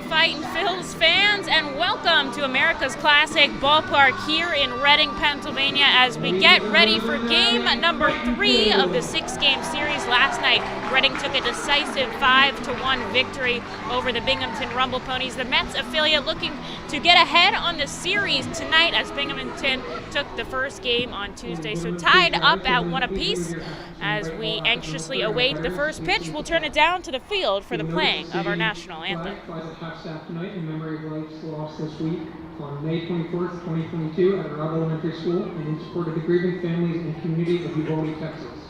Fightin' Phils fans, and welcome to America's Classic Ballpark here in Reading, Pennsylvania, as we get ready for game number 3 of the 6-game series. Last night, Reading took a decisive 5-1 victory over the Binghamton Rumble Ponies. The Mets affiliate looking to get ahead on the series tonight as Binghamton took the first game on Tuesday. So tied up at 1 apiece as we anxiously await the first pitch. We'll turn it down to the field for the playing of our national anthem. Staff tonight in memory of lives lost this week on May 24th, 2022 at Robb Elementary School and in support of the grieving families and community of Uvalde, Texas.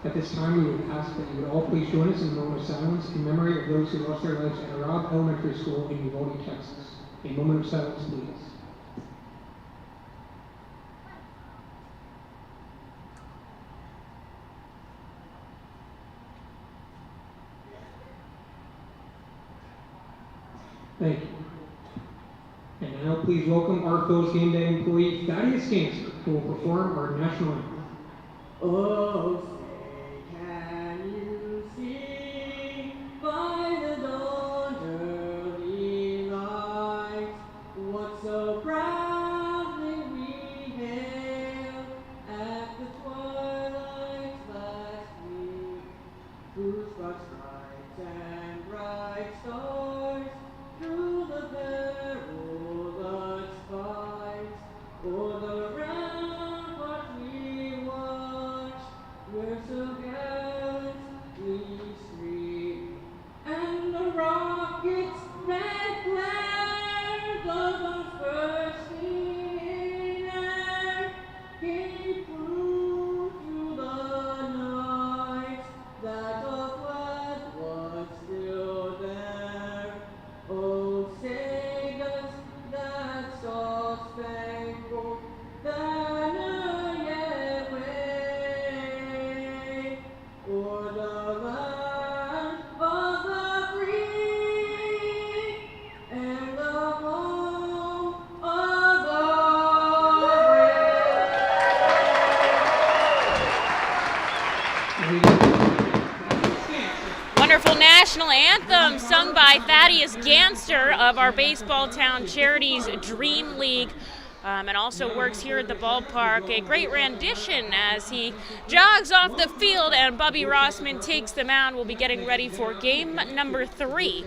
At this time, we would ask that you would all please join us in a moment of silence in memory of those who lost their lives at Robb Elementary School in Uvalde, Texas. A moment of silence, please. Thank you. And now please welcome our Phil's Game Day employee, Thaddeus Gangster, who will perform our national anthem. Oh, say, can you see by the dawn's early light what so proudly we hailed at the twilight's last gleam, whose sparks bright and bright stars through the perilous fight, o'er the ramparts we watched, where so gallantly streamed, and the rocket's red glare, the bursting in air, came through the night, that the flag was still there. Oh, say does that star-spangled banner yet wave o'er the land of the free and the home of the Wonderful national anthem sung by Thaddeus Gangster of our Baseball Town Charities Dream League. And also works here at the ballpark. A great rendition as he jogs off the field and Bubby Rossman takes the mound. We'll be getting ready for game number 3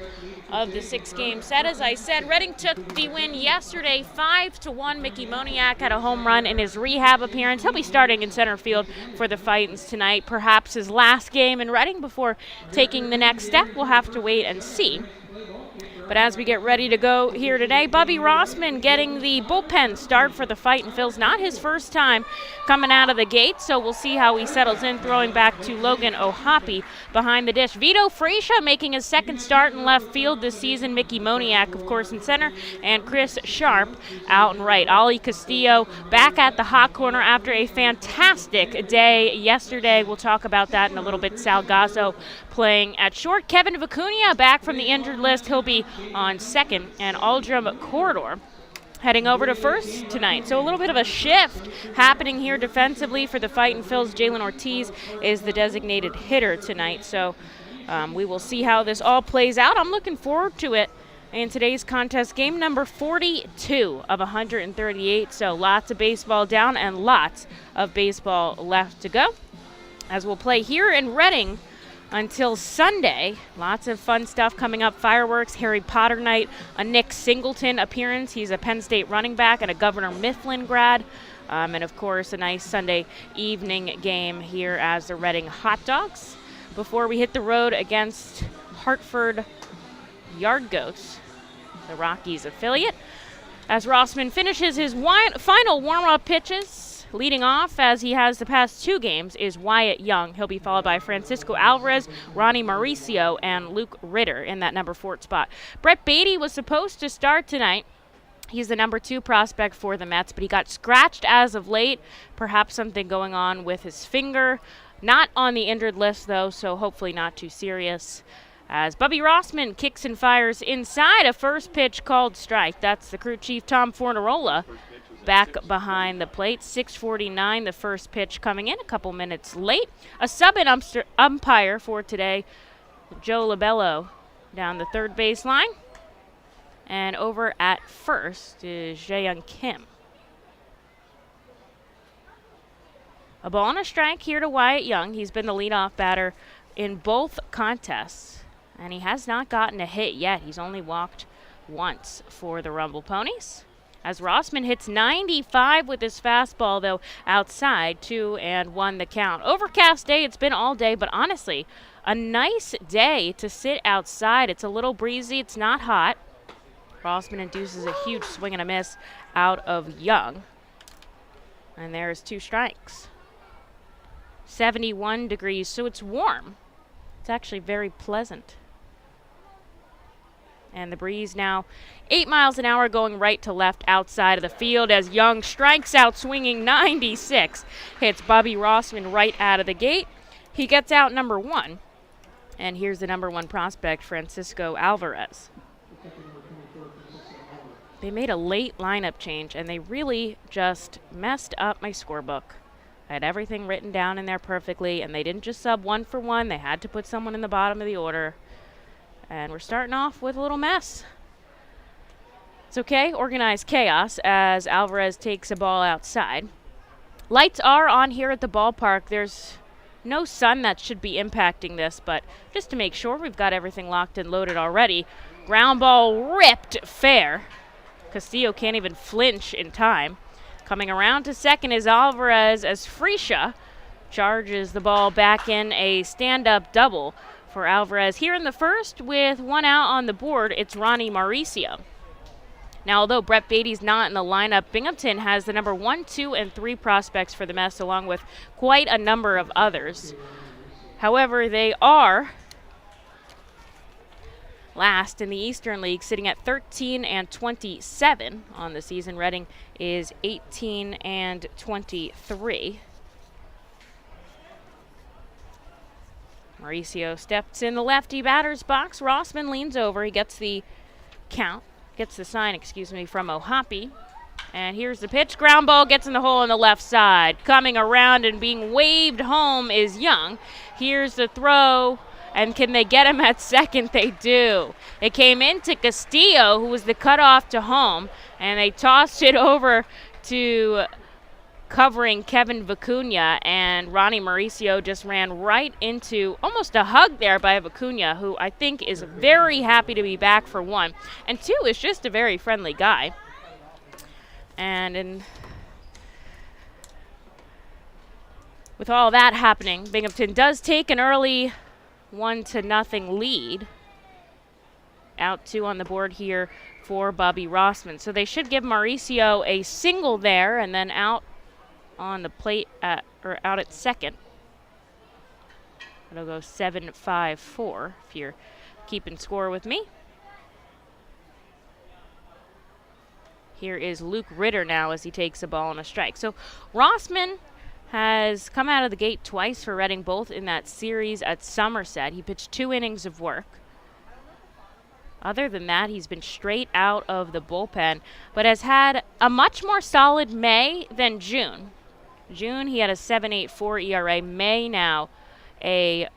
of the 6-game set. As I said, Reading took the win yesterday 5-1. Mickey Moniak had a home run in his rehab appearance. He'll be starting in center field for the Fightins tonight. Perhaps his last game in Reading before taking the next step. We'll have to wait and see. But as we get ready to go here today, Bubby Rossman getting the bullpen start for the Fightin' Phils. Not his first time coming out of the gate, so we'll see how he settles in, throwing back to Logan O'Hoppe behind the dish. Vito Fresha making his second start in left field this season. Mickey Moniak, of course, in center, and Chris Sharp out in right. Ollie Castillo back at the hot corner after a fantastic day yesterday. We'll talk about that in a little bit. Salgazzo playing at short. Kevin Vicuna back from the injured list. He'll be on second, and Aldrum Corridor heading over to first tonight. So a little bit of a shift happening here defensively for the Fightin' Phils. Jalen Ortiz is the designated hitter tonight. So we will see how this all plays out. I'm looking forward to it in today's contest. Game number 42 of 138. So lots of baseball down and lots of baseball left to go, as we'll play here in Reading until Sunday. Lots of fun stuff coming up. Fireworks, Harry Potter night, a Nick Singleton appearance. He's a Penn State running back and a Governor Mifflin grad. And, of course, a nice Sunday evening game here as the Reading Hot Dogs before we hit the road against Hartford Yard Goats, the Rockies affiliate. As Rossman finishes his final warm-up pitches, leading off, as he has the past 2 games, is Wyatt Young. He'll be followed by Francisco Alvarez, Ronnie Mauricio, and Luke Ritter in that number 4 spot. Brett Beatty was supposed to start tonight. He's the number 2 prospect for the Mets, but he got scratched as of late. Perhaps something going on with his finger. Not on the injured list, though, so hopefully not too serious. As Bubby Rossman kicks and fires inside, a first pitch called strike. That's the crew chief, Tom Fornarola, back behind the plate. 6:49, the first pitch coming in a couple minutes late. A sub-in umpire for today, Joe Labello, down the third baseline. And over at first is Jaeyoung Kim. A ball and a strike here to Wyatt Young. He's been the leadoff batter in both contests, and he has not gotten a hit yet. He's only walked once for the Rumble Ponies. As Rossman hits 95 with his fastball, though, outside, 2-1 the count. Overcast day, it's been all day, but honestly, a nice day to sit outside. It's a little breezy, it's not hot. Rossman induces a huge swing and a miss out of Young. And there's 2 strikes. 71 degrees, so it's warm. It's actually very pleasant. And the breeze now 8 miles an hour going right to left outside of the field as Young strikes out swinging 96. Hits Bobby Rossman right out of the gate. He gets out number 1. And here's the number 1 prospect, Francisco Alvarez. They made a late lineup change, and they really just messed up my scorebook. I had everything written down in there perfectly, and they didn't just sub 1 for 1. They had to put someone in the bottom of the order. And we're starting off with a little mess. It's okay, organized chaos as Alvarez takes a ball outside. Lights are on here at the ballpark. There's no sun that should be impacting this, but just to make sure we've got everything locked and loaded already. Ground ball ripped fair. Castillo can't even flinch in time. Coming around to second is Alvarez as Fresha charges the ball back in, a stand-up double for Alvarez. Here in the first with 1 out on the board, it's Ronnie Mauricio. Now, although Brett Beatty's not in the lineup, Binghamton has the number 1, 2, and 3 prospects for the Mets, along with quite a number of others. However, they are last in the Eastern League, sitting at 13-27 on the season. Reading is 18-23. Mauricio steps in the lefty batter's box. Rossman leans over. He gets the sign, from O'Hoppe. And here's the pitch. Ground ball gets in the hole on the left side. Coming around and being waved home is Young. Here's the throw. And can they get him at second? They do. It came into Castillo, who was the cutoff to home, and they tossed it over to covering Kevin Vicuna, and Ronnie Mauricio just ran right into almost a hug there by Vicuna, who I think is very happy to be back for 1. And 2 is just a very friendly guy. And with all that happening, Binghamton does take an early 1-0 lead. Out 2 on the board here for Bobby Rossman. So they should give Mauricio a single there, and then out on the plate out at second. It'll go 7-5-4 if you're keeping score with me. Here is Luke Ritter now as he takes a ball and a strike. So Rossman has come out of the gate twice for Reading, both in that series at Somerset. He pitched 2 innings of work. Other than that, he's been straight out of the bullpen, but has had a much more solid May than June. June, he had a 7.84 ERA. May now, a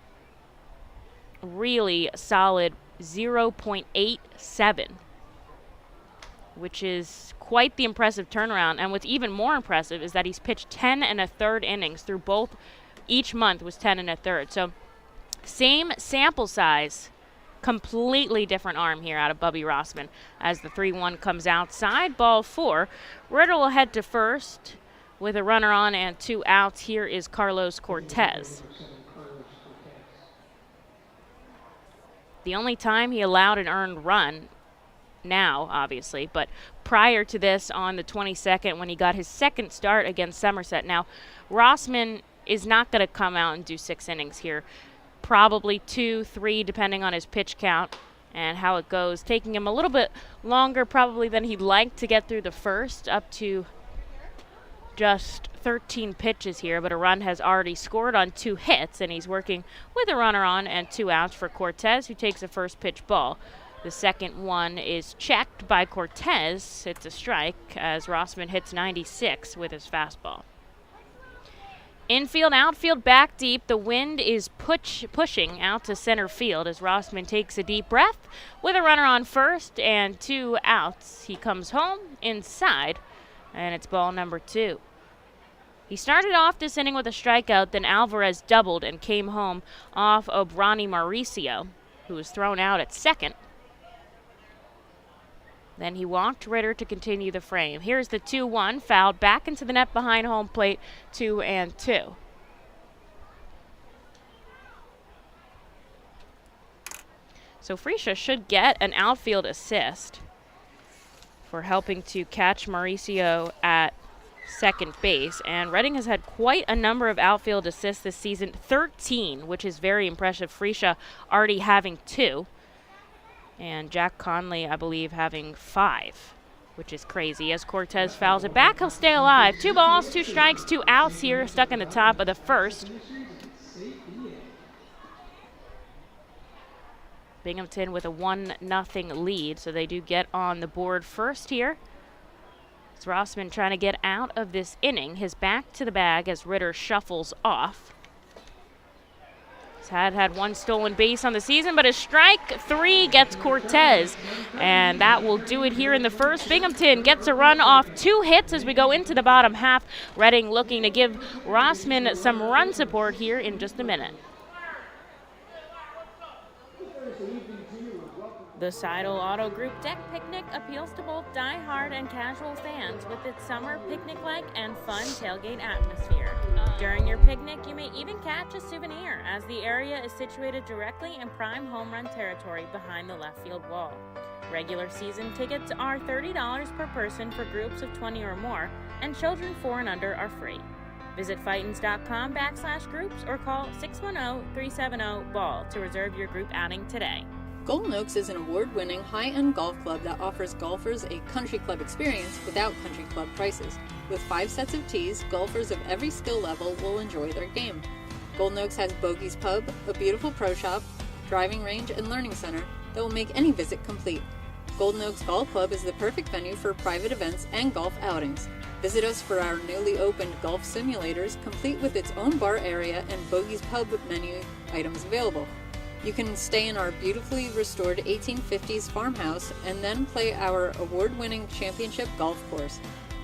really solid 0.87, which is quite the impressive turnaround. And what's even more impressive is that he's pitched 10 1/3 innings through both. Each month was 10 1/3. So same sample size, completely different arm here out of Bubby Rossman as the 3-1 comes outside. Ball 4. Ritter will head to first with a runner on and 2 outs. Here is Carlos Cortez. The only time he allowed an earned run now, obviously, but prior to this on the 22nd when he got his second start against Somerset. Now, Rossman is not going to come out and do 6 innings here. Probably 2, 3, depending on his pitch count. and how it goes. Taking him a little bit longer probably than he'd like to get through the first, up to just 13 pitches here, but a run has already scored on 2 hits, and he's working with a runner on and 2 outs for Cortez, who takes a first pitch ball. The second one is checked by Cortez. It's a strike as Rossman hits 96 with his fastball. Infield, outfield, back deep. The wind is pushing out to center field as Rossman takes a deep breath with a runner on first and 2 outs. He comes home inside, and it's ball number 2. He started off this inning with a strikeout, then Alvarez doubled and came home off of Ronnie Mauricio, who was thrown out at second. Then he walked Ritter to continue the frame. Here's the 2-1, fouled back into the net behind home plate, 2-2. So Fresha should get an outfield assist for helping to catch Mauricio at second base, and Reading has had quite a number of outfield assists this season, 13, which is very impressive. Fresha already having 2, and Jack Conley, I believe, having 5, which is crazy. As Cortez fouls it back, he'll stay alive. 2 balls, 2 strikes, 2 outs here, stuck in the top of the first. Binghamton with a 1-0 lead, so they do get on the board first here. It's Rossman trying to get out of this inning. His back to the bag as Ritter shuffles off. He's had 1 stolen base on the season, but his strike 3 gets Cortez. And that will do it here in the first. Binghamton gets a run off 2 hits as we go into the bottom half. Reading looking to give Rossman some run support here in just a minute. The Seidel Auto Group Deck Picnic appeals to both die-hard and casual fans with its summer picnic-like and fun tailgate atmosphere. During your picnic, you may even catch a souvenir, as the area is situated directly in prime home run territory behind the left field wall. Regular season tickets are $30 per person for groups of 20 or more, and children 4 and under are free. Visit Fightins.com/groups or call 610-370-BALL to reserve your group outing today. Golden Oaks is an award-winning high-end golf club that offers golfers a country club experience without country club prices. With 5 sets of tees, golfers of every skill level will enjoy their game. Golden Oaks has Bogey's Pub, a beautiful pro shop, driving range, and learning center that will make any visit complete. Golden Oaks Golf Club is the perfect venue for private events and golf outings. Visit us for our newly opened golf simulators, complete with its own bar area and Bogey's Pub menu items available. You can stay in our beautifully restored 1850s farmhouse and then play our award-winning championship golf course.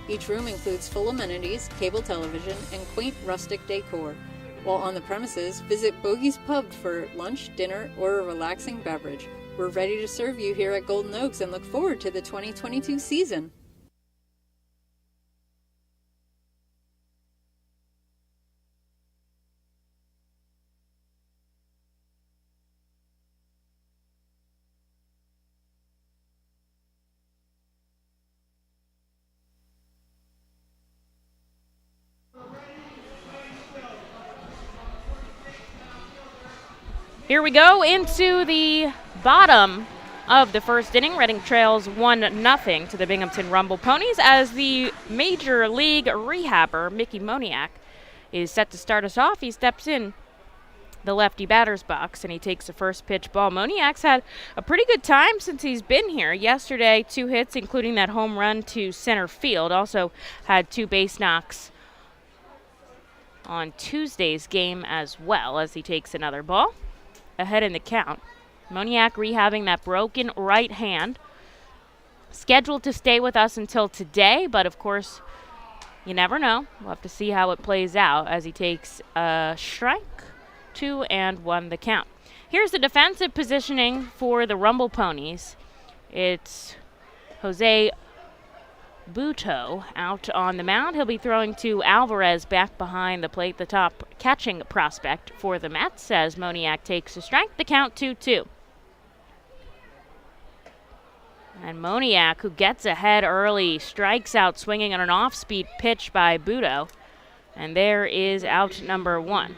Each room includes full amenities, cable television, and quaint rustic decor. While on the premises, visit Bogey's Pub for lunch, dinner, or a relaxing beverage. We're ready to serve you here at Golden Oaks and look forward to the 2022 season. Here we go into the bottom of the first inning. Reading trails 1-0 to the Binghamton Rumble Ponies as the Major League rehabber, Mickey Moniak, is set to start us off. He steps in the lefty batter's box and he takes the first pitch ball. Moniak's had a pretty good time since he's been here. Yesterday, 2 hits, including that home run to center field. Also had 2 base knocks on Tuesday's game as well as he takes another ball. Ahead in the count. Moniak rehabbing that broken right hand. Scheduled to stay with us until today, but of course, you never know. We'll have to see how it plays out as he takes a strike, 2-1 the count. Here's the defensive positioning for the Rumble Ponies. It's Jose Buto out on the mound. He'll be throwing to Alvarez back behind the plate, the top catching prospect for the Mets, as Moniak takes a strike. The count 2-2. And Moniak, who gets ahead early, strikes out swinging on an off-speed pitch by Buto. And there is out number 1.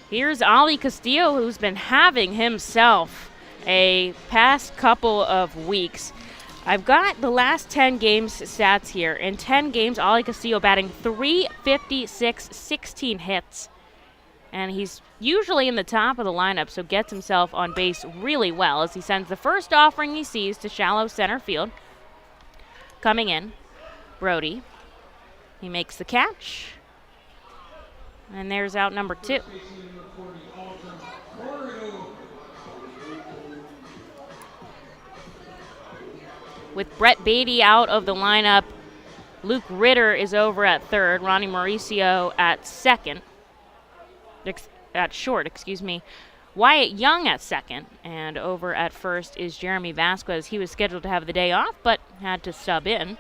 Here's Ollie Castillo, who's been having himself a past couple of weeks. I've got the last 10 games stats here. In 10 games, Ollie Castillo batting .356, 16 hits. And he's usually in the top of the lineup, so gets himself on base really well as he sends the first offering he sees to shallow center field. Coming in, Brody. He makes the catch. And there's out number 2. With Brett Beatty out of the lineup, Luke Ritter is over at third, Ronnie Mauricio at short. Wyatt Young at second, and over at first is Jeremy Vasquez. He was scheduled to have the day off, but had to sub in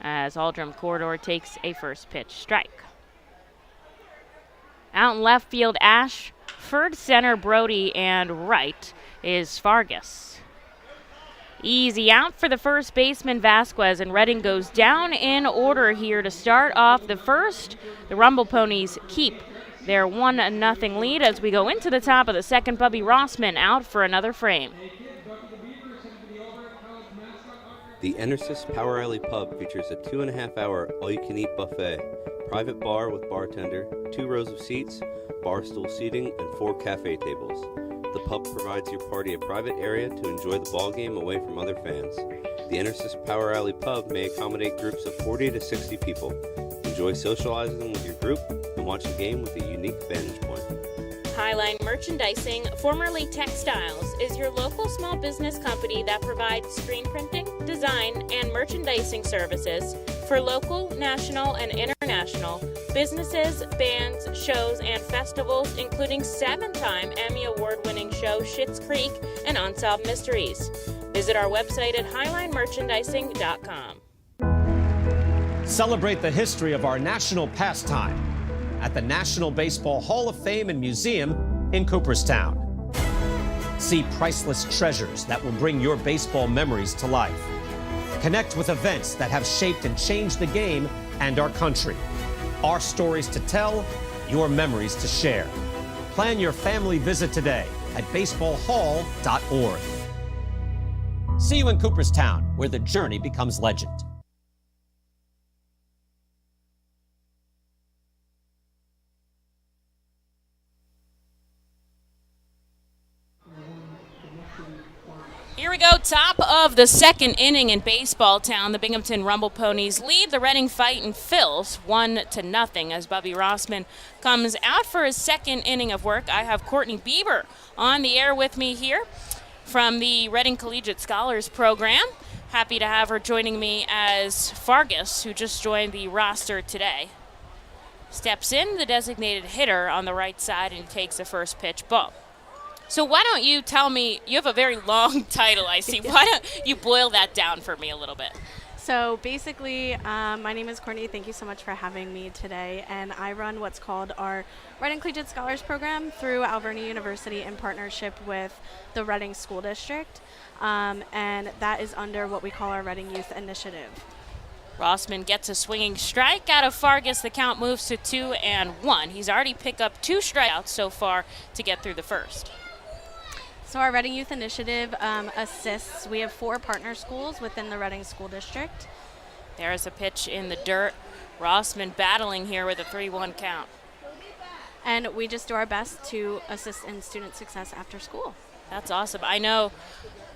as Aldrum Corridor takes a first pitch strike. Out in left field, Ashford, center Brody, and right is Fargus. Easy out for the first baseman Vasquez, and Reading goes down in order here to start off the first. The Rumble Ponies keep their 1-0 lead as we go into the top of the second. Bubby Rossman out for another frame. The Enersys Power Alley Pub features a 2.5-hour all-you-can-eat buffet, private bar with bartender, 2 rows of seats, bar stool seating, and 4 cafe tables. The pub provides your party a private area to enjoy the ball game away from other fans. The Enersys Power Alley Pub may accommodate groups of 40 to 60 people. Enjoy socializing with your group and watch the game with a unique vantage point. Highline Merchandising, formerly Textiles, is your local small business company that provides screen printing, design, and merchandising services for local, national, and international businesses, bands, shows, and festivals, including 7-time Emmy Award-winning show Schitt's Creek and Unsolved Mysteries. Visit our website at highlinemerchandising.com. Celebrate the history of our national pastime at the National Baseball Hall of Fame and Museum in Cooperstown. See priceless treasures that will bring your baseball memories to life. Connect with events that have shaped and changed the game and our country. Our stories to tell, your memories to share. Plan your family visit today at baseballhall.org. See you in Cooperstown, where the journey becomes legend. Here we go, top of the second inning in Baseball Town. The Binghamton Rumble Ponies lead. The Reading Fightin fills 1-0 as Bubby Rossman comes out for his second inning of work. I have Courtney Bieber on the air with me here from the Reading Collegiate Scholars Program. Happy to have her joining me as Fargus, who just joined the roster today, steps in, the designated hitter on the right side, and takes the first pitch ball. So why don't you tell me, you have a very long title, I see. Why don't you boil that down for me a little bit? So basically, my name is Courtney. Thank you so much for having me today. And I run what's called our Reading Collegiate Scholars Program through Alvernia University in partnership with the Reading School District. And that is under what we call our Reading Youth Initiative. Rossman gets a swinging strike out of Fargus. The count moves to 2-1. He's already picked up 2 strikeouts so far to get through the first. So our Reading Youth Initiative assists. We have 4 partner schools within the Reading School District. There's a pitch in the dirt. Rossman battling here with a 3-1 count. And we just do our best to assist in student success after school. That's awesome. I know,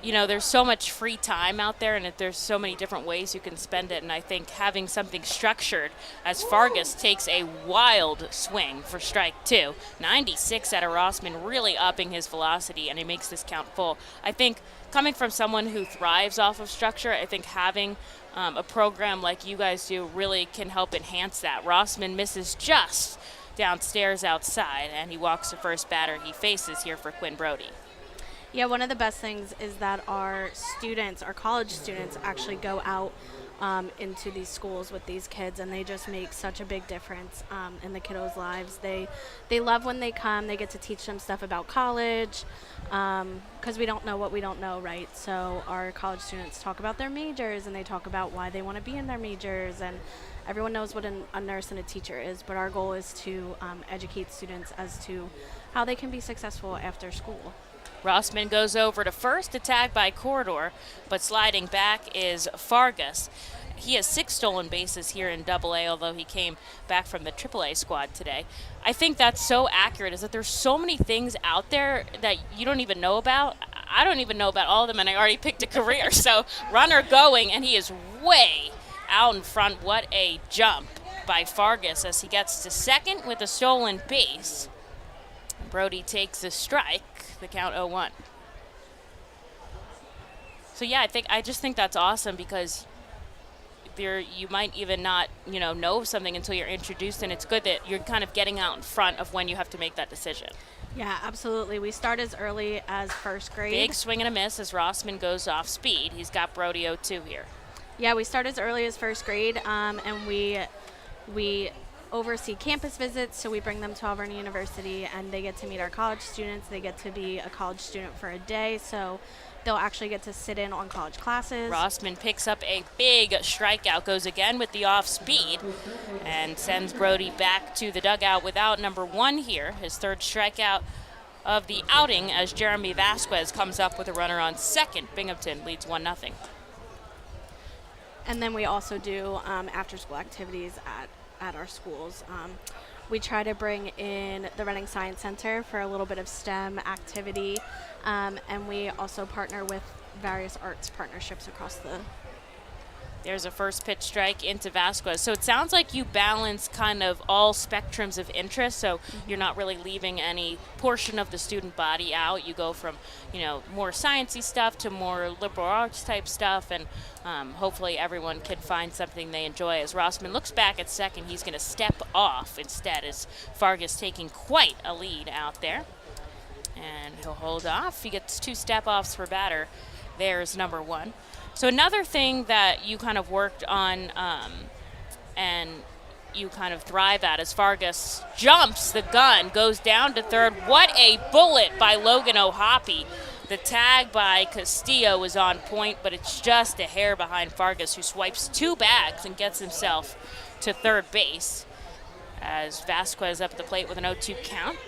there's so much free time out there, and there's so many different ways you can spend it, and I think having something structured, as Fargus takes a wild swing for strike 2, 96 out of Rossman, really upping his velocity, and he makes this count full. I think coming from someone who thrives off of structure, I think having a program like you guys do really can help enhance that. Rossman misses just downstairs outside, and he walks the first batter he faces here for Quinn Brody. Yeah, one of the best things is that our students, our college students, actually go out into these schools with these kids, and they just make such a big difference in the kiddos' lives. They love when they come. They get to teach them stuff about college because we don't know what we don't know, right? So our college students talk about their majors, and they talk about why they want to be in their majors and everyone knows what a nurse and a teacher is, but our goal is to educate students as to how they can be successful after school. Rossman goes over to first, attacked by Corridor, but sliding back is Fargus. He has 6 stolen bases here in AA, although he came back from the AAA squad today. I think that's so accurate, is that there's so many things out there that you don't even know about. I don't even know about all of them, and I already picked a career. So runner going, and he is way out in front. What a jump by Fargus as he gets to second with a stolen base. Brody takes a strike, the count 0-1. So yeah, I just think that's awesome, because you might even not, know something until you're introduced, and it's good that you're kind of getting out in front of when you have to make that decision. Yeah, absolutely. We start as early as first grade. Big swing and a miss as Rossman goes off speed. He's got Brody 0-2 here. Yeah, we start as early as first grade, and we oversee campus visits, so we bring them to Alvarez University, and they get to meet our college students. They get to be a college student for a day, so they'll actually get to sit in on college classes. Rossman picks up a big strikeout, goes again with the off speed, and sends Brody back to the dugout without number 1 here. His 3rd strikeout of the outing as Jeremy Vasquez comes up with a runner on second. Binghamton leads 1-0. And then we also do after-school activities at our schools. We try to bring in the Reading Science Center for a little bit of STEM activity, and we also partner with various arts partnerships across the. There's a first pitch strike into Vasquez. So it sounds like you balance kind of all spectrums of interest, so you're not really leaving any portion of the student body out. You go from, more sciencey stuff to more liberal arts type stuff, and hopefully everyone can find something they enjoy. As Rossman looks back at second, he's going to step off instead, as Fargus taking quite a lead out there. And he'll hold off. He gets 2 step-offs per batter. There's number 1. So another thing that you kind of worked on and you kind of thrive at is Fargus jumps the gun, goes down to third. What a bullet by Logan O'Hoppe. The tag by Castillo was on point, but it's just a hair behind Fargus, who swipes 2 bags and gets himself to third base. As Vasquez up at the plate with an 0-2 count,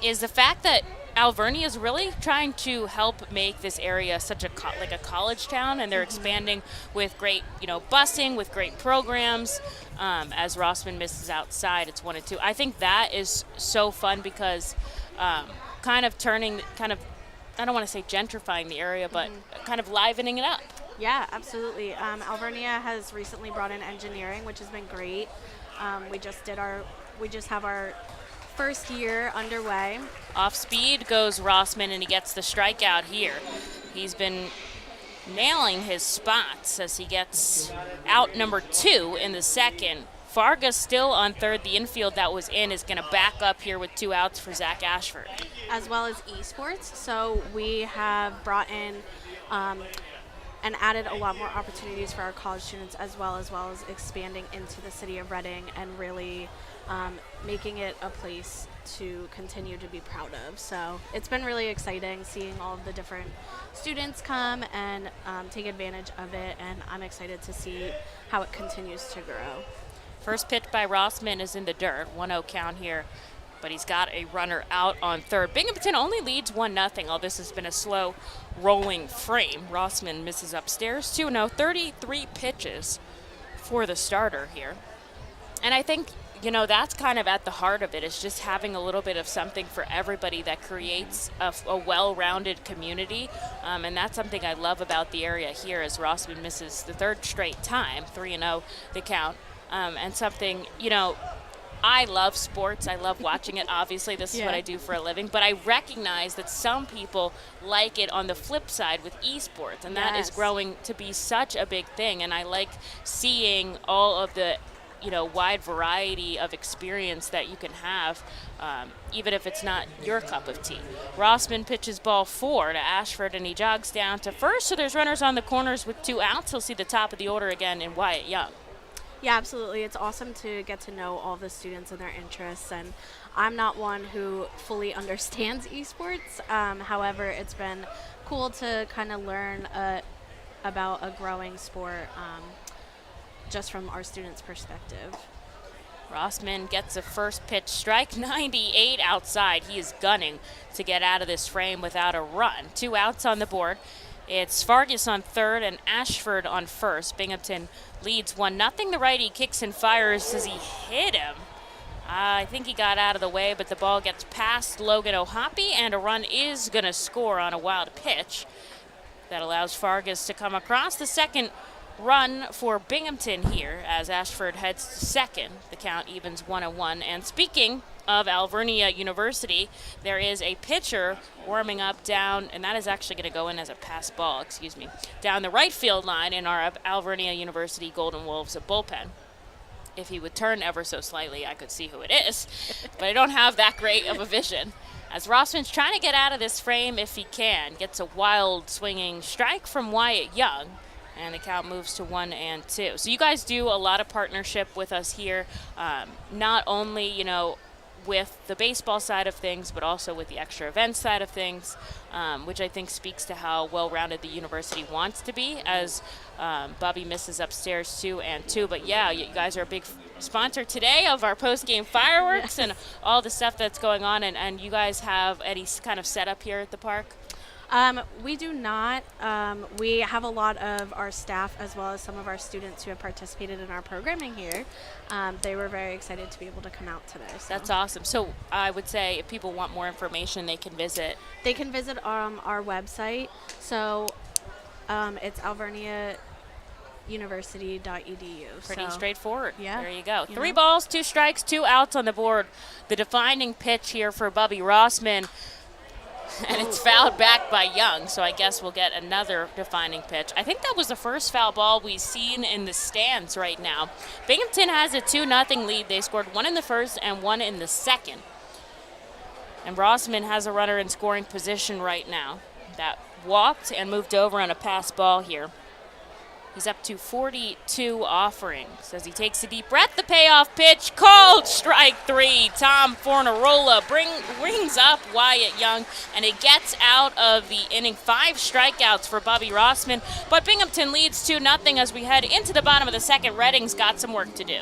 is the fact that Alvernia is really trying to help make this area such a college town, and they're expanding with great, busing, with great programs. As Rossman misses outside, it's 1-2. I think that is so fun, because kind of I don't want to say gentrifying the area, but kind of livening it up. Yeah, absolutely. Alvernia has recently brought in engineering, which has been great. We just have our first year underway. Off speed goes Rossman, and he gets the strikeout here. He's been nailing his spots as he gets out number 2 in the second. Fargus still on third. The infield that was in is going to back up here with 2 outs for Zach Ashford. As well as esports. So we have brought in and added a lot more opportunities for our college students, as well as expanding into the city of Reading and really making it a place to continue to be proud of. So it's been really exciting seeing all of the different students come and take advantage of it, and I'm excited to see how it continues to grow. First pitch by Rossman is in the dirt, 1-0 count here, but he's got a runner out on third. Binghamton only leads 1-0, although this has been a slow rolling frame. Rossman misses upstairs, 2-0, 33 pitches for the starter here. And I think, that's kind of at the heart of it, is just having a little bit of something for everybody that creates a well-rounded community. And that's something I love about the area here, as Rossman misses the 3rd straight time, 3-0 the count. And something, I love sports. I love watching it. Obviously, this is what I do for a living. But I recognize that some people like it on the flip side with esports. And that is growing to be such a big thing. And I like seeing all of the wide variety of experience that you can have, even if it's not your cup of tea. Rossman pitches ball 4 to Ashford, and he jogs down to first. So there's runners on the corners with 2 outs. He'll see the top of the order again in Wyatt Young. Yeah, absolutely. It's awesome to get to know all the students and their interests. And I'm not one who fully understands esports. However, it's been cool to kind of learn about a growing sport. just from our students' perspective. Rossman gets a first pitch strike, 98 outside. He is gunning to get out of this frame without a run. 2 outs on the board. It's Fargus on third and Ashford on first. Binghamton leads 1-0. The righty kicks and fires as he hit him. I think he got out of the way, but the ball gets past Logan O'Hoppe, and a run is going to score on a wild pitch. That allows Fargus to come across. The second run for Binghamton here as Ashford heads to second. The count evens 1-1. And speaking of Alvernia University, there is a pitcher warming up down, and that is actually going to go in as a pass ball, down the right field line in our Alvernia University Golden Wolves bullpen. If he would turn ever so slightly, I could see who it is, but I don't have that great of a vision. As Rossman's trying to get out of this frame if he can, gets a wild swinging strike from Wyatt Young, and the count moves to 1-2. So you guys do a lot of partnership with us here, not only, with the baseball side of things, but also with the extra events side of things, which I think speaks to how well-rounded the university wants to be, as Bobby misses upstairs 2-2. But yeah, you guys are a big sponsor today of our post-game fireworks and all the stuff that's going on, and you guys have any kind of setup here at the park? We do not. We have a lot of our staff as well as some of our students who have participated in our programming here. They were very excited to be able to come out today. So. That's awesome. So I would say if people want more information, they can visit. They can visit our website. So it's alverniauniversity.edu. Pretty straightforward. Yeah. There you go. 3 balls, 2 strikes, 2 outs on the board. The defining pitch here for Bubby Rossman. And it's fouled back by Young, so I guess we'll get another defining pitch. I think that was the first foul ball we've seen in the stands right now. Binghamton has a 2-0 lead. They scored 1 in the first and 1 in the second. And Rossman has a runner in scoring position right now. That walked and moved over on a pass ball here. He's up to 42 offerings as he takes a deep breath. The payoff pitch, called strike 3. Tom Fornarola brings up Wyatt Young, and it gets out of the inning. 5 strikeouts for Bobby Rossman, but Binghamton leads 2-0 as we head into the bottom of the second. Reading's got some work to do.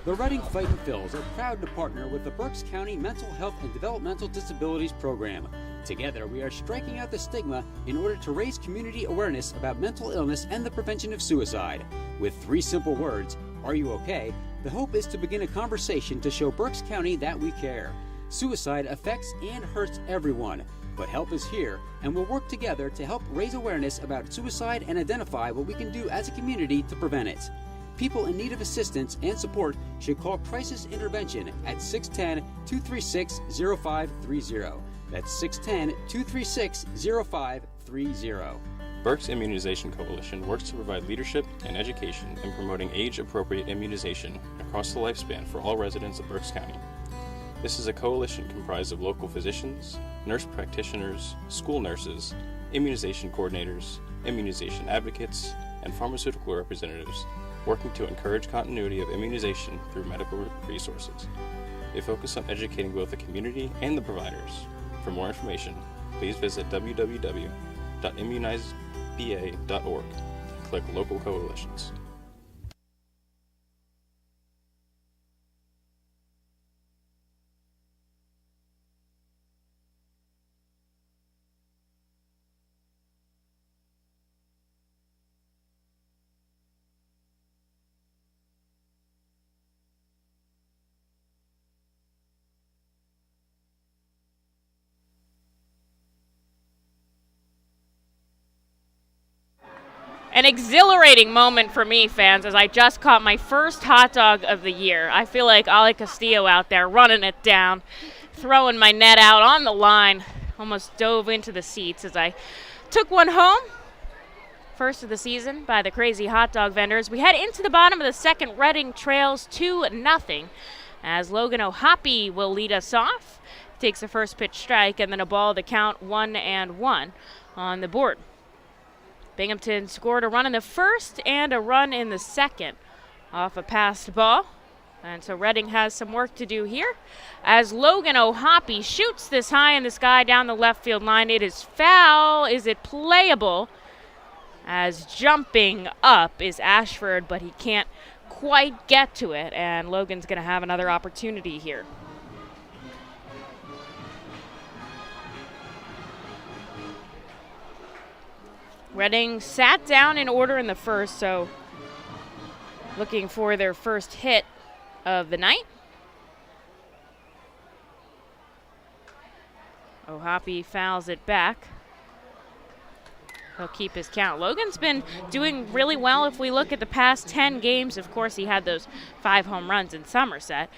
The Reading Fightin' Phils are proud to partner with the Berks County Mental Health and Developmental Disabilities Program. Together, we are striking out the stigma in order to raise community awareness about mental illness and the prevention of suicide. With 3 simple words, "Are you okay?" the hope is to begin a conversation to show Berks County that we care. Suicide affects and hurts everyone, but help is here, and we'll work together to help raise awareness about suicide and identify what we can do as a community to prevent it. People in need of assistance and support should call Crisis Intervention at 610-236-0530. That's 610-236-0530. Berks Immunization Coalition works to provide leadership and education in promoting age-appropriate immunization across the lifespan for all residents of Berks County. This is a coalition comprised of local physicians, nurse practitioners, school nurses, immunization coordinators, immunization advocates, and pharmaceutical representatives working to encourage continuity of immunization through medical resources. They focus on educating both the community and the providers. For more information, please visit www.immunizeba.org and click Local Coalitions. An exhilarating moment for me, fans, as I just caught my first hot dog of the year. I feel like Ali Castillo out there running it down, throwing my net out on the line. Almost dove into the seats as I took one home. First of the season by the crazy hot dog vendors. We head into the bottom of the second. Reading trails 2-0 as Logan O'Hoppe will lead us off. Takes a first pitch strike and then a ball to count 1-1 on the board. Binghamton scored a run in the first and a run in the second off a passed ball. And so Reading has some work to do here as Logan O'Hoppe shoots this high in the sky down the left field line. It is foul. Is it playable? as jumping up is Ashford, but he can't quite get to it, and Logan's going to have another opportunity here. Reading sat down in order in the first, so looking for their first hit of the night. Ohapi fouls it back. He'll keep his count. Logan's been doing really well if we look at the past 10 games. Of course, he had those 5 home runs in Somerset.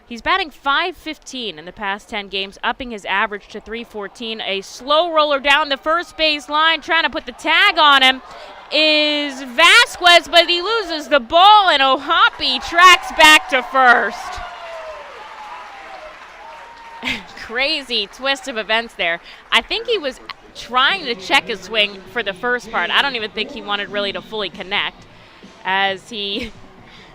He's batting .515 in the past 10 games, upping his average to .314. A slow roller down the first base line, trying to put the tag on him, is Vasquez, but he loses the ball, and Ohapi tracks back to first. Crazy twist of events there. I think he was trying to check his swing for the first part. I don't even think he wanted really to fully connect. As he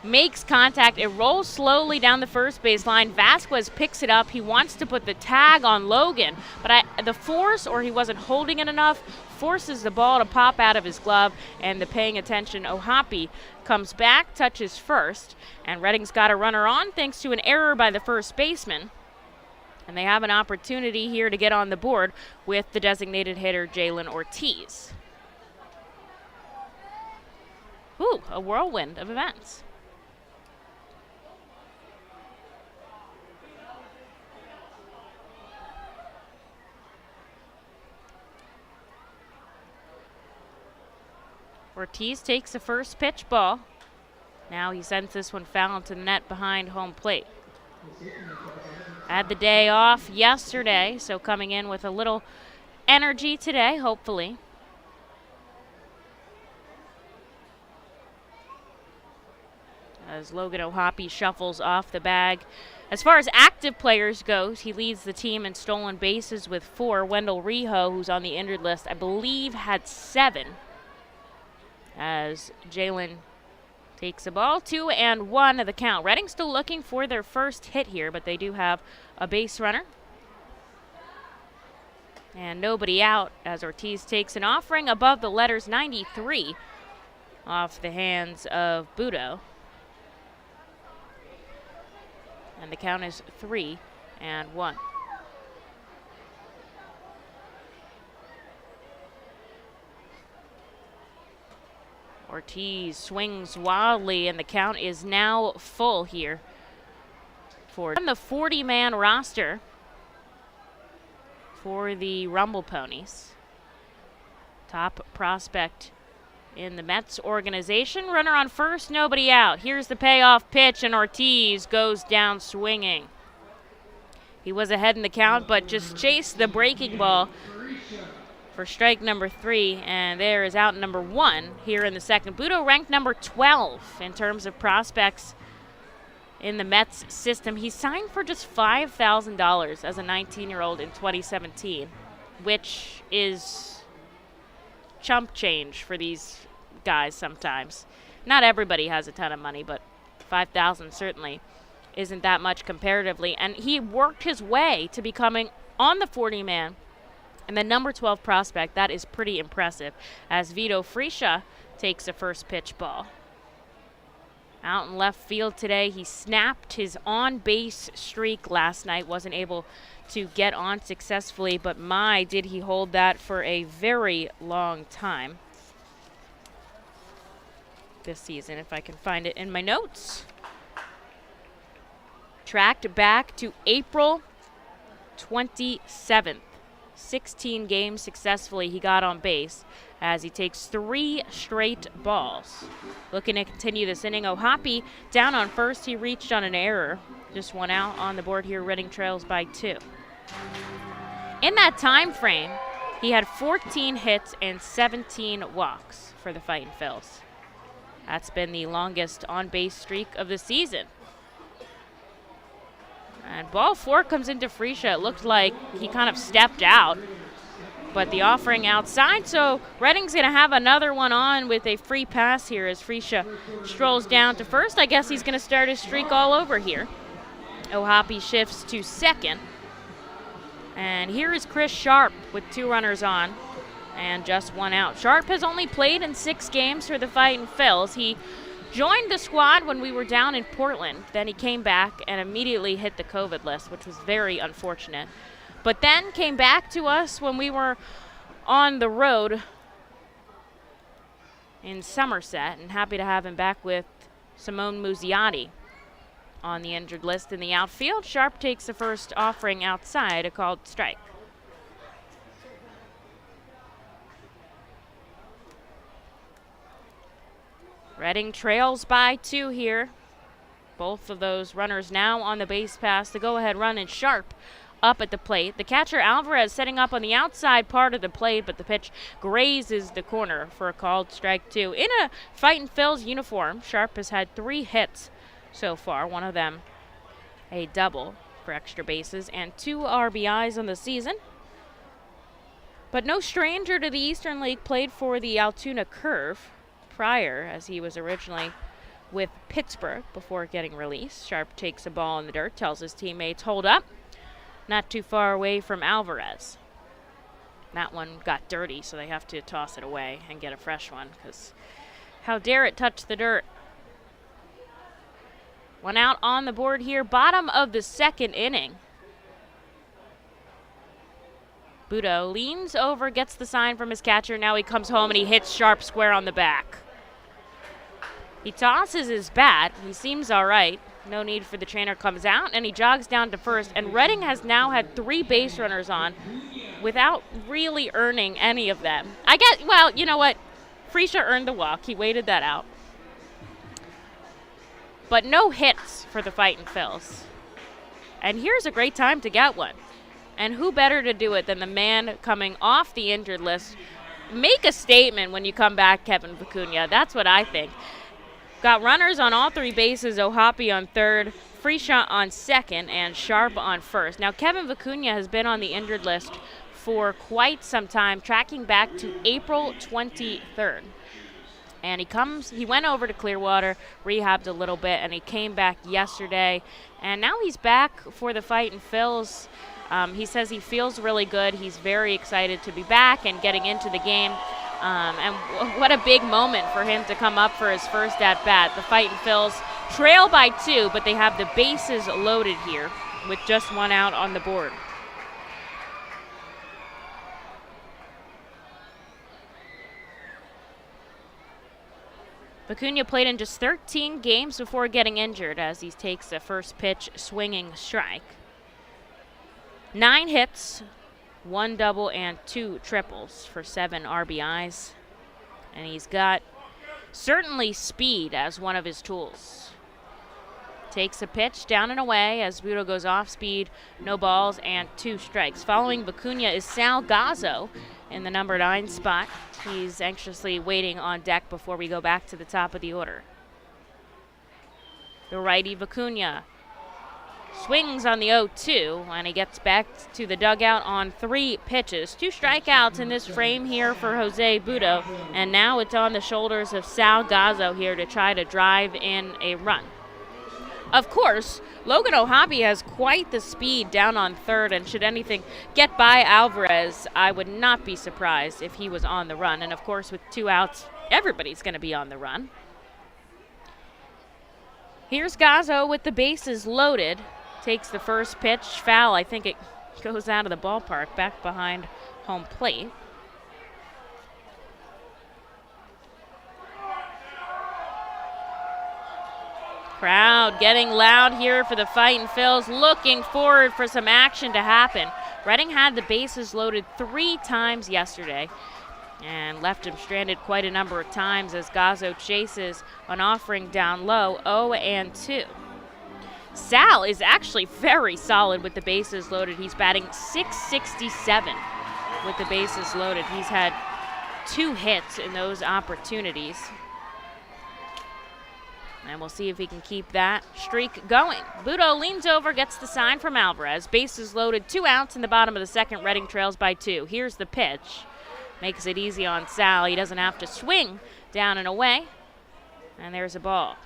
makes contact, it rolls slowly down the first baseline. Vasquez picks it up. He wants to put the tag on Logan, but the force, or he wasn't holding it enough, forces the ball to pop out of his glove, and the paying attention Ohapi comes back, touches first, and Reading's got a runner on thanks to an error by the first baseman. And they have an opportunity here to get on the board with the designated hitter, Jalen Ortiz. Ooh, a whirlwind of events. Ortiz takes the first pitch ball. Now he sends this one foul into the net behind home plate. Had the day off yesterday, so coming in with a little energy today, hopefully. As Logan Ohapi shuffles off the bag. As far as active players goes, he leads the team in stolen bases with 4. Wendell Riho, who's on the injured list, I believe had 7. As Jalen takes the ball, 2-1 the count. Reading still looking for their first hit here, but they do have a base runner. And nobody out as Ortiz takes an offering above the letters 93 off the hands of Vito. And the count is 3-1. Ortiz swings wildly, and the count is now full here for the 40-man roster for the Rumble Ponies. Top prospect in the Mets organization. Runner on first, nobody out. Here's the payoff pitch, and Ortiz goes down swinging. He was ahead in the count, but just chased the breaking ball for strike number 3, and there is out number 1 here in the second. Vito ranked number 12 in terms of prospects in the Mets system. He signed for just $5,000 as a 19-year-old in 2017, which is chump change for these guys sometimes. Not everybody has a ton of money, but $5,000 certainly isn't that much comparatively. And he worked his way to becoming on the 40-man and the number 12 prospect. That is pretty impressive as Vito Fresha takes the first pitch ball. Out in left field today, he snapped his on-base streak last night. Wasn't able to get on successfully, but my, did he hold that for a very long time this season, if I can find it in my notes. Tracked back to April 27th. 16 games successfully he got on base as he takes 3 straight balls. Looking to continue this inning. Ohapi down on first. He reached on an error. Just 1 out on the board here. Reading trails by 2. In that time frame, he had 14 hits and 17 walks for the Fightin' Phils. That's been the longest on-base streak of the season. And ball 4 comes into Fresha. It looked like he kind of stepped out, but the offering outside. So Reading's going to have another one on with a free pass here as Fresha strolls down to first. I guess he's going to start his streak all over here. Ohapi shifts to second. And here is Chris Sharp with 2 runners on. and just 1 out. Sharp has only played in 6 games for the Fightin' Phils. He joined the squad when we were down in Portland. Then he came back and immediately hit the COVID list, which was very unfortunate. But then came back to us when we were on the road in Somerset, and happy to have him back with Simone Muzziotti on the injured list in the outfield. Sharp takes the first offering outside, a called strike. Reading trails by 2 here. Both of those runners now on the base pass. The go-ahead run, and Sharp up at the plate. The catcher Alvarez setting up on the outside part of the plate, but the pitch grazes the corner for a called strike 2. In a Fightin' Phils uniform, Sharp has had 3 hits so far, one of them a double for extra bases, and 2 RBIs on the season. But no stranger to the Eastern League, played for the Altoona Curve prior, as he was originally with Pittsburgh before getting released. Sharp takes a ball in the dirt, tells his teammates, hold up. Not too far away from Alvarez. That one got dirty, so they have to toss it away and get a fresh one, because how dare it touch the dirt. 1 out on the board here, bottom of the 2nd inning. Vito leans over, gets the sign from his catcher. Now he comes home and he hits Sharp square on the back. He tosses his bat. He seems all right. No need for the trainer, comes out, and he jogs down to first. And Reading has now had 3 base runners on without really earning any of them. I guess, well, you know what? Fresha earned the walk. He waited that out. But no hits for the Fightin' Phils. And here's a great time to get one. And who better to do it than the man coming off the injured list? Make a statement when you come back, Kevin Vicuna. That's what I think. Got runners on all 3 bases, Ohapi on 3rd, Fresha on 2nd, and Sharp on 1st. Now, Kevin Vicuna has been on the injured list for quite some time, tracking back to April 23rd. And he went over to Clearwater, rehabbed a little bit, and he came back yesterday. And now he's back for the Fightin' Phils. He says he feels really good. He's very excited to be back and getting into the game. And what a big moment for him to come up for his first at-bat. The Fightin' Phils trail by 2, but they have the bases loaded here with just 1 out on the board. Vicuna played in just 13 games before getting injured, as he takes a first pitch swinging strike. 9 hits, 1 double, and 2 triples for 7 RBIs. And he's got certainly speed as one of his tools. Takes a pitch down and away as Vito goes off speed, no balls, and 2 strikes. Following Vicuna is Sal Gazzo in the number 9 spot. He's anxiously waiting on deck before we go back to the top of the order. The righty Vicuna swings on the 0-2, and he gets back to the dugout on 3 pitches. 2 strikeouts in this frame here for Jose Budo, and now it's on the shoulders of Sal Gazzo here to try to drive in a run. Of course, Logan Ohapi has quite the speed down on 3rd, and should anything get by Alvarez, I would not be surprised if he was on the run. And of course, with 2 outs, everybody's going to be on the run. Here's Gazzo with the bases loaded. Takes the first pitch, foul. I think it goes out of the ballpark, back behind home plate. Crowd getting loud here for the Fightin' Phils, looking forward for some action to happen. Reading had the bases loaded 3 times yesterday and left him stranded quite a number of times as Gazzo chases an offering down low, 0-2. Sal is actually very solid with the bases loaded. He's batting .667 with the bases loaded. He's had 2 hits in those opportunities. And we'll see if he can keep that streak going. Budo leans over, gets the sign from Alvarez. Bases loaded, 2 outs in the bottom of the 2nd. Reading trails by 2. Here's the pitch. Makes it easy on Sal. He doesn't have to swing down and away. And there's a ball.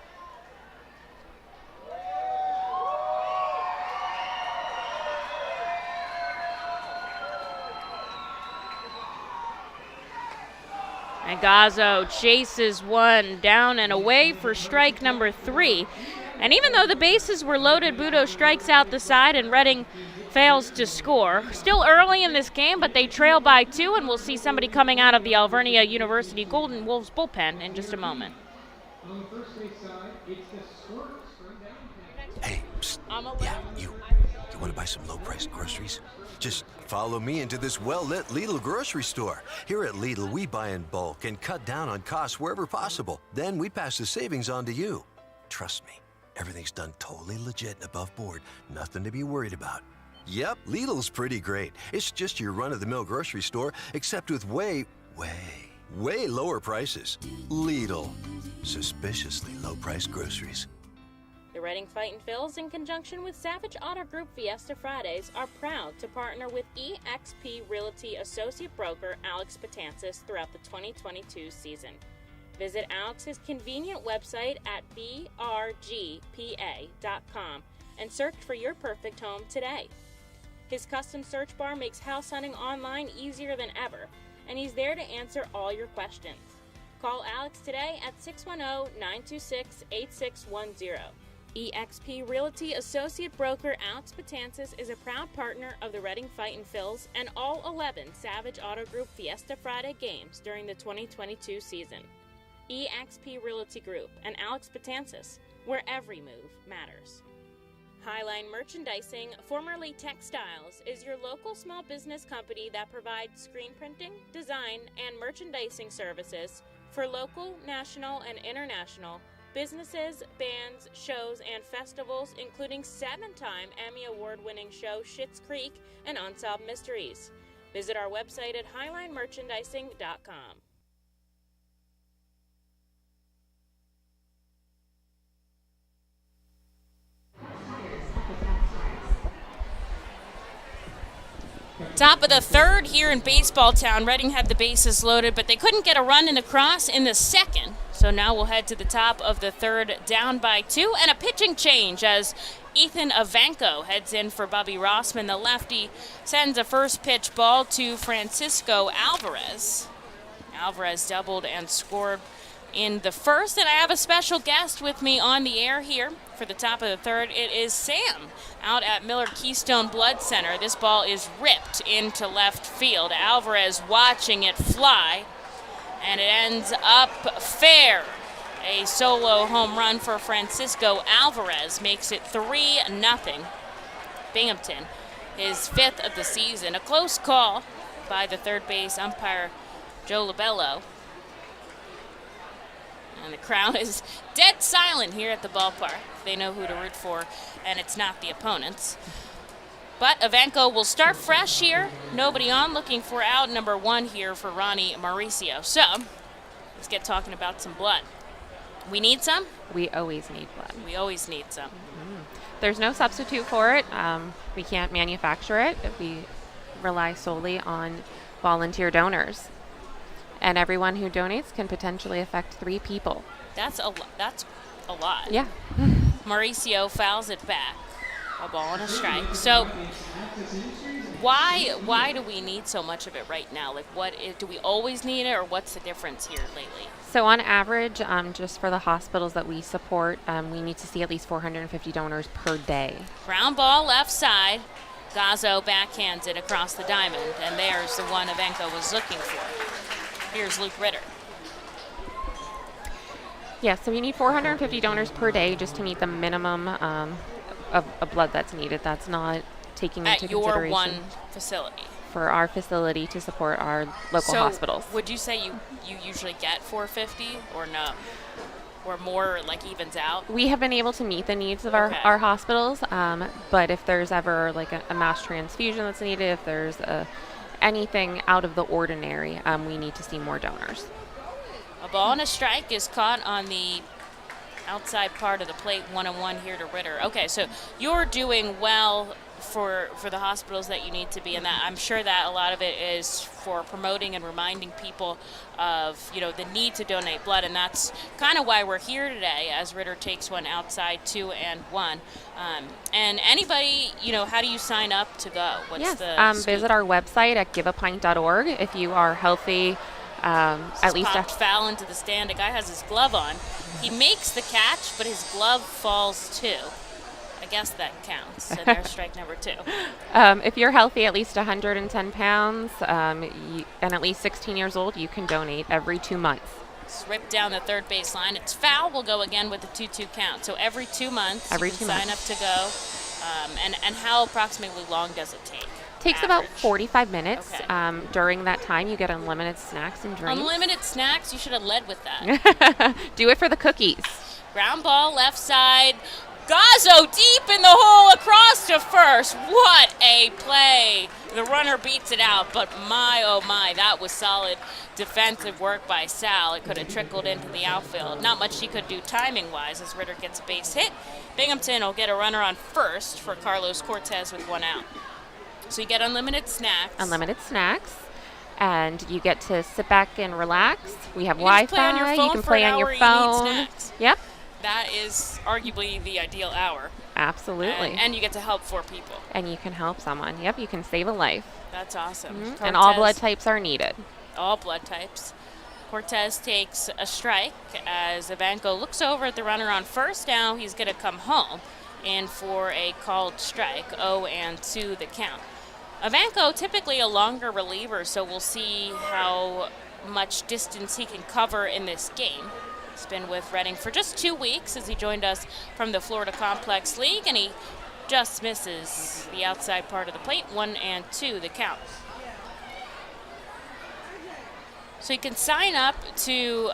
And Gazzo chases one down and away for strike number 3. And even though the bases were loaded, Budo strikes out the side and Reading fails to score. Still early in this game, but they trail by 2, and we'll see somebody coming out of the Alvernia University Golden Wolves bullpen in just a moment. On the first base side, it's the score. Hey, psst. Yeah, you want to buy some low-priced groceries? Just follow me into this well-lit Lidl grocery store. Here at Lidl, we buy in bulk and cut down on costs wherever possible. Then we pass the savings on to you. Trust me, everything's done totally legit and above board. Nothing to be worried about. Yep, Lidl's pretty great. It's just your run-of-the-mill grocery store, except with way lower prices. Lidl. Suspiciously low-priced groceries. The Reading Fightin' Phils, in conjunction with Savage Auto Group Fiesta Fridays, are proud to partner with eXp Realty Associate Broker Alex Patansis throughout the 2022 season. Visit Alex's convenient website at brgpa.com and search for your perfect home today. His custom search bar makes house hunting online easier than ever, and he's there to answer all your questions. Call Alex today at 610-926-8610. eXp Realty Associate Broker Alex Patansis is a proud partner of the Reading Fightin' Phils and all 11 Savage Auto Group Fiesta Friday games during the 2022 season. eXp Realty Group and Alex Patansis, where every move matters. Highline Merchandising, formerly Textiles, is your local small business company that provides screen printing, design, and merchandising services for local, national, and international businesses, bands, shows, and festivals, including 7-time Emmy Award-winning show Schitt's Creek and Unsolved Mysteries. Visit our website at highlinemerchandising.com. Top of the third here in Baseball Town. Reading had the bases loaded, but they couldn't get a run in across in the second. So now we'll head to the top of the third, down by 2, and a pitching change as Ethan Avanko heads in for Bubby Rossman. The lefty sends a first pitch ball to Francisco Alvarez. Alvarez doubled and scored in the first, and I have a special guest with me on the air here for the top of the third. It is Sam out at Miller Keystone Blood Center. This ball is ripped into left field. Alvarez watching it fly, and it ends up fair. A solo home run for Francisco Alvarez makes it 3-0. Binghamton, his 5th of the season. A close call by the third base umpire, Joe Labello. And the crowd is dead silent here at the ballpark. They know who to root for, and it's not the opponents. But Avanko will start fresh here. Nobody on, looking for out number 1 here for Ronnie Mauricio. So, let's get talking about some blood. We need some? We always need blood. We always need some. Mm-hmm. There's no substitute for it. We can't manufacture it. We rely solely on volunteer donors. And everyone who donates can potentially affect 3 people. That's a lot. Yeah. Mauricio fouls it back. A ball and a strike. So why do we need so much of it right now? Like, do we always need it, or what's the difference here lately? So on average, just for the hospitals that we support, we need to see at least 450 donors per day. Ground ball left side. Gazzo backhands it across the diamond, and there's the one Avanko was looking for. Here's Luke Ritter. Yeah, so we need 450 donors per day just to meet the minimum of blood that's needed. That's not taking into consideration. At your one facility? For our facility to support our local hospitals. So would you say you usually get 450 or no? Or more, like, evens out? We have been able to meet the needs of our hospitals, but if there's ever like a mass transfusion that's needed, if there's anything out of the ordinary, we need to see more donors. A ball and a strike is caught on the outside part of the plate, 1-1 here to Ritter. Okay, so you're doing well for the hospitals that you need to be in. That I'm sure that a lot of it is for promoting and reminding people of, the need to donate blood, and that's kind of why we're here today as Ritter takes one outside 2-1. And anybody, how do you sign up to go? What's the visit our website at giveapint.org. If you are healthy, At least popped foul into the stand. A guy has his glove on. He makes the catch, but his glove falls too. I guess that counts. And there's strike number 2. If you're healthy, at least 110 pounds, and at least 16 years old, you can donate every 2 months. It's ripped down the third base line. It's foul. We'll go again with the 2-2 count. So every 2 months, you can sign up to go. And how approximately long does it take? Takes about 45 minutes. Okay. During that time, you get unlimited snacks and drinks. Unlimited snacks? You should have led with that. Do it for the cookies. Ground ball, left side. Gazzo deep in the hole across to first. What a play. The runner beats it out, but my, oh my, that was solid defensive work by Sal. It could have trickled into the outfield. Not much he could do timing-wise as Ritter gets a base hit. Binghamton will get a runner on first for Carlos Cortez with 1 out. So you get unlimited snacks. Unlimited snacks. And you get to sit back and relax. We have Wi-Fi. You can play on your phone. Yep. That is arguably the ideal hour. Absolutely. And you get to help 4 people. And you can help someone. Yep, you can save a life. That's awesome. Mm-hmm. And all blood types are needed. All blood types. Cortez takes a strike as Ivanko looks over at the runner on first. Now he's going to come home in for a called strike. 0-2 the count. Ivanko, typically a longer reliever, so we'll see how much distance he can cover in this game. He's been with Reading for just 2 weeks as he joined us from the Florida Complex League, and he just misses the outside part of the plate. 1-2 the count. So you can sign up to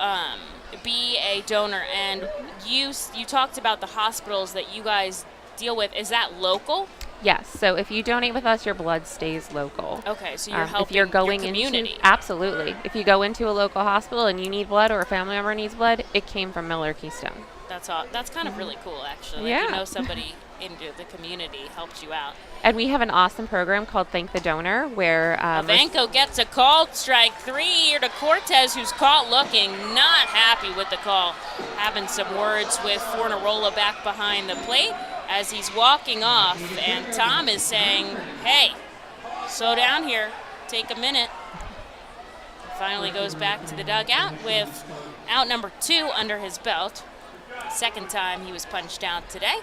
be a donor, and you talked about the hospitals that you guys deal with. Is that local? Yes. So if you donate with us, your blood stays local. Okay. So you're helping if you're going your community. Absolutely. If you go into a local hospital and you need blood or a family member needs blood, it came from Miller Keystone. That's all. That's kind of really cool, actually. Yeah. Like, you know, somebody in the community helped you out. And we have an awesome program called Thank the Donor, where Ivanko gets a called strike 3 here to Cortez, who's caught looking not happy with the call. Having some words with Fornarola back behind the plate as he's walking off, and Tom is saying, hey, slow down here, take a minute. Finally goes back to the dugout with out number 2 under his belt. Second time he was punched out today.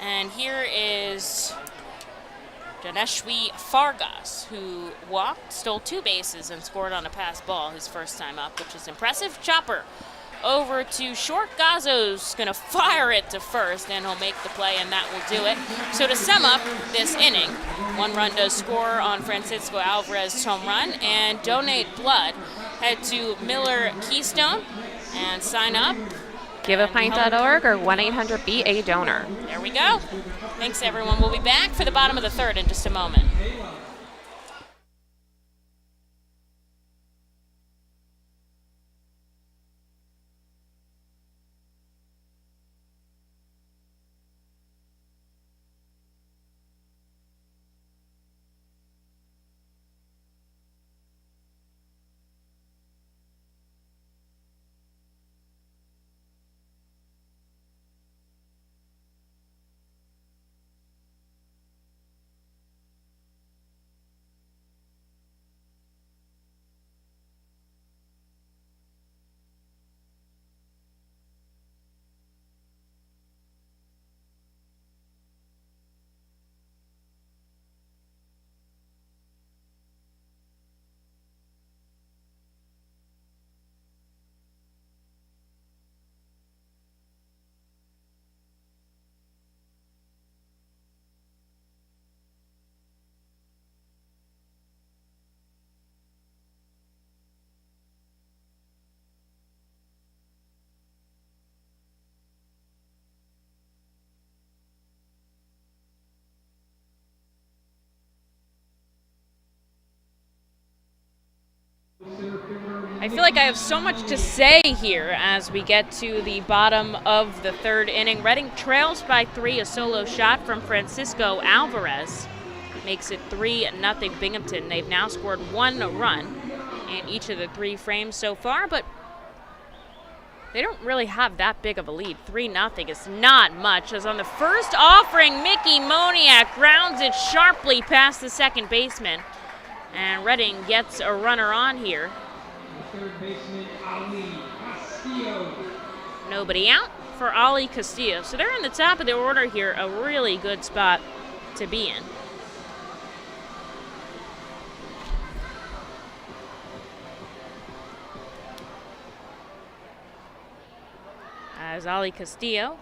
And here is Janeshwi Fargus, who walked, stole 2 bases, and scored on a pass ball his first time up, which is impressive. Chopper over to short. Gazzo's going to fire it to first, and he'll make the play, and that will do it. So to sum up this inning, 1 run does score on Francisco Alvarez's home run, and donate blood. Head to Miller Keystone and sign up. GiveAPint.org or 1-800-BE-DONOR. There we go. Thanks, everyone. We'll be back for the bottom of the 3rd in just a moment. I feel like I have so much to say here as we get to the bottom of the 3rd inning. Reading trails by 3. A solo shot from Francisco Alvarez makes it 3-0 Binghamton. They've now scored 1 run in each of the 3 frames so far, but they don't really have that big of a lead. 3-0 is not much, as on the first offering, Mickey Moniak grounds it sharply past the second baseman, and Reading gets a runner on here. third baseman Ali Castillo. Nobody out for Ali Castillo. So they're in the top of the order here, a really good spot to be in. As Ali Castillo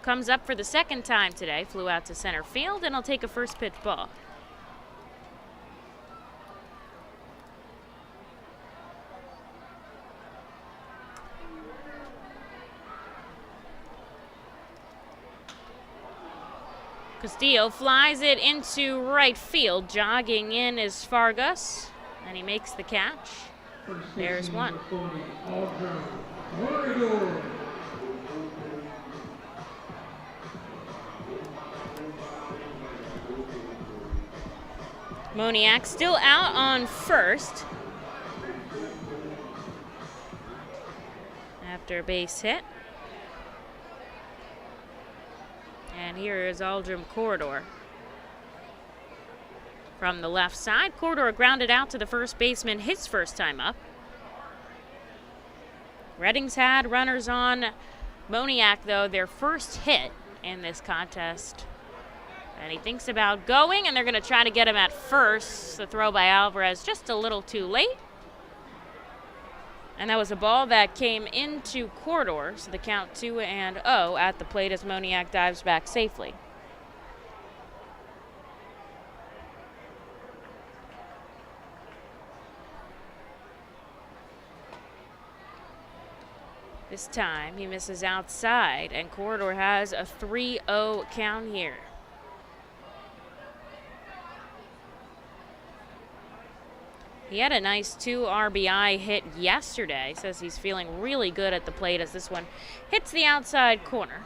comes up for the second time today, flew out to center field, and he'll take a first pitch ball. Castillo flies it into right field. Jogging in is Fargus, and he makes the catch. There's one. Moniak still out on first after a base hit. And here is Aldrum Corridor. From the left side, Corridor grounded out to the first baseman his first time up. Redding's had runners on. Moniak, though, their first hit in this contest. And he thinks about going, and they're going to try to get him at first. The throw by Alvarez just a little too late. And that was a ball that came into Corridor, so the count 2-0 at the plate as Moniak dives back safely. This time he misses outside, and Corridor has a 3-0 count here. He had a nice 2 RBI hit yesterday. Says he's feeling really good at the plate as this one hits the outside corner.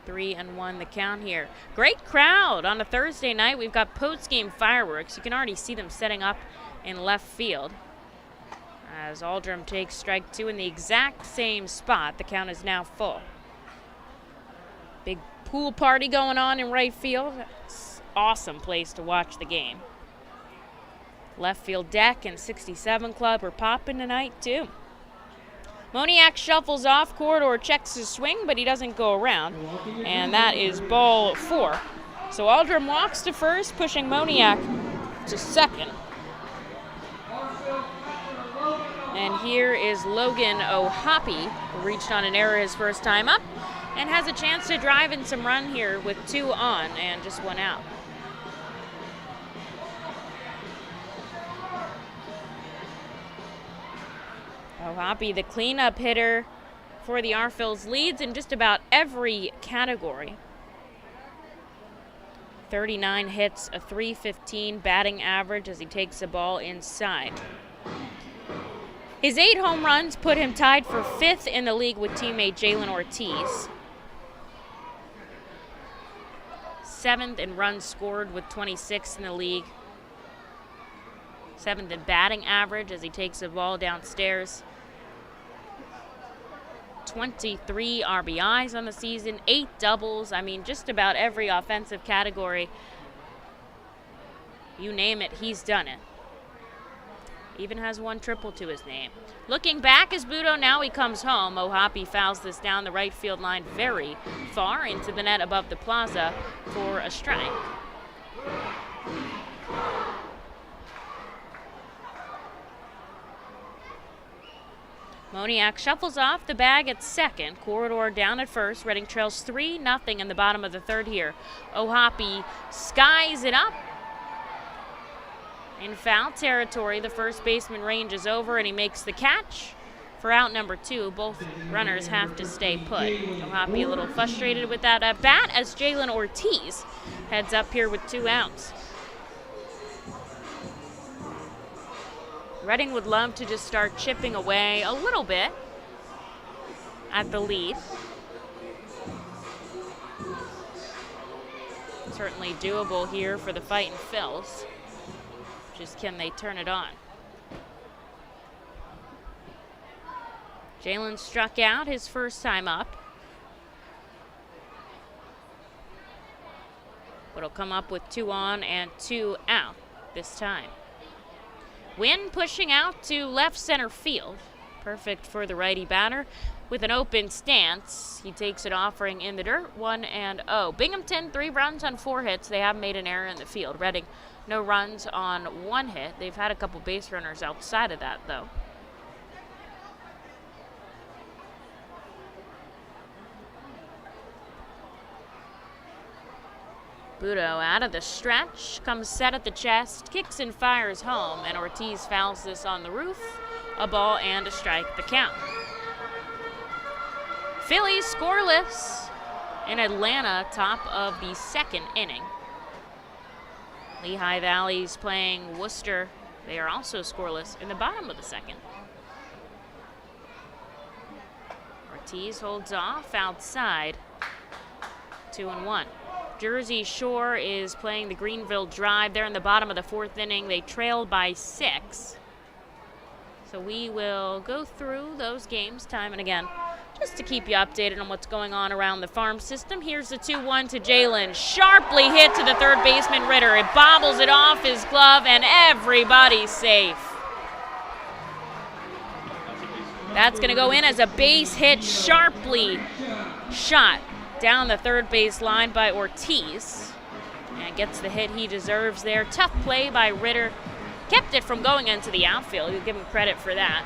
3-1 the count here. Great crowd on a Thursday night. We've got post-game fireworks. You can already see them setting up in left field. As Aldrum takes strike 2 in the exact same spot. The count is now full. Big pool party going on in right field. Awesome place to watch the game. Left field deck and 67 Club are popping tonight too. Moniak shuffles off. Corridor checks his swing, but he doesn't go around. And that is ball 4. So Aldrum walks to first, pushing Moniak to second. And here is Logan O'Hoppy, who reached on an error his first time up and has a chance to drive in some run here with 2 on and just 1 out. O'Hoppy, the cleanup hitter for the Arphils, leads in just about every category. 39 hits, a .315 batting average as he takes the ball inside. His 8 home runs put him tied for 5th in the league with teammate Jalen Ortiz. 7th in runs scored with 26 in the league. 7th in batting average as he takes the ball downstairs. 23 RBIs on the season, 8 doubles. I mean, just about every offensive category. You name it, he's done it. Even has 1 triple to his name. Looking back as Budo, now he comes home. O'Hoppy fouls this down the right field line very far into the net above the plaza for a strike. Moniak shuffles off the bag at second. Corridor down at first. Redding trails 3-0 in the bottom of the third here. O'Hoppy skies it up. In foul territory, the first baseman range is over, and he makes the catch for out number 2. Both runners have to stay put. O'Hoppy a little frustrated with that at bat as Jalen Ortiz heads up here with 2 outs. Redding would love to just start chipping away a little bit at the lead. Certainly doable here for the Fightin' Phils. Just can they turn it on? Jalen struck out his first time up. But he'll come up with 2 on and 2 out this time. Wynn pushing out to left center field. Perfect for the righty batter. With an open stance, he takes it offering in the dirt, 1-0. Binghamton, 3 runs on 4 hits. They have made an error in the field. Reading, no runs on 1 hit. They've had a couple base runners outside of that, though. Vito out of the stretch, comes set at the chest, kicks and fires home, and Ortiz fouls this on the roof. A ball and a strike, the count. Phillies scoreless in Atlanta, top of the 2nd inning. Lehigh Valley's playing Worcester. They are also scoreless in the bottom of the 2nd. Ortiz holds off outside, 2-1. Jersey Shore is playing the Greenville Drive. They're in the bottom of the 4th inning. They trail by 6. So we will go through those games time and again just to keep you updated on what's going on around the farm system. Here's the 2-1 to Jalen. Sharply hit to the third baseman, Ritter. It bobbles it off his glove, and everybody's safe. That's going to go in as a base hit, sharply shot down the third base line by Ortiz. And gets the hit he deserves there. Tough play by Ritter. Kept it from going into the outfield. We'll give him credit for that.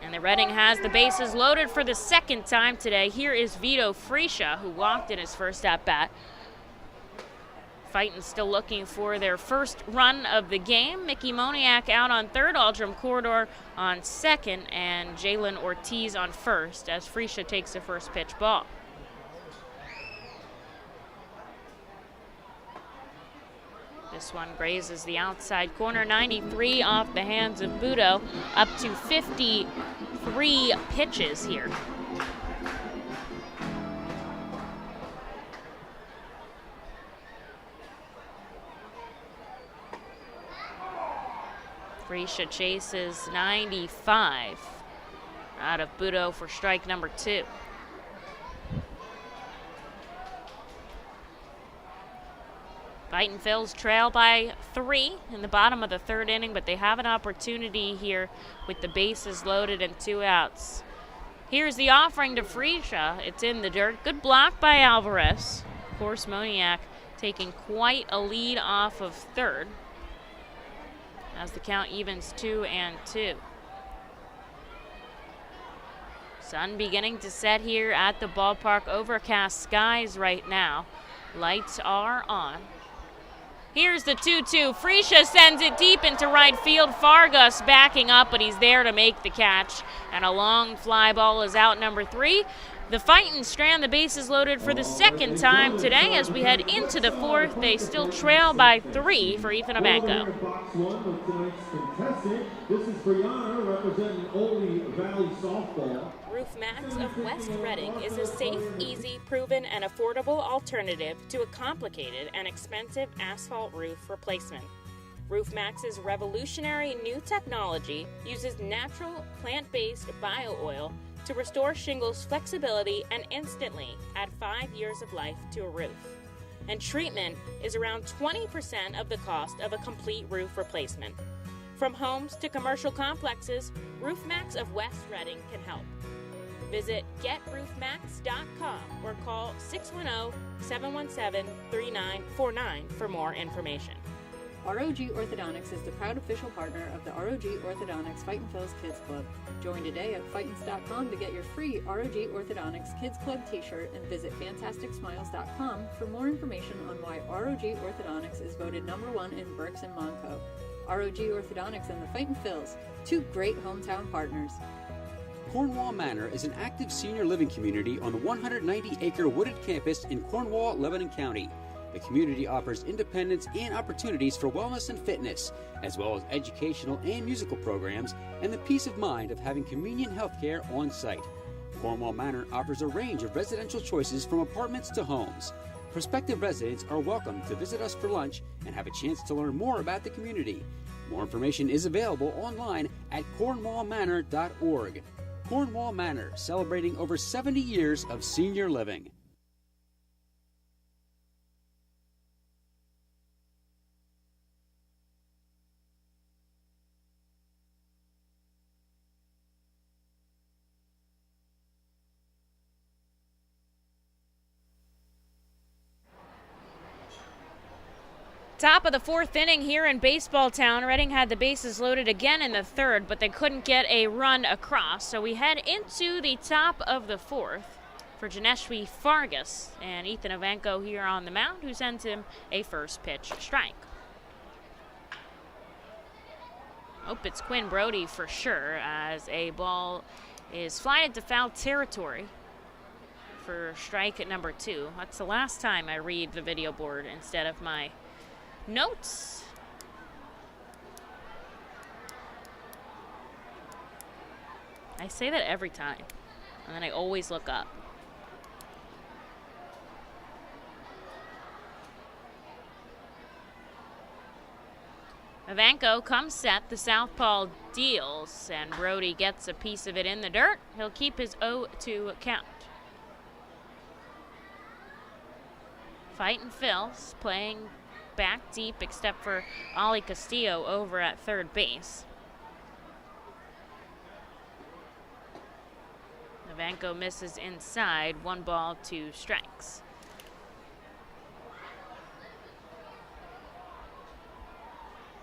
And the Reading has the bases loaded for the 2nd time today. Here is Vito Fresha, who walked in his first at-bat. Fightin still looking for their first run of the game. Mickey Moniak out on 3rd, Aldrum Corridor on 2nd, and Jalen Ortiz on 1st as Fresha takes the first pitch ball. This one grazes the outside corner, 93 off the hands of Vito, up to 53 pitches here. Fresha chases 95 out of Vito for strike number 2. Fightin Phils trail by 3 in the bottom of the 3rd inning, but they have an opportunity here with the bases loaded and 2 outs. Here's the offering to Fresha. It's in the dirt. Good block by Alvarez. Of course, Moniak taking quite a lead off of 3rd as the count evens 2-2. Sun beginning to set here at the ballpark. Overcast skies right now. Lights are on. Here's the 2-2. Fresha sends it deep into right field. Fargus backing up, but he's there to make the catch. And a long fly ball is out, number 3. The Fightin strand the bases loaded for the 2nd time today. As we head into the 4th, they still trail by 3 for Ethan Abanco. This is Brianna representing Ole Valley Softball. Roof Max of West Reading is a safe, easy, proven, and affordable alternative to a complicated and expensive asphalt roof replacement. Roof Max's revolutionary new technology uses natural, plant-based bio-oil to restore shingles flexibility and instantly add 5 years of life to a roof. And treatment is around 20% of the cost of a complete roof replacement. From homes to commercial complexes, Roof Max of West Reading can help. Visit GetRoofMax.com or call 610-717-3949 for more information. ROG Orthodontics is the proud official partner of the ROG Orthodontics Fightin Phils Kids Club. Join today at Fightins.com to get your free ROG Orthodontics Kids Club t-shirt and visit FantasticSmiles.com for more information on why ROG Orthodontics is voted #1 in Berks and Monco. ROG Orthodontics and the Fightin Phils, 2 great hometown partners. Cornwall Manor is an active senior living community on the 190-acre wooded campus in Cornwall, Lebanon County. The community offers independence and opportunities for wellness and fitness, as well as educational and musical programs, and the peace of mind of having convenient health care on site. Cornwall Manor offers a range of residential choices from apartments to homes. Prospective residents are welcome to visit us for lunch and have a chance to learn more about the community. More information is available online at cornwallmanor.org. Cornwall Manor, celebrating over 70 years of senior living. Top of the fourth inning here in Baseball Town. Reading had the bases loaded again in the third, but they couldn't get a run across. So we head into the top of the fourth for Janeshwi Fargus and Ethan Ivanko here on the mound, who sends him a first pitch strike. Hope it's Quinn Brody for sure, as a ball is flying into foul territory for strike number 2. That's the last time I read the video board instead of my notes. I say that every time, and then I always look up. Ivanko comes set, the southpaw deals, and Brody gets a piece of it in the dirt. He'll keep his 0-2 count. Fightin Phil's playing back deep, except for Castillo over at third base. Ivanko misses inside, 1 ball, 2 strikes.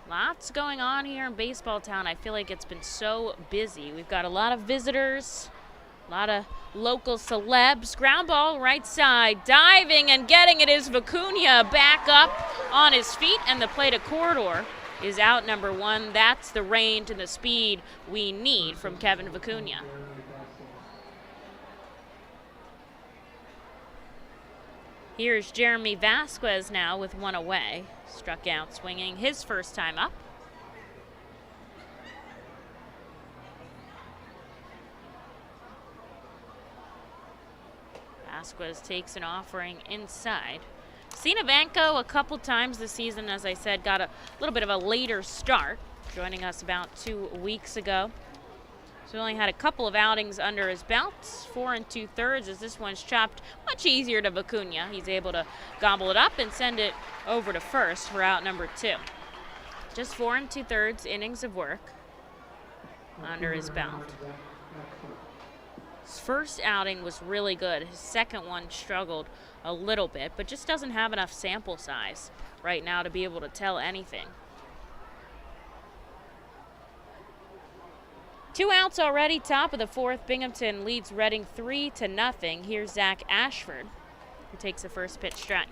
Lots going on here in Baseball Town. I feel like it's been so busy. We've got a lot of visitors, a lot of local celebs. Ground ball right side, diving and getting it is Vicuna, back up on his feet, and the plate of corridor is out, number 1. That's the range and the speed we need from Kevin Vicuna. Here's Jeremy Vasquez now with 1 away. Struck out swinging his first time up. Vasquez takes an offering inside. Seen Ivanko a couple times this season, as I said, got a little bit of a later start, joining us about 2 weeks ago. So only had a couple of outings under his belt, 4 2/3, as this one's chopped much easier to Vicuna. He's able to gobble it up and send it over to first for out number 2. Just 4 2/3 innings of work under his belt. His first outing was really good. His second one struggled a little bit, but just doesn't have enough sample size right now to be able to tell anything. 2 outs already, top of the fourth. Binghamton leads Reading 3-0. Here's Zach Ashford, who takes a first pitch strike.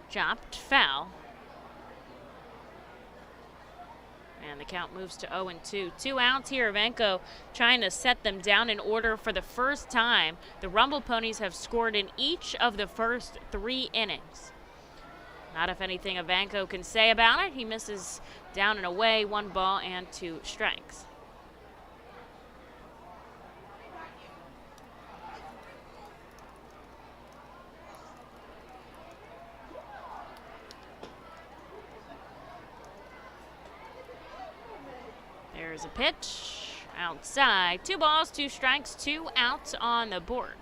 Chopped foul. And the count moves to 0-2. 2 outs here. Ivanko trying to set them down in order for the first time. The Rumble Ponies have scored in each of the first 3 innings. Not if anything Ivanko can say about it. He misses down and away, 1 ball and 2 strikes. There's a pitch outside. 2 balls, 2 strikes, 2 outs on the board.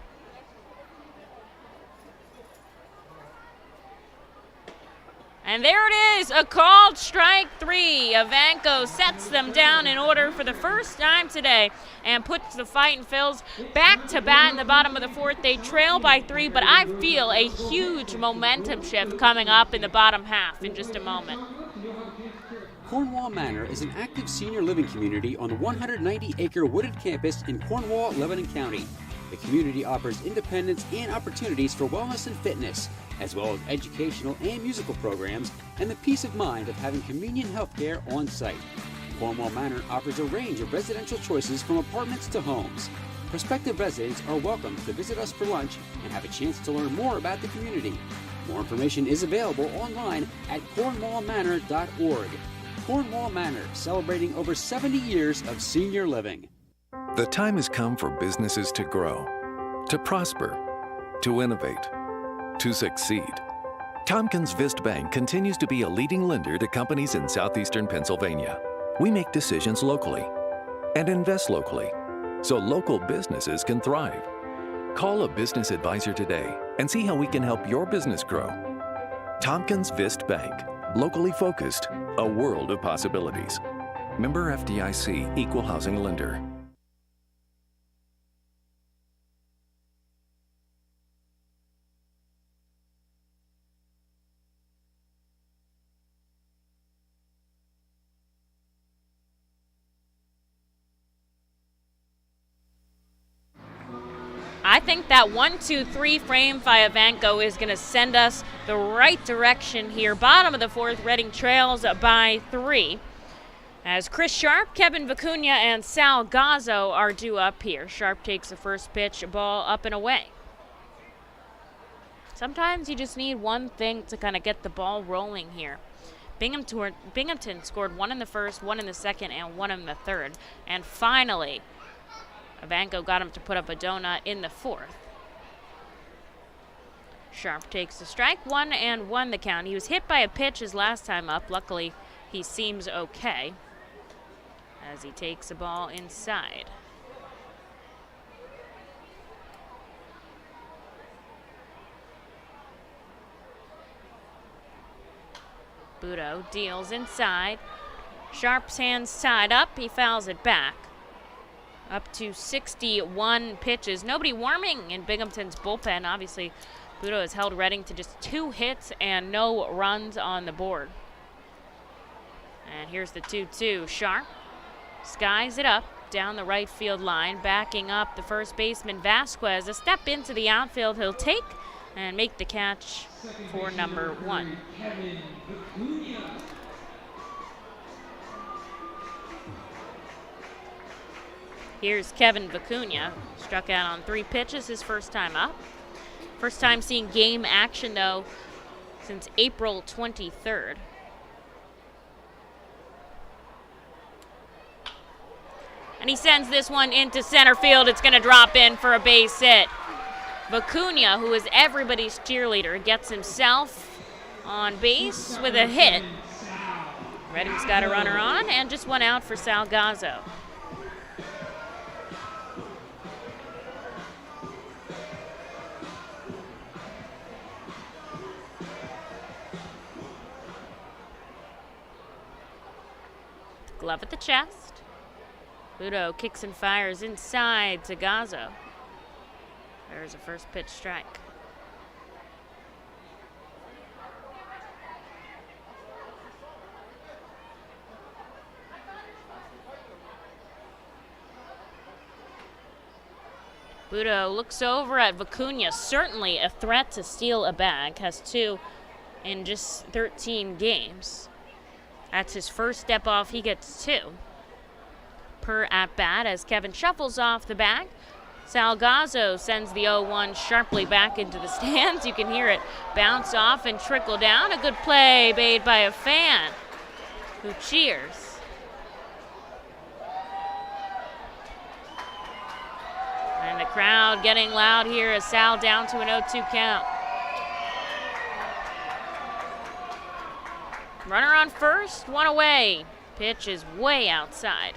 And there it is, a called strike 3. Ivanko sets them down in order for the first time today and puts the Fightin Phils back to bat in the bottom of the fourth. They trail by 3, but I feel a huge momentum shift coming up in the bottom half in just a moment. Cornwall Manor is an active senior living community on the 190-acre wooded campus in Cornwall, Lebanon County. The community offers independence and opportunities for wellness and fitness, as well as educational and musical programs, and the peace of mind of having convenient health care on site. Cornwall Manor offers a range of residential choices from apartments to homes. Prospective residents are welcome to visit us for lunch and have a chance to learn more about the community. More information is available online at cornwallmanor.org. Cornwall Manor, celebrating over 70 years of senior living. The time has come for businesses to grow, to prosper, to innovate, to succeed. Tompkins Vist Bank continues to be a leading lender to companies in southeastern Pennsylvania. We make decisions locally and invest locally so local businesses can thrive. Call a business advisor today and see how we can help your business grow. Tompkins Vist Bank, locally focused, a world of possibilities. Member FDIC, Equal Housing Lender. I think that 1-2-3 frame by Ivanko is going to send us the right direction here. Bottom of the fourth, Reading trails by 3. As Chris Sharp, Kevin Vicuna, and Sal Gazzo are due up here. Sharp takes the first pitch, ball up and away. Sometimes you just need one thing to kind of get the ball rolling here. Binghamton scored 1 in the first, 1 in the second, and 1 in the third. And finally, Ivanko got him to put up a donut in the fourth. Sharp takes the strike, 1-1 the count. He was hit by a pitch his last time up. Luckily, he seems okay as he takes the ball inside. Budo deals inside. Sharp's hands tied up. He fouls it back. Up to 61 pitches. Nobody warming in Binghamton's bullpen. Obviously, Budo has held Reading to just 2 hits and no runs on the board. And here's the 2-2. Sharp skies it up down the right field line, backing up the first baseman Vasquez. A step into the outfield. He'll take and make the catch for number 1. Here's Kevin Vicuna, struck out on 3 pitches his first time up. First time seeing game action, though, since April 23rd. And he sends this one into center field. It's going to drop in for a base hit. Vicuna, who is everybody's cheerleader, gets himself on base with a hit. Reading's got a runner on and just 1 out for Sal Gazzo. Glove at the chest. Budo kicks and fires inside to Gazzo. There's a first pitch strike. Budo looks over at Vicuna, certainly a threat to steal a bag, has 2 in just 13 games. That's his first step off. He gets 2 per at-bat as Kevin shuffles off the bag. Sal Gazzo sends the 0-1 sharply back into the stands. You can hear it bounce off and trickle down. A good play made by a fan who cheers. And the crowd getting loud here as Sal down to an 0-2 count. Runner on first, 1 away. Pitch is way outside.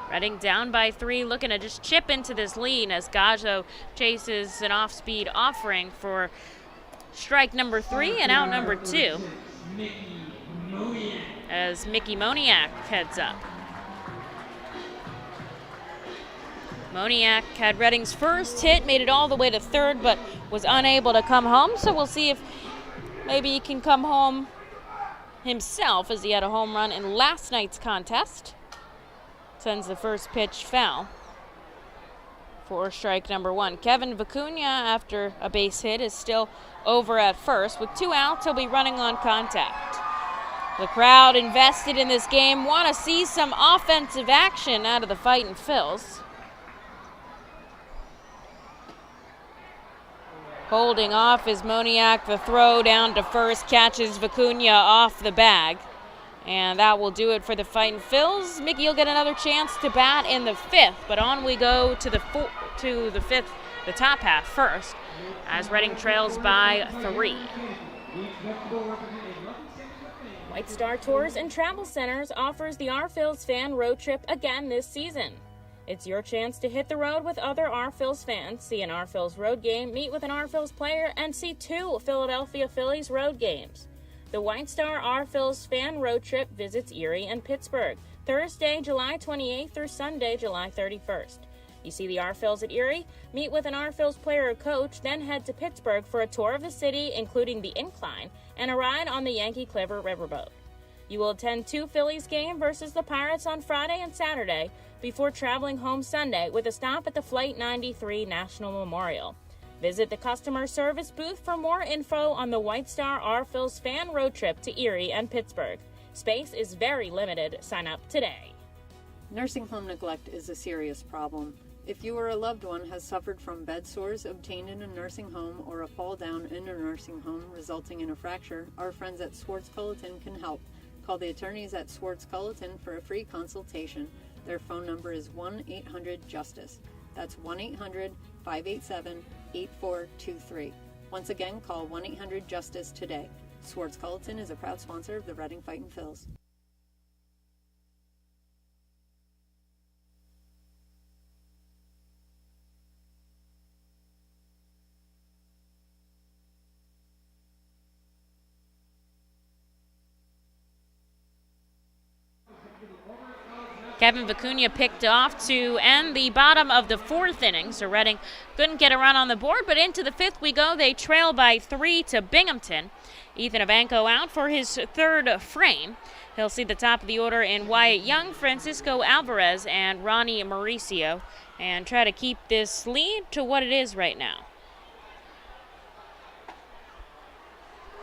Reading down by 3, looking to just chip into this lead as Gazzo chases an off-speed offering for strike number 3 and out number 2. As Mickey Moniak heads up. Moniak had Reading's first hit, made it all the way to third, but was unable to come home. So we'll see if maybe he can come home himself, as he had a home run in last night's contest. Sends the first pitch foul for strike number 1. Kevin Vicuna, after a base hit, is still over at first. With 2 outs, he'll be running on contact. The crowd invested in this game, want to see some offensive action out of the Fightin' Phils. Holding off is Moniak. The throw down to first catches Vicuna off the bag. And that will do it for the Fightin' Phils. Mickey will get another chance to bat in the 5th, but on we go to the 5th, the top half first, as Reading trails by 3. White Star Tours and Travel Centers offers the R-Phils fan road trip again this season. It's your chance to hit the road with other R-Phils fans, see an R-Phils road game, meet with an R-Phils player, and see 2 Philadelphia Phillies road games. The White Star R-Phils fan road trip visits Erie and Pittsburgh, Thursday, July 28th through Sunday, July 31st. You see the R-Phils at Erie? Meet with an R-Phils player or coach, then head to Pittsburgh for a tour of the city, including the Incline, and a ride on the Yankee Clipper riverboat. You will attend 2 Phillies games versus the Pirates on Friday and Saturday before traveling home Sunday with a stop at the Flight 93 National Memorial. Visit the customer service booth for more info on the White Star R-Phils fan road trip to Erie and Pittsburgh. Space is very limited. Sign up today. Nursing home neglect is a serious problem. If you or a loved one has suffered from bed sores obtained in a nursing home or a fall down in a nursing home resulting in a fracture, our friends at Swartz-Culleton can help. Call the attorneys at Swartz-Culleton for a free consultation. Their phone number is 1-800-JUSTICE. That's 1-800-587-8423. Once again, call 1-800-JUSTICE today. Swartz-Culleton is a proud sponsor of the Reading Fightin' Phils. Kevin Vicuna picked off to end the bottom of the 4th inning, so Reading couldn't get a run on the board, but into the 5th we go. They trail by 3 to Binghamton. Ethan Ivanko out for his 3rd frame. He'll see the top of the order in Wyatt Young, Francisco Alvarez, and Ronnie Mauricio, and try to keep this lead to what it is right now.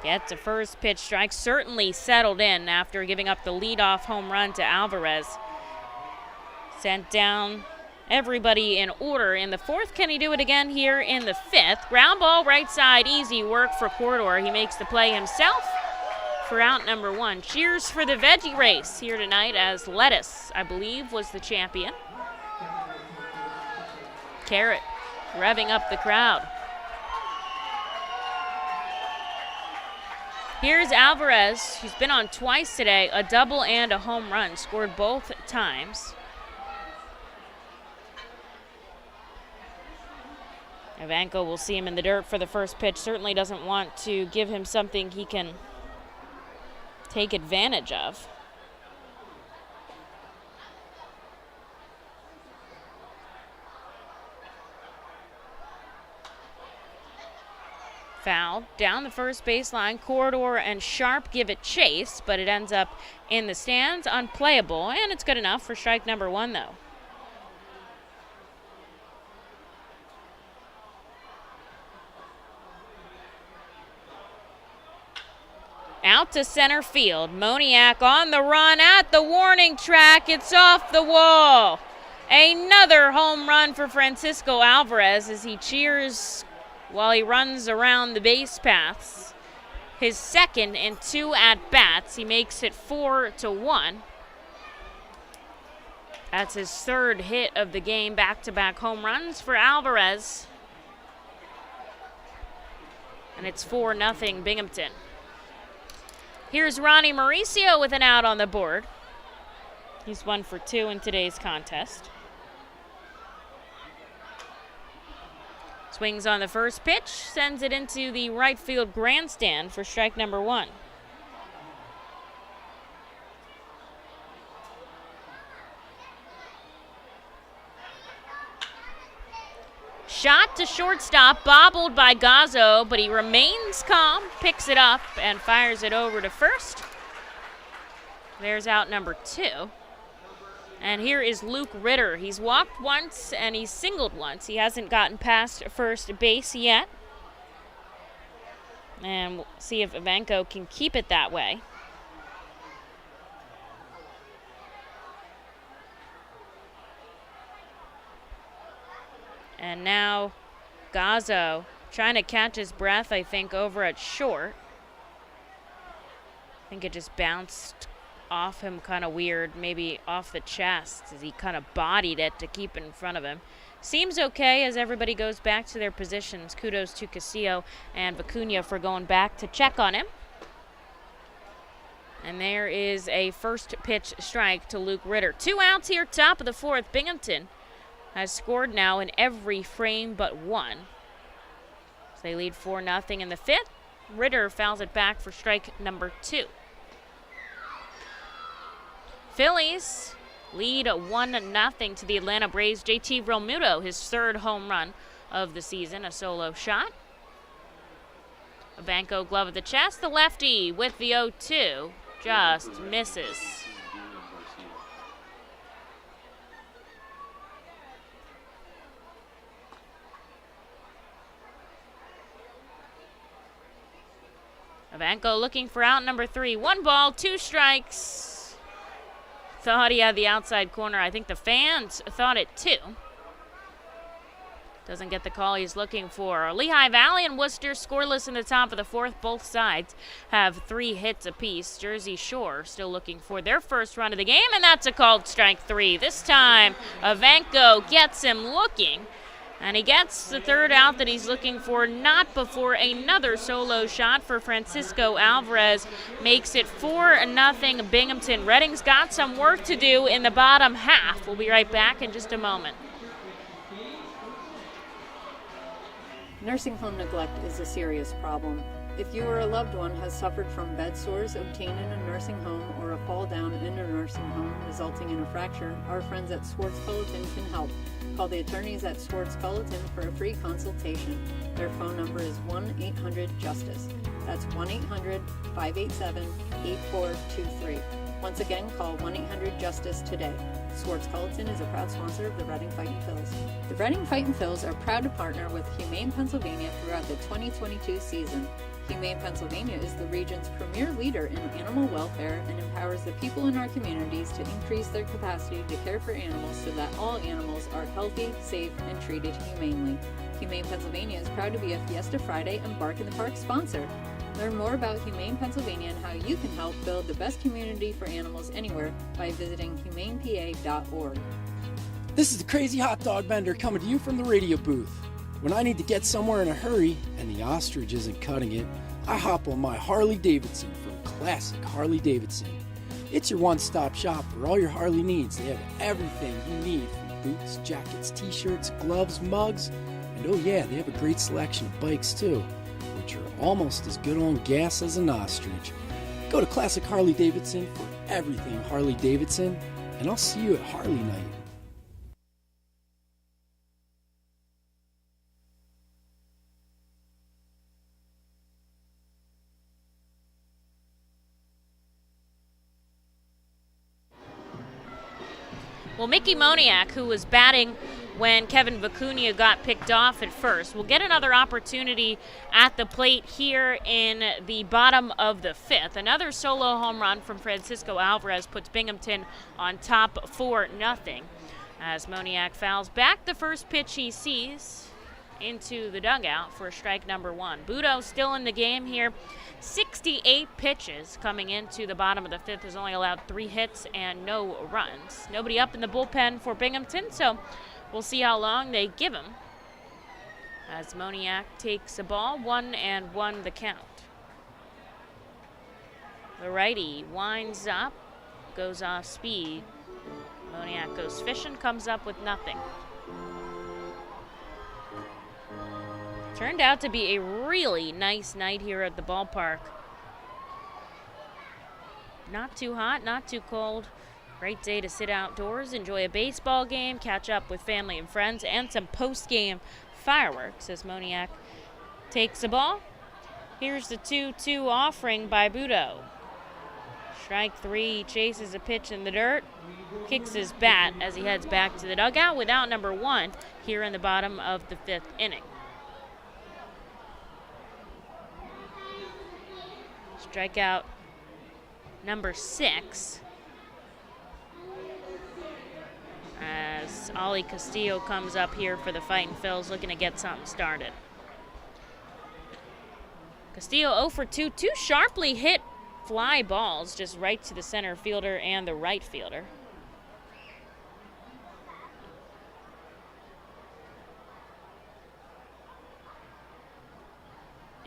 Gets a first pitch strike, certainly settled in after giving up the leadoff home run to Alvarez. Sent down everybody in order in the 4th. Can he do it again here in the 5th? Ground ball right side, easy work for Corridor. He makes the play himself for out number 1. Cheers for the veggie race here tonight, as lettuce, I believe, was the champion. Carrot revving up the crowd. Here's Alvarez. He's been on twice today, a double and a home run, scored both times. Ivanko will see him in the dirt for the first pitch. Certainly doesn't want to give him something he can take advantage of. Foul down the first baseline. Corridor and Sharp give it chase, but it ends up in the stands, unplayable, and it's good enough for strike number 1, though. Out to center field. Moniak on the run at the warning track. It's off the wall. Another home run for Francisco Alvarez as he cheers while he runs around the base paths. His 2nd in 2 at-bats. He makes it 4-1. That's his 3rd hit of the game. Back-to-back home runs for Alvarez. And it's 4-0 Binghamton. Here's Ronnie Mauricio with an out on the board. He's 1 for 2 in today's contest. Swings on the first pitch, sends it into the right field grandstand for strike number 1. Shot to shortstop, bobbled by Gazzo, but he remains calm, picks it up, and fires it over to first. There's out number 2. And here is Luke Ritter. He's walked once and he's singled once. He hasn't gotten past first base yet. And we'll see if Ivanko can keep it that way. And now Gazzo trying to catch his breath, I think, over at short. I think it just bounced off him kind of weird, maybe off the chest as he kind of bodied it to keep it in front of him. Seems okay as everybody goes back to their positions. Kudos to Castillo and Vicuna for going back to check on him. And there is a first pitch strike to Luke Ritter. 2 outs here, top of the 4th. Binghamton has scored now in every frame but 1. So they lead 4-0 in the 5th. Ritter fouls it back for strike number 2. Phillies lead 1-0 to the Atlanta Braves. JT Realmuto, his third home run of the season, a solo shot. A Banco glove at the chest. The lefty with the 0-2 just misses. Vanko looking for out number 3. 1 ball, 2 strikes. Thought he had the outside corner. I think the fans thought it too. Doesn't get the call he's looking for. Lehigh Valley and Worcester scoreless in the top of the 4th. Both sides have 3 hits apiece. Jersey Shore still looking for their first run of the game, and that's a called strike 3. This time, Vanko gets him looking. And he gets the 3rd out that he's looking for, not before another solo shot for Francisco Alvarez makes it 4-0 Binghamton. Reading's got some work to do in the bottom half. We'll be right back in just a moment. Nursing home neglect is a serious problem. If you or a loved one has suffered from bed sores obtained in a nursing home or a fall down in a nursing home resulting in a fracture, our friends at Swartz Culleton can help. Call the attorneys at Swartz Culleton for a free consultation. Their phone number is 1-800-JUSTICE. That's 1-800-587-8423. Once again, call 1-800-JUSTICE today. Swartz Culleton is a proud sponsor of the Reading Fightin' Phils. The Reading Fightin' Phils are proud to partner with Humane Pennsylvania throughout the 2022 season. Humane Pennsylvania is the region's premier leader in animal welfare and empowers the people in our communities to increase their capacity to care for animals so that all animals are healthy, safe, and treated humanely. Humane Pennsylvania is proud to be a Fiesta Friday and Bark in the Park sponsor. Learn more about Humane Pennsylvania and how you can help build the best community for animals anywhere by visiting humanepa.org. This is the Crazy Hot Dog Vendor coming to you from the radio booth. When I need to get somewhere in a hurry and the ostrich isn't cutting it, I hop on my Harley Davidson from Classic Harley Davidson. It's your one-stop shop for all your Harley needs. They have everything you need from boots, jackets, t-shirts, gloves, mugs, and oh yeah, they have a great selection of bikes too, which are almost as good on gas as an ostrich. Go to Classic Harley Davidson for everything Harley Davidson, and I'll see you at Harley Night. Well, Mickey Moniak, who was batting when Kevin Vicuna got picked off at first, will get another opportunity at the plate here in the bottom of the 5th. Another solo home run from Francisco Alvarez puts Binghamton on top 4-0. As Moniak fouls back the first pitch he sees into the dugout for strike number 1. Budo still in the game here. 68 pitches coming into the bottom of the 5th, has only allowed 3 hits and no runs. Nobody up in the bullpen for Binghamton, so we'll see how long they give him. As Moniak takes a ball, 1-1 the count. The righty winds up, goes off speed. Moniak goes fishing, comes up with nothing. Turned out to be a really nice night here at the ballpark. Not too hot, not too cold. Great day to sit outdoors, enjoy a baseball game, catch up with family and friends, and some post-game fireworks as Moniak takes the ball. Here's the 2-2 offering by Budo. Strike 3, chases a pitch in the dirt, kicks his bat as he heads back to the dugout without number 1 here in the bottom of the 5th inning. Strikeout number 6 as Ollie Castillo comes up here for the Fightin' Phils, looking to get something started. Castillo 0 for 2, 2 sharply hit fly balls just right to the center fielder and the right fielder.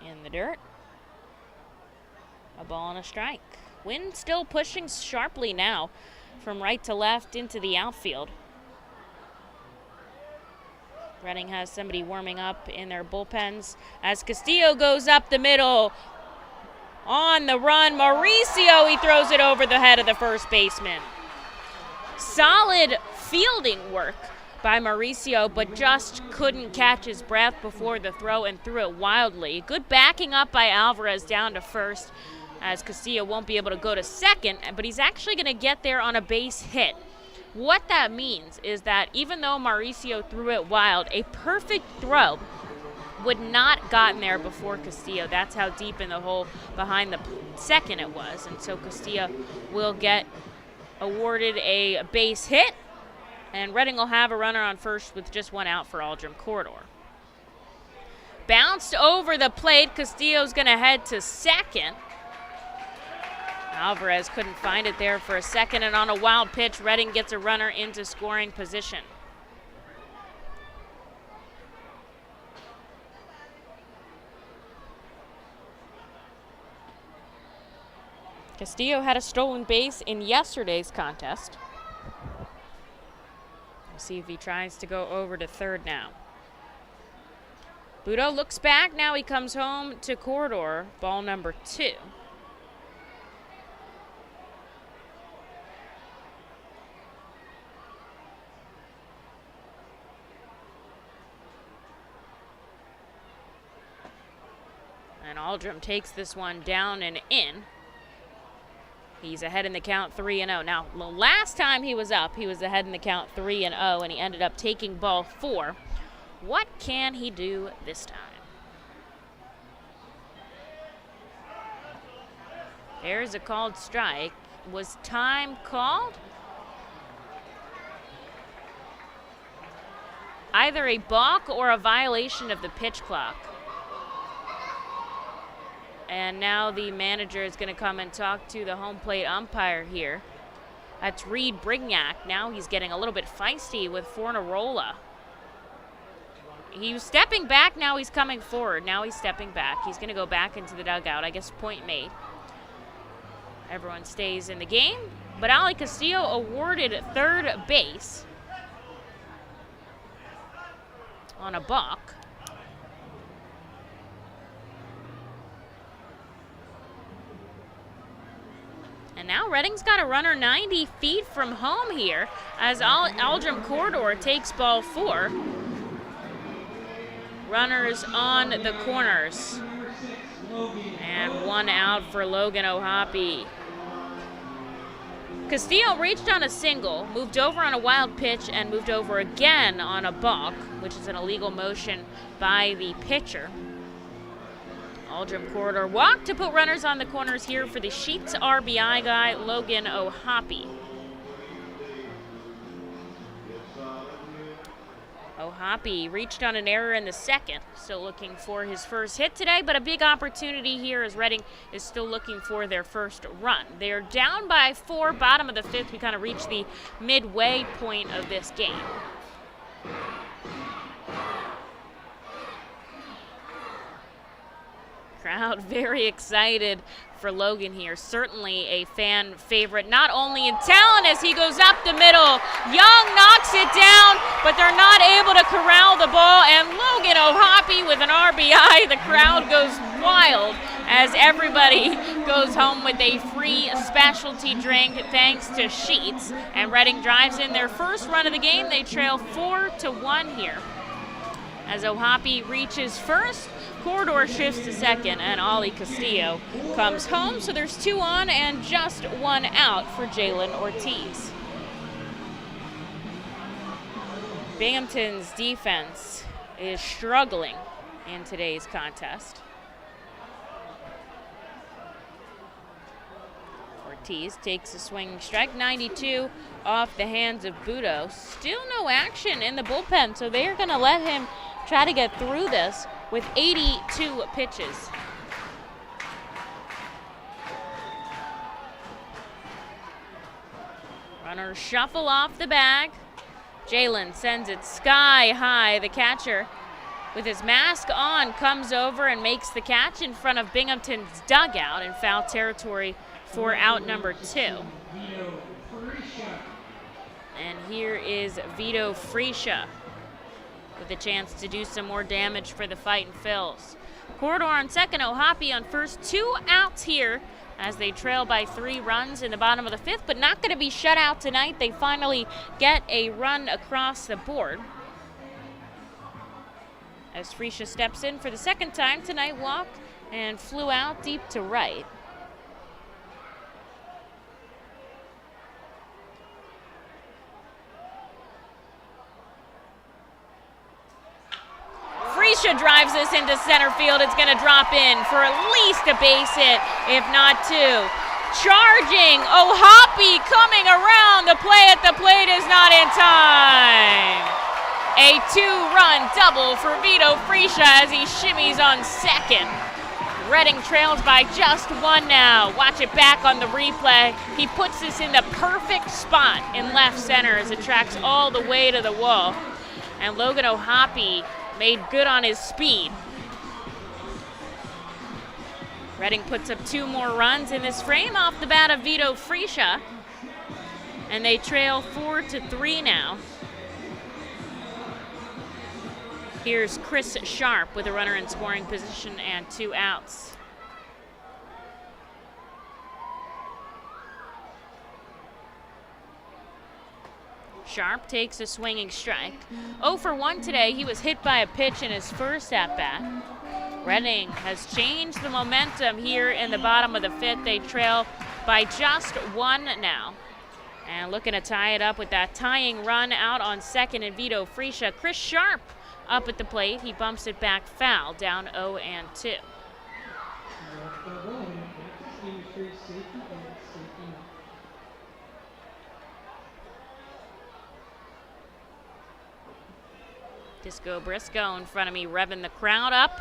In the dirt. A ball and a strike. Wind still pushing sharply now from right to left into the outfield. Reading has somebody warming up in their bullpens as Castillo goes up the middle. On the run, Mauricio, he throws it over the head of the first baseman. Solid fielding work by Mauricio, but just couldn't catch his breath before the throw and threw it wildly. Good backing up by Alvarez down to first, as Castillo won't be able to go to second, but he's actually going to get there on a base hit. What that means is that even though Mauricio threw it wild, a perfect throw would not gotten there before Castillo. That's how deep in the hole behind the second it was, and so Castillo will get awarded a base hit, and Reading will have a runner on first with just one out for Aldrum Corridor. Bounced over the plate. Castillo's going to head to second. Alvarez couldn't find it there for a second, and on a wild pitch, Reading gets a runner into scoring position. Castillo had a stolen base in yesterday's contest. We'll see if he tries to go over to third now. Vito looks back. Now he comes home to Corridor, ball number 2. And Aldrum takes this one down and in. He's ahead in the count 3-0. Now, the last time he was up, he was ahead in the count 3-0, and he ended up taking ball 4. What can he do this time? There's a called strike. Was time called? Either a balk or a violation of the pitch clock. And now the manager is going to come and talk to the home plate umpire here. That's Reed Brignac. Now he's getting a little bit feisty with Fornarola. He was stepping back, now he's coming forward. Now he's stepping back. He's going to go back into the dugout. I guess point made. Everyone stays in the game. But Ali Castillo awarded third base on a balk. And now Reading's got a runner 90 feet from home here as Aldrum Corridor takes ball 4. Runners on the corners. And one out for Logan O'Hoppe. Castillo reached on a single, moved over on a wild pitch, and moved over again on a balk, which is an illegal motion by the pitcher. Aldrum Corridor walked to put runners on the corners here for the Sheets RBI guy, Logan O'Hoppe. O'Hoppe reached on an error in the second, still looking for his first hit today, but a big opportunity here as Reading is still looking for their first run. They're down by 4, bottom of the 5th. We kind of reached the midway point of this game. Crowd very excited for Logan here. Certainly a fan favorite, not only in talent as he goes up the middle. Young knocks it down, but they're not able to corral the ball. And Logan O'Hoppe with an RBI. The crowd goes wild as everybody goes home with a free specialty drink thanks to Sheets. And Reading drives in their first run of the game. They trail 4-1 here. As O'Hoppe reaches first, Corridor shifts to second, and Ali Castillo comes home. So there's 2 on and just 1 out for Jalen Ortiz. Binghamton's defense is struggling in today's contest. Ortiz takes a swinging strike, 92 off the hands of Vito. Still no action in the bullpen, so they're going to let him try to get through this with 82 pitches. Runners shuffle off the bag. Jalen sends it sky high. The catcher, with his mask on, comes over and makes the catch in front of Binghamton's dugout in foul territory for out number 2. And here is Vito Fresha with a chance to do some more damage for the Fightin' Phils. Corridor on second, Ohapi on first. 2 outs here as they trail by 3 runs in the bottom of the 5th, but not going to be shut out tonight. They finally get a run across the board. As Fresha steps in for the 2nd time tonight, walked and flew out deep to right. Fresha drives this into center field. It's going to drop in for at least a base hit, if not 2. Charging, Ohapi coming around. The play at the plate is not in time. A 2-run double for Vito Fresha as he shimmies on second. Reading trails by just 1 now. Watch it back on the replay. He puts this in the perfect spot in left center as it tracks all the way to the wall. And Logan Ohapi made good on his speed. Reading puts up 2 more runs in this frame off the bat of Vito Fresha. And they trail 4-3 now. Here's Chris Sharp with a runner in scoring position and 2 outs. Sharp takes a swinging strike. 0 for 1 today. He was hit by a pitch in his first at-bat. Reading has changed the momentum here in the bottom of the 5th. They trail by just 1 now. And looking to tie it up with that tying run out on second in Vito Fresha. Chris Sharp up at the plate. He bumps it back foul, down 0-2. Disco Briscoe in front of me revving the crowd up.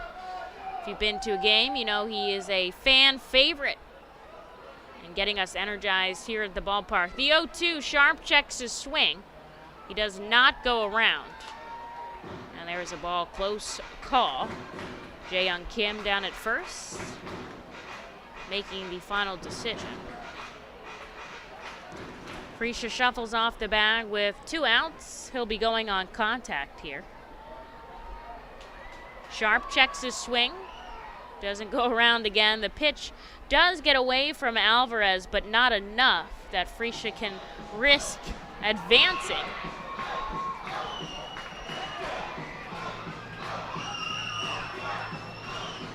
If you've been to a game, you know he is a fan favorite and getting us energized here at the ballpark. The 0-2, Sharp checks his swing. He does not go around. And there's a ball, close call. Jae-Young Kim down at first, making the final decision. Fresha shuffles off the bag with 2 outs. He'll be going on contact here. Sharp checks his swing. Doesn't go around again. The pitch does get away from Alvarez, but not enough that Fresha can risk advancing.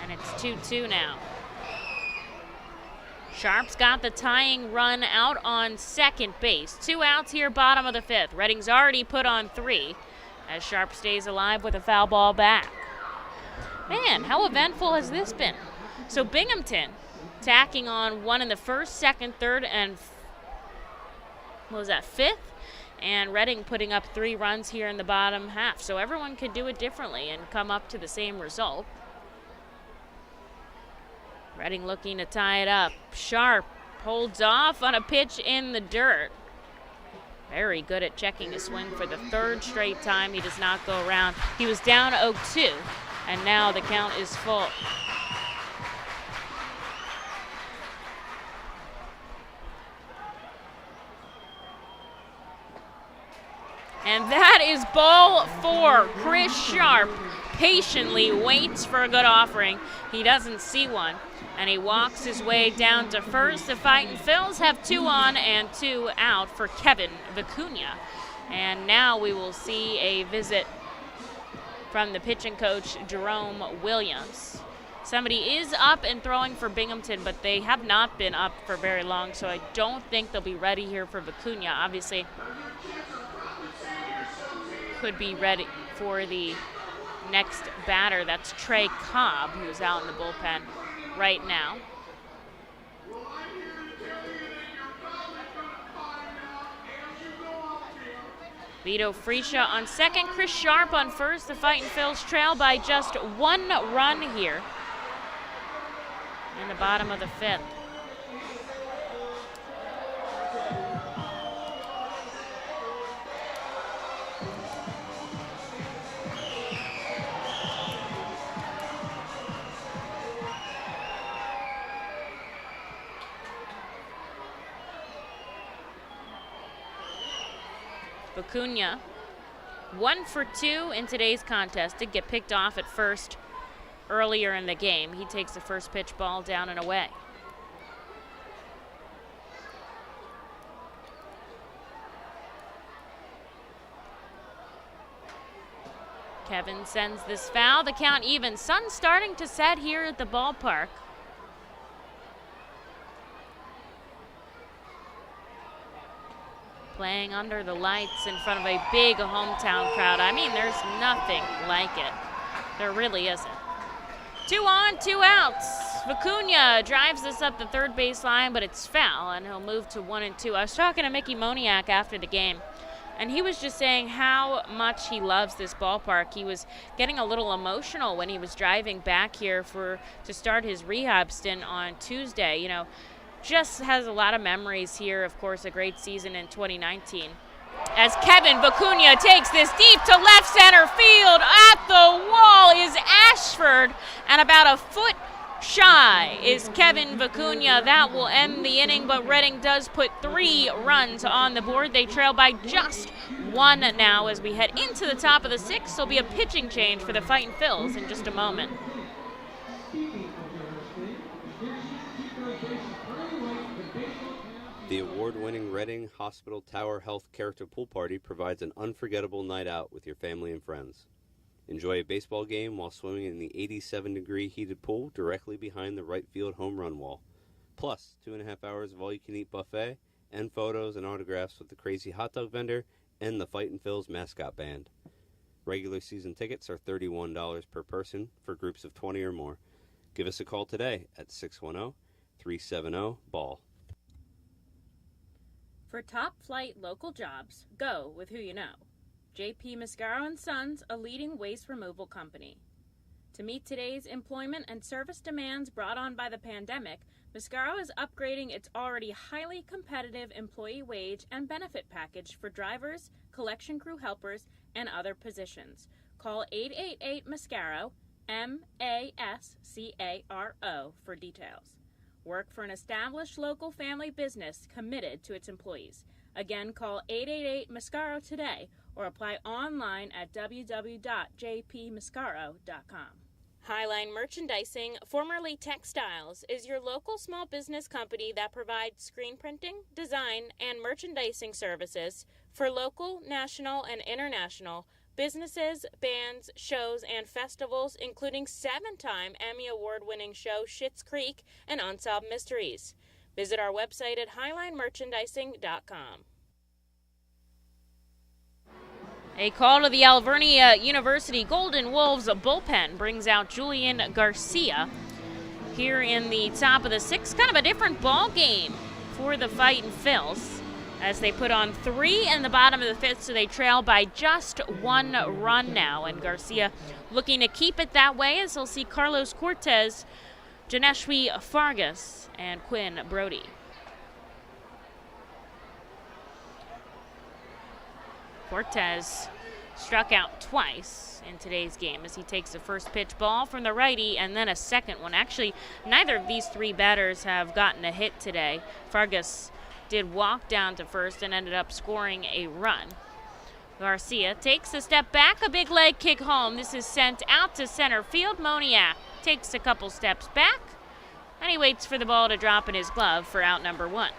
And it's 2-2 now. Sharp's got the tying run out on second base. 2 outs here, bottom of the 5th. Reading's already put on 3 as Sharp stays alive with a foul ball back. Man, how eventful has this been? So Binghamton tacking on 1 in the 1st, 2nd, 3rd, and 5th? And Reading putting up 3 runs here in the bottom half. So everyone could do it differently and come up to the same result. Reading looking to tie it up. Sharp holds off on a pitch in the dirt. Very good at checking his swing for the 3rd straight time. He does not go around. He was down 0-2, and now the count is full. And that is ball 4. Chris Sharp patiently waits for a good offering. He doesn't see one, and he walks his way down to first. The Fightin' Phils have 2 on and 2 out for Kevin Vicuna. And now we will see a visit from the pitching coach, Jerome Williams. Somebody is up and throwing for Binghamton, but they have not been up for very long, so I don't think they'll be ready here for Vicuna. Obviously, could be ready for the next batter. That's Trey Cobb, who's out in the bullpen right now. Vito Fresha on second, Chris Sharp on first. The Fightin' Phils trail by just 1 run here in the bottom of the 5th. Pacuna, 1 for 2 in today's contest. Did get picked off at first earlier in the game. He takes the first pitch ball down and away. Kevin sends this foul. The count even. Sun starting to set here at the ballpark. Playing under the lights in front of a big hometown crowd. I mean, there's nothing like it. There really isn't. 2 on, 2 outs. Vicuna drives this up the third baseline, but it's foul, and he'll move to 1 and 2. I was talking to Mickey Moniak after the game, and he was just saying how much he loves this ballpark. He was getting a little emotional when he was driving back here to start his rehab stint on Tuesday. You know, just has a lot of memories here. Of course, a great season in 2019. As Kevin Vicuna takes this deep to left center field, at the wall is Ashford, and about a foot shy is Kevin Vicuna. That will end the inning, but Reading does put 3 runs on the board. They trail by just 1 now as we head into the top of the 6th. There'll be a pitching change for the Fightin' Phils in just a moment. The award-winning Reading Hospital Tower Health Character Pool Party provides an unforgettable night out with your family and friends. Enjoy a baseball game while swimming in the 87-degree heated pool directly behind the right field home run wall. Plus, 2.5 hours of all-you-can-eat buffet and photos and autographs with the crazy hot dog vendor and the Fightin' Phils mascot band. Regular season tickets are $31 per person for groups of 20 or more. Give us a call today at 610-370-BALL. For top-flight local jobs, go with who you know. J.P. Mascaro & Sons, a leading waste removal company. To meet today's employment and service demands brought on by the pandemic, Mascaro is upgrading its already highly competitive employee wage and benefit package for drivers, collection crew helpers, and other positions. Call 888-MASCARO, M-A-S-C-A-R-O, for details. Work for an established local family business committed to its employees. Again, call 888-MASCARO today or apply online at www.jpmascaro.com. Highline Merchandising, formerly Textiles, is your local small business company that provides screen printing, design, and merchandising services for local, national, and international businesses, bands, shows, and festivals, including 7-time Emmy Award-winning show Schitt's Creek and Unsolved Mysteries. Visit our website at highlinemerchandising.com. A call to the Alvernia University Golden Wolves bullpen brings out Julian Garcia here in the top of the 6th. Kind of a different ball game for the Fightin' Phils as they put on 3 in the bottom of the 5th, so they trail by just 1 run now. And Garcia looking to keep it that way as he'll see Carlos Cortez, Janeshwi Fargus, and Quinn Brody. Cortez struck out twice in today's game as he takes the first pitch ball from the righty and then a second one. Actually, neither of these 3 batters have gotten a hit today. Fargus did walk down to first and ended up scoring a run. Garcia takes a step back, a big leg kick home. This is sent out to center field. Moniak takes a couple steps back, and he waits for the ball to drop in his glove for out number 1.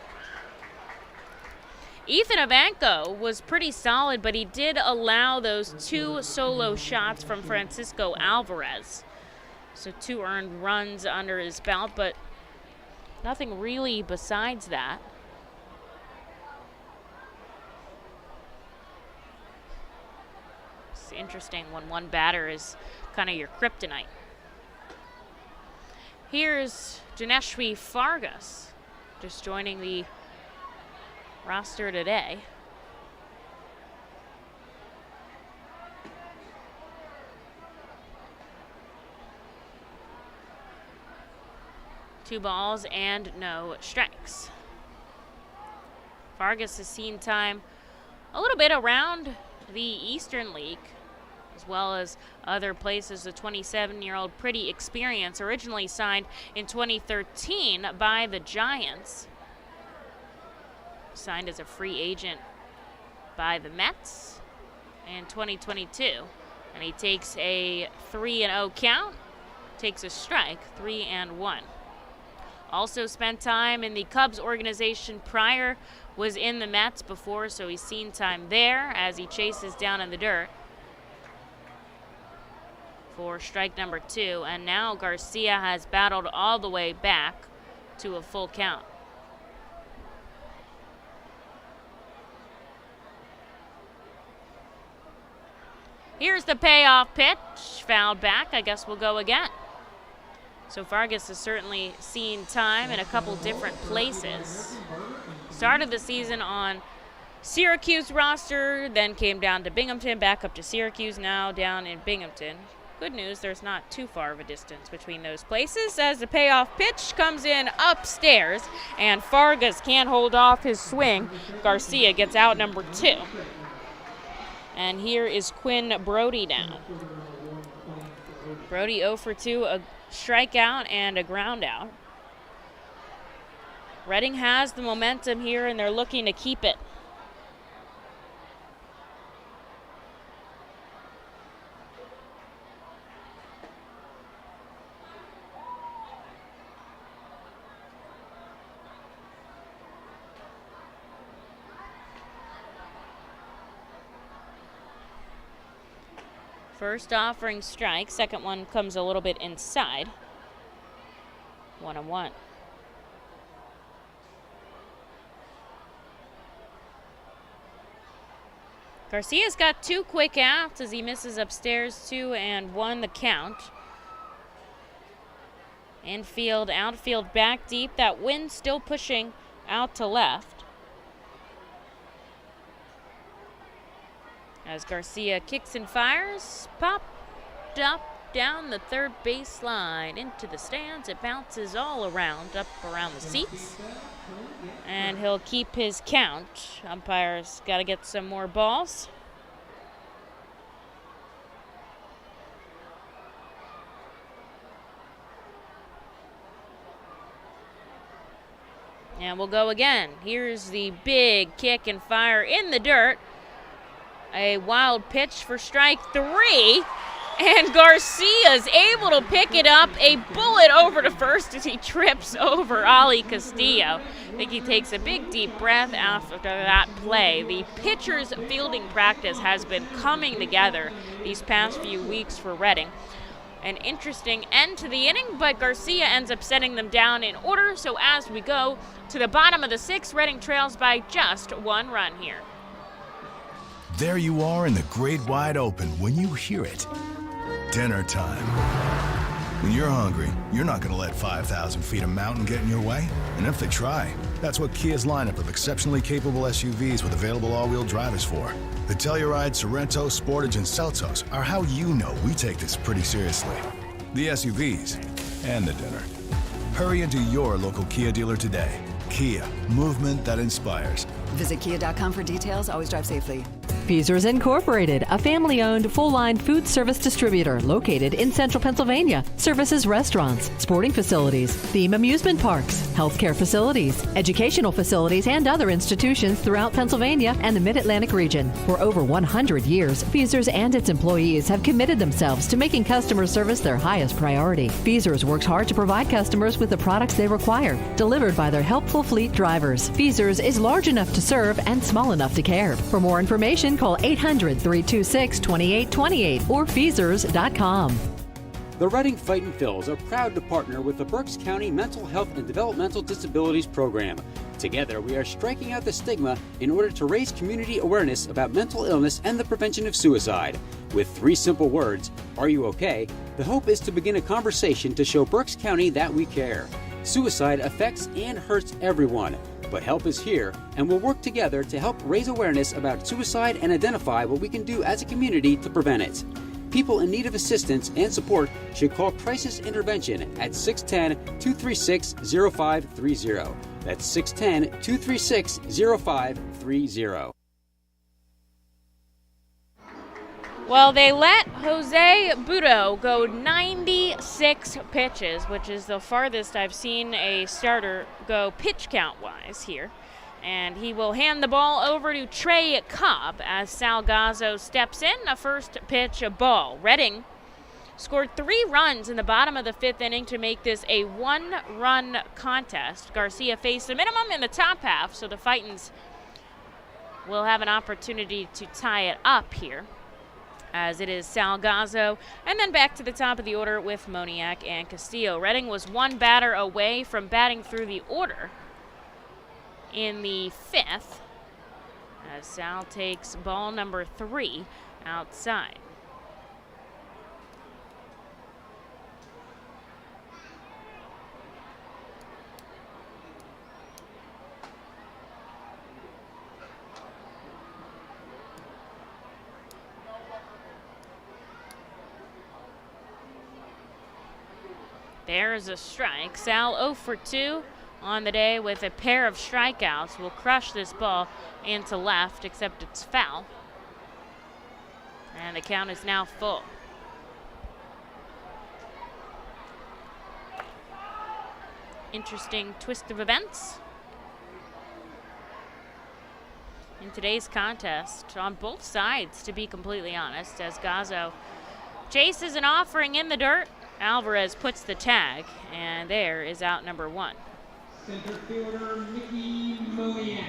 Ethan Abanco was pretty solid, but he did allow those 2 solo shots from Francisco Alvarez. So 2 earned runs under his belt, but nothing really besides that. It's interesting when one batter is kind of your kryptonite. Here's Janeshwi Fargus, just joining the roster today. Two balls and no strikes. Fargus has seen time a little bit around the Eastern League, as well as other places. The 27-year-old pretty experienced, originally signed in 2013 by the Giants. Signed as a free agent by the Mets in 2022. And he takes a 3-0 count takes a strike, 3-1. Also spent time in the Cubs organization prior, was in the Mets before, so he's seen time there as he chases down in the dirt for strike number 2. And now Garcia has battled all the way back to a full count. Here's the payoff pitch, fouled back. I guess we'll go again. So Fargus has certainly seen time in a couple different places. Started the season on Syracuse roster, then came down to Binghamton, back up to Syracuse, now down in Binghamton. Good news, there's not too far of a distance between those places as the payoff pitch comes in upstairs and Fargus can't hold off his swing. Garcia gets out number 2. And here is Quinn Brody now. Brody 0 for 2, a strikeout and a ground out. Reading has the momentum here and they're looking to keep it. First offering strike, second one comes a little bit inside. 1-1. Garcia's got 2 quick outs as he misses upstairs, 2-1 the count. Infield, outfield, back deep. That wind still pushing out to left. As Garcia kicks and fires, popped up down the third baseline into the stands. It bounces all around, up around the seats. And he'll keep his count. Umpire's got to get some more balls. And we'll go again. Here's the big kick and fire in the dirt. A wild pitch for strike 3. And Garcia's able to pick it up. A bullet over to first as he trips over Ali Castillo. I think he takes a big deep breath after that play. The pitcher's fielding practice has been coming together these past few weeks for Reading. An interesting end to the inning, but Garcia ends up setting them down in order. So as we go to the bottom of the 6th, Reading trails by just 1 run here. There you are in the great wide open when you hear it. Dinner time. When you're hungry, you're not going to let 5,000 feet of mountain get in your way. And if they try, that's what Kia's lineup of exceptionally capable SUVs with available all-wheel drive is for. The Telluride, Sorento, Sportage, and Seltos are how you know we take this pretty seriously. The SUVs and the dinner. Hurry into your local Kia dealer today. Kia, movement that inspires. Visit kia.com for details. Always drive safely. Feasers Incorporated, a family-owned, full-line food service distributor located in central Pennsylvania. Services restaurants, sporting facilities, theme amusement parks, healthcare facilities, educational facilities, and other institutions throughout Pennsylvania and the Mid-Atlantic region. For over 100 years, Feasers and its employees have committed themselves to making customer service their highest priority. Feasers works hard to provide customers with the products they require, delivered by their helpful fleet drivers. Feasers is large enough to serve and small enough to care. For more information, call 800-326-2828 or Feasers.com. The Reading Fightin' Phils are proud to partner with the Berks County Mental Health and Developmental Disabilities Program. Together, we are striking out the stigma in order to raise community awareness about mental illness and the prevention of suicide. With 3 simple words, "Are you okay?" the hope is to begin a conversation to show Berks County that we care. Suicide affects and hurts everyone, but help is here, and we'll work together to help raise awareness about suicide and identify what we can do as a community to prevent it. People in need of assistance and support should call Crisis Intervention at 610-236-0530. That's 610-236-0530. Well, they let Jose Budo go 96 pitches, which is the farthest I've seen a starter go pitch count-wise here. And he will hand the ball over to Trey Cobb as Salgazzo steps in. A first pitch, a ball. Reading scored 3 runs in the bottom of the 5th inning to make this a 1-run contest. Garcia faced the minimum in the top half, so the Fightins will have an opportunity to tie it up here, as it is Salgazzo, and then back to the top of the order with Moniak and Castillo. Reading was 1 batter away from batting through the order in the 5th, as Sal takes ball number 3 outside. There's a strike. Sal 0 for 2 on the day with a pair of strikeouts. Will crush this ball into left, except it's foul. And the count is now full. Interesting twist of events in today's contest on both sides, to be completely honest, as Gazzo chases an offering in the dirt. Alvarez puts the tag, and there is out number 1. Center fielder Mickey Moniak.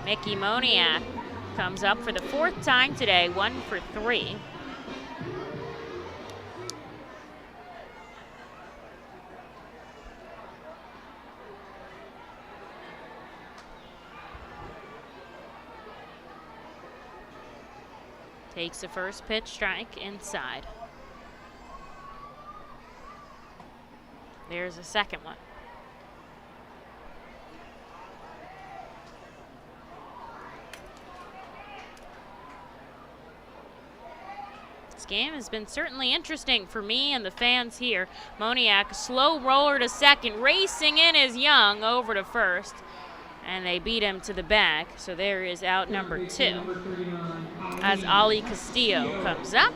Mickey Moniak comes up for the 4th time today, 1 for 3. Takes the first pitch, strike inside. There's a second one. This game has been certainly interesting for me and the fans here. Moniak, slow roller to second, racing in is Young over to first, and they beat him to the back. So there is out number 2 as Ali Castillo comes up.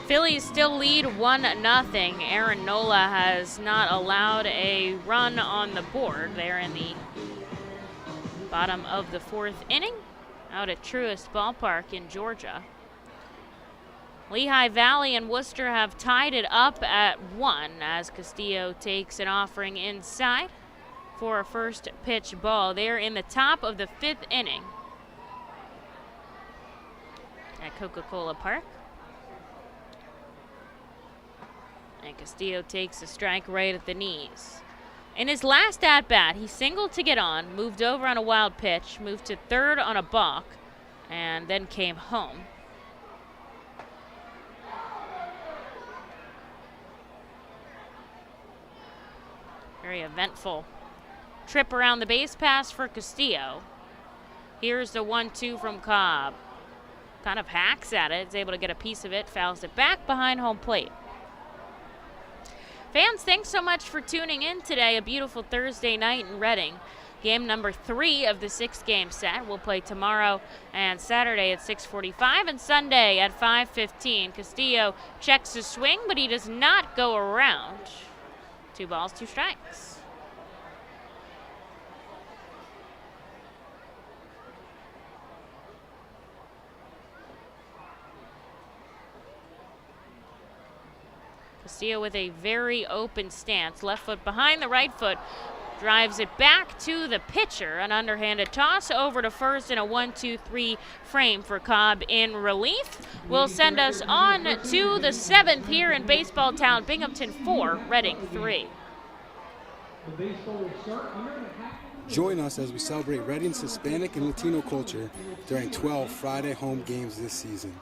Phillies still lead 1-0. Aaron Nola has not allowed a run on the board. They're in the bottom of the 4th inning out at Truist Ballpark in Georgia. Lehigh Valley and Worcester have tied it up at 1 as Castillo takes an offering inside for a first pitch ball. They're in the top of the 5th inning at Coca-Cola Park. And Castillo takes a strike right at the knees. In his last at-bat, he singled to get on, moved over on a wild pitch, moved to third on a balk, and then came home. Very eventful trip around the base pass for Castillo. Here's the 1-2 from Cobb. Kind of hacks at it, is able to get a piece of it, fouls it back behind home plate. Fans, thanks so much for tuning in today. A beautiful Thursday night in Reading. Game number 3 of the 6-game set. We'll play tomorrow and Saturday at 6:45 and Sunday at 5:15. Castillo checks his swing, but he does not go around. 2 balls, 2 strikes. Castillo with a very open stance. Left foot behind the right foot. Drives it back to the pitcher. An underhanded toss over to first in a 1-2-3 frame for Cobb in relief. Will send us on to the 7th here in Baseball Town. Binghamton 4, Reading 3. Join us as we celebrate Reading's Hispanic and Latino culture during 12 Friday home games this season.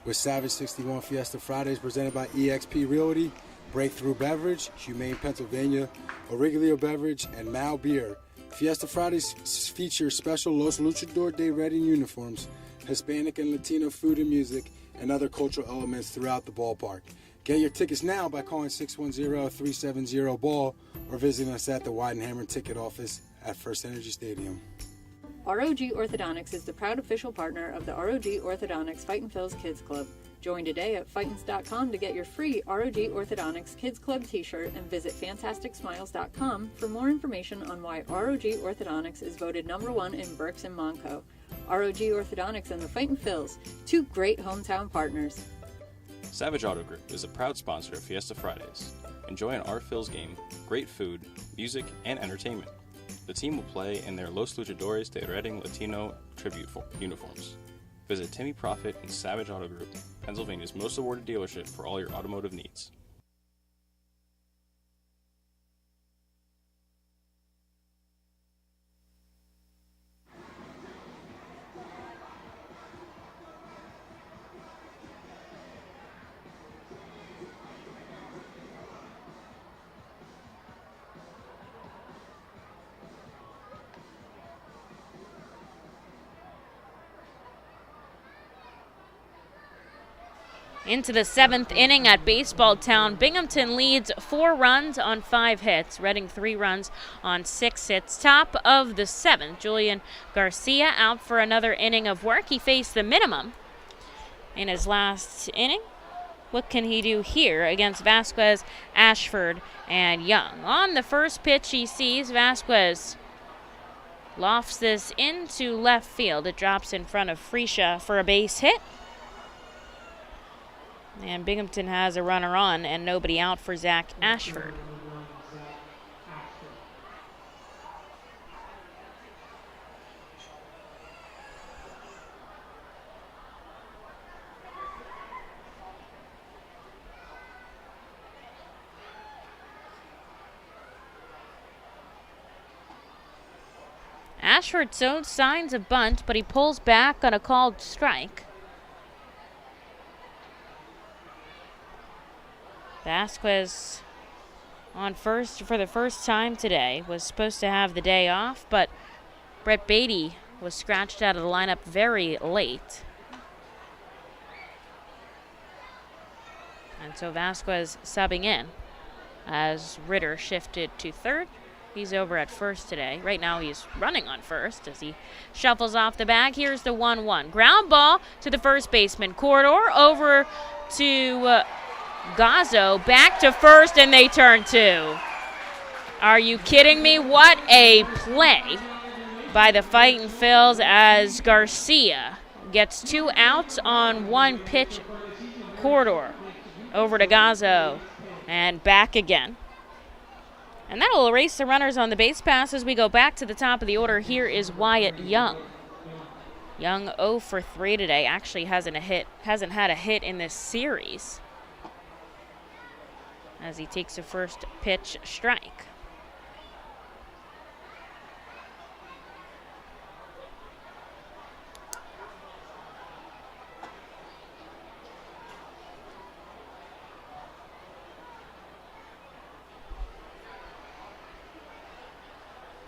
With Savage 61 Fiesta Fridays presented by eXp Realty, Breakthrough Beverage, Humane Pennsylvania, Origlio Beverage, and Mal Beer. Fiesta Fridays feature special Los Luchador de Reading uniforms, Hispanic and Latino food and music, and other cultural elements throughout the ballpark. Get your tickets now by calling 610-370-BALL or visiting us at the Weidenhammer ticket office at FirstEnergy Stadium. ROG Orthodontics is the proud official partner of the ROG Orthodontics Fightin Phil's Kids Club. Join today at Fightins.com to get your free ROG Orthodontics Kids Club t-shirt and visit FantasticSmiles.com for more information on why ROG Orthodontics is voted #1 in Berks and Monco. ROG Orthodontics and the Fightin' Phils, two great hometown partners. Savage Auto Group is a proud sponsor of Fiesta Fridays. Enjoy an Our Phils game, great food, music, and entertainment. The team will play in their Los Luchadores de Reading Latino tribute uniforms. Visit Timmy Profit and Savage Auto Group, Pennsylvania's most awarded dealership for all your automotive needs. Into the 7th inning at Baseball Town. Binghamton leads 4 runs on 5 hits. Reading 3 runs on 6 hits. Top of the 7th, Julian Garcia out for another inning of work. He faced the minimum in his last inning. What can he do here against Vasquez, Ashford, and Young? On the first pitch he sees, Vasquez lofts this into left field. It drops in front of Fresha for a base hit. And Binghamton has a runner on and nobody out for Zach Ashford. Ashford showed signs of bunt, but he pulls back on a called strike. Vasquez on first for the first time today. Was supposed to have the day off, but Brett Beatty was scratched out of the lineup very late. And so Vasquez subbing in as Ritter shifted to third. He's over at first today. Right now he's running on first as he shuffles off the bag. Here's the 1-1. Ground ball to the first baseman. Corridor over to Gazzo, back to first, and they turn 2. Are you kidding me? What a play by the Fightin' Phils as Garcia gets 2 outs on 1 pitch. Corridor over to Gazzo and back again. And that'll erase the runners on the base pass as we go back to the top of the order. Here is Wyatt Young. Young 0 for 3 today. Actually hasn't had a hit in this series, as he takes a first pitch strike.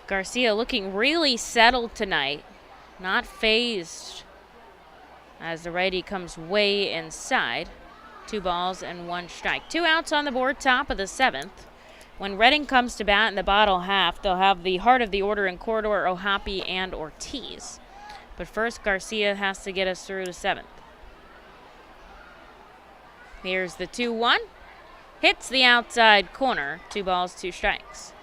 Garcia looking really settled tonight, not phased as the righty comes way inside. 2 balls and 1 strike. 2 outs on the board, top of the 7th. When Reading comes to bat in the bottom half, they'll have the heart of the order in Corridor, Ohapi, and Ortiz. But first, Garcia has to get us through the 7th. Here's the 2-1. Hits the outside corner. 2 balls, 2 strikes.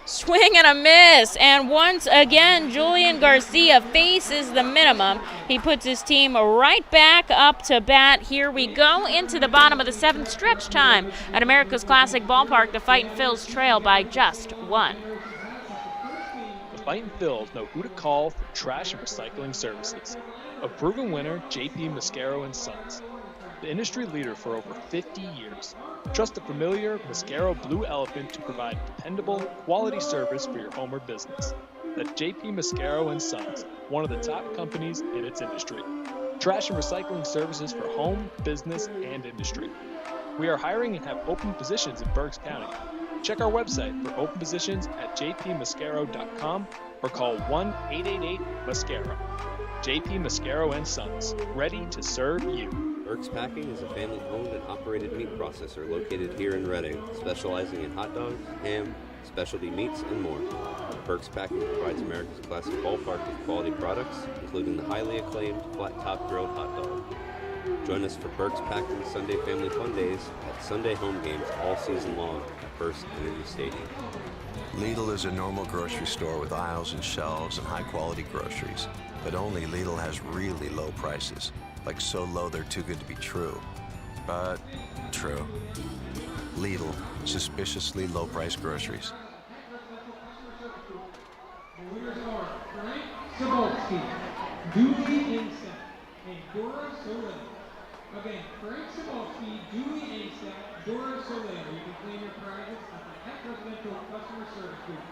Swing and a miss, and once again Julian Garcia faces the minimum. He puts his team right back up to bat. Here we go into the bottom of the 7th. Stretch time at America's Classic Ballpark. The Fightin' Phils trail by just 1. The Fightin' Phils know who to call for trash and recycling services. A proven winner, J.P. Mascaro & Sons. The industry leader for over 50 years. Trust the familiar Mascaro Blue Elephant to provide dependable, quality service for your home or business. That's J.P. Mascaro & Sons, one of the top companies in its industry. Trash and recycling services for home, business, and industry. We are hiring and have open positions in Berks County. Check our website for open positions at jpmascaro.com or call 1-888-MASCARO. J.P. Mascaro & Sons, ready to serve you. Burke's Packing is a family-owned and operated meat processor located here in Reading, specializing in hot dogs, ham, specialty meats, and more. Burke's Packing provides America's classic ballpark with quality products, including the highly acclaimed flat-top grilled hot dog. Join us for Burke's Packing Sunday Family Fun Days at Sunday home games all season long at FirstEnergy Stadium. Lidl is a normal grocery store with aisles and shelves and high-quality groceries. But only Lidl has really low prices. Like so low they're too good to be true. But true. Lidl, suspiciously low-priced groceries. The winners are Frank Cebulski, Dooley Inset, and Dora Soleil. Again, Frank Cebulski, Dooley Inset, Dora Soleil. You can claim your prizes at the Heck Residential Customer Service booth.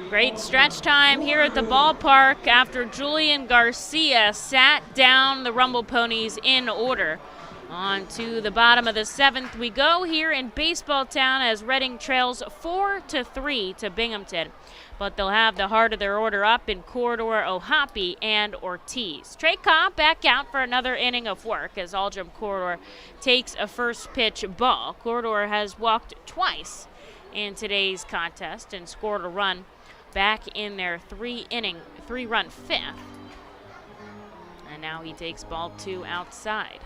Great stretch time here at the ballpark after Julian Garcia sat down the Rumble Ponies in order. On to the bottom of the 7th we go here in Baseball Town as Reading trails 4-3 to Binghamton. But they'll have the heart of their order up in Corridor, Ohapi, and Ortiz. Trey Cobb back out for another inning of work as Aldrum Corridor takes a first pitch ball. Corridor has walked twice in today's contest and scored a run back in their three-run 5th. And now he takes ball 2 outside.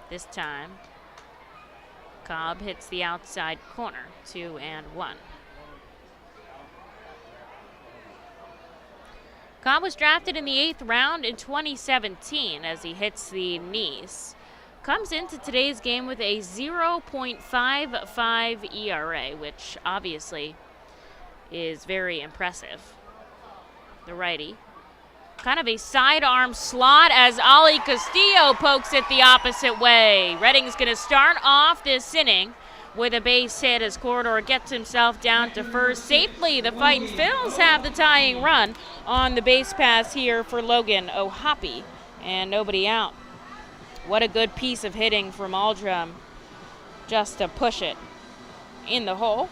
This time, Cobb hits the outside corner, 2-1. Cobb was drafted in the 8th round in 2017 as he hits the knees. Comes into today's game with a 0.55 ERA, which obviously is very impressive. The righty. Kind of a sidearm slot as Ali Castillo pokes it the opposite way. Reading's going to start off this inning with a base hit as Corridor gets himself down to first safely. The Fightin' Phils have the tying run on the base pass here for Logan Ohapi, and nobody out. What a good piece of hitting from Aldrum just to push it in the hole.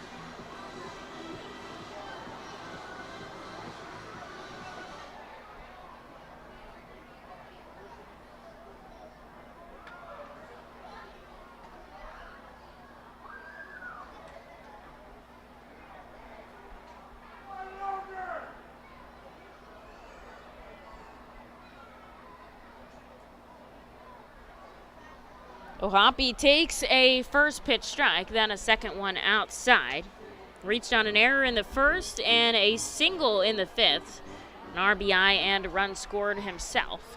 Ohapi takes a first pitch strike, then a second one outside. Reached on an error in the first and a single in the 5th. An RBI and a run scored himself.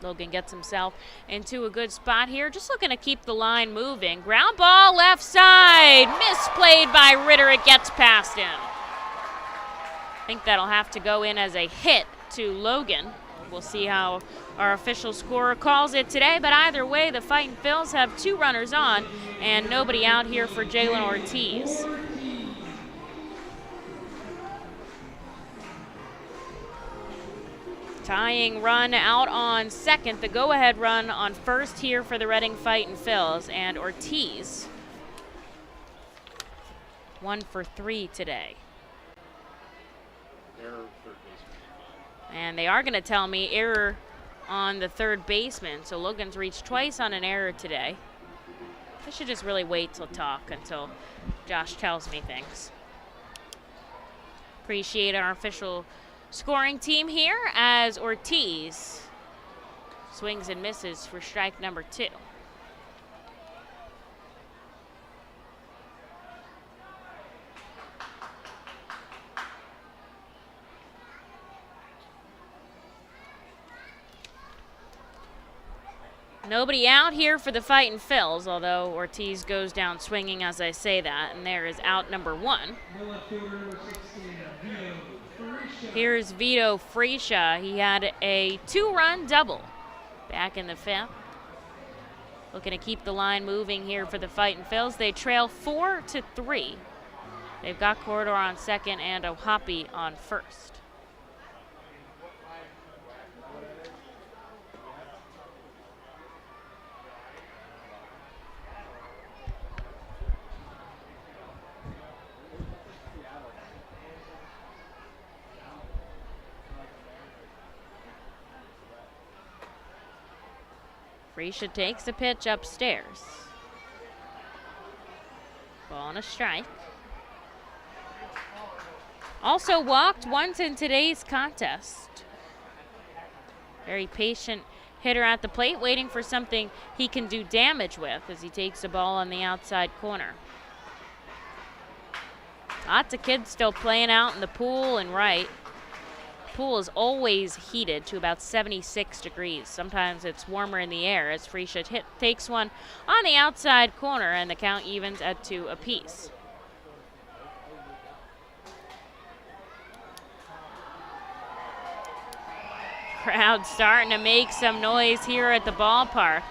Logan gets himself into a good spot here, just looking to keep the line moving. Ground ball left side, misplayed by Ritter, it gets past him. I think that'll have to go in as a hit to Logan. We'll see how our official scorer calls it today, but either way, the Fightin' Phils have 2 runners on and nobody out here for Jalen Ortiz. Tying run out on second, the go-ahead run on first here for the Reading Fightin' Phils, and Ortiz 1 for 3 today. And they are going to tell me error on the third baseman. So Logan's reached twice on an error today. I should just really wait till talk until Josh tells me things. Appreciate our official scoring team here as Ortiz swings and misses for strike number 2. Nobody out here for the Fightin' Phils, although Ortiz goes down swinging as I say that, and there is out number 1. Here's Vito Fresha. He had a 2-run double back in the 5th. Looking to keep the line moving here for the Fightin' Phils. They trail 4-3. They've got Corridor on second and Ohapi on first. Fresha takes the pitch upstairs. Ball and a strike. Also walked once in today's contest. Very patient hitter at the plate, waiting for something he can do damage with as he takes the ball on the outside corner. Lots of kids still playing out in the pool and right. Pool is always heated to about 76 degrees. Sometimes it's warmer in the air as Fresha takes one on the outside corner, and the count evens at 2 apiece. Crowd starting to make some noise here at the ballpark.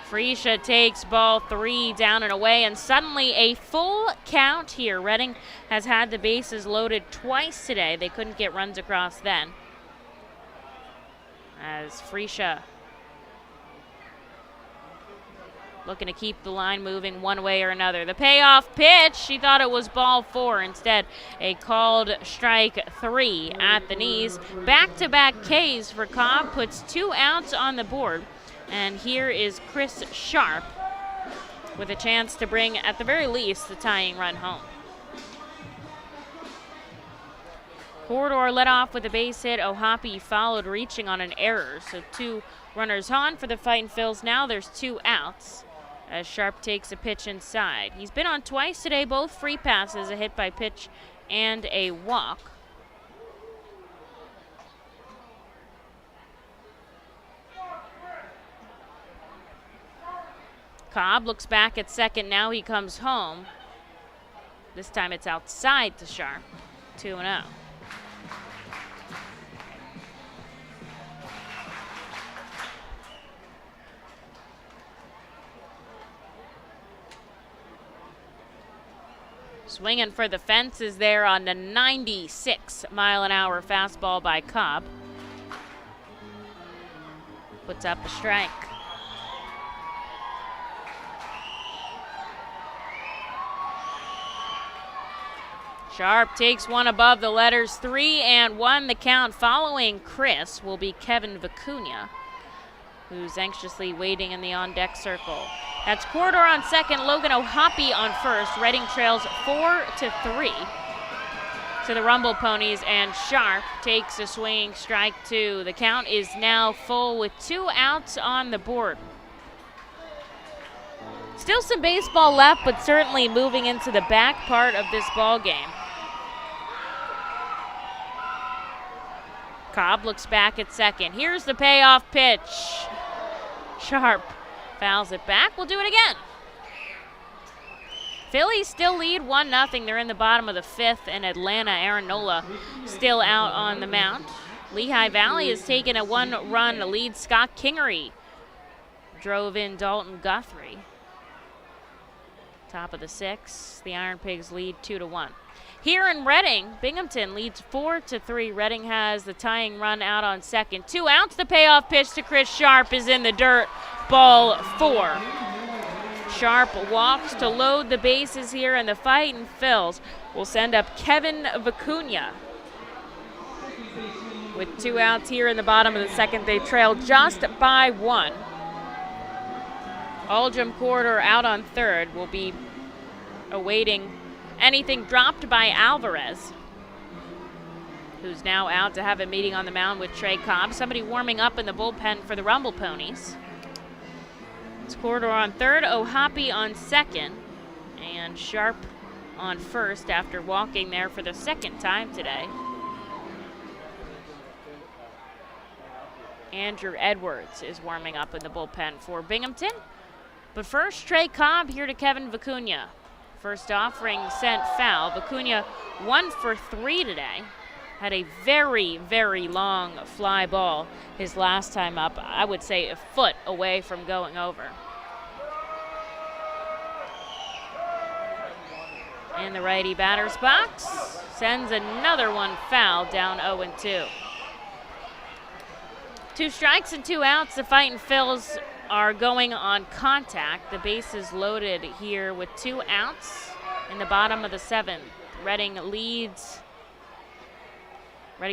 Fresha takes ball 3 down and away, and suddenly a full count here. Reading has had the bases loaded twice today. They couldn't get runs across then. As Fresha looking to keep the line moving one way or another. The payoff pitch, she thought it was ball 4. Instead, a called strike 3 at the knees. Back-to-back Ks for Cobb puts 2 outs on the board. And here is Chris Sharp with a chance to bring, at the very least, the tying run home. Corridor led off with a base hit. Ohapi followed, reaching on an error. So 2 runners on for the Fightin' Phils. Now there's 2 outs as Sharp takes a pitch inside. He's been on twice today, both free passes, a hit by pitch and a walk. Cobb looks back at second. Now he comes home. This time it's outside to Sharp. 2-0. Swinging for the fences there on the 96-mile-an-hour fastball by Cobb. Puts up a strike. Sharp takes one above the letters. 3-1. The count following Chris will be Kevin Vicuna, who's anxiously waiting in the on-deck circle. That's Corridor on second, Logan Ohapi on first. Reading trails 4-3 to the Rumble Ponies, and Sharp takes a swinging strike 2. The count is now full with 2 outs on the board. Still some baseball left, but certainly moving into the back part of this ball game. Cobb looks back at second. Here's the payoff pitch. Sharp fouls it back. We'll do it again. Phillies still lead 1-0. They're in the bottom of the 5th, and Atlanta, Aaron Nola still out on the mound. Lehigh Valley has taken a 1-run lead. Scott Kingery drove in Dalton Guthrie. Top of the 6th, the Iron Pigs lead 2-1. Here in Reading, Binghamton leads 4-3. Reading has the tying run out on second. 2 outs. The payoff pitch to Chris Sharp is in the dirt. Ball 4. Sharp walks to load the bases here, and the Fightin' Phils will send up Kevin Vicuna. With 2 outs here in the bottom of the 2nd, they trail just by 1. Aldrum Corridor out on 3rd will be awaiting anything dropped by Alvarez, who's now out to have a meeting on the mound with Trey Cobb. Somebody warming up in the bullpen for the Rumble Ponies. It's Corridor on 3rd, Ohapi on 2nd, and Sharp on 1st after walking there for the 2nd time today. Andrew Edwards is warming up in the bullpen for Binghamton. But first, Trey Cobb here to Kevin Vicuna. First offering sent foul. Vicuna 1 for 3 today. Had a very, very long fly ball his last time up. I would say a foot away from going over. In the righty batter's box, sends another one foul, down 0-2. 2 strikes and 2 outs. The Fightin' Phils are going on contact. The bases loaded here with 2 outs in the bottom of the 7th. Reading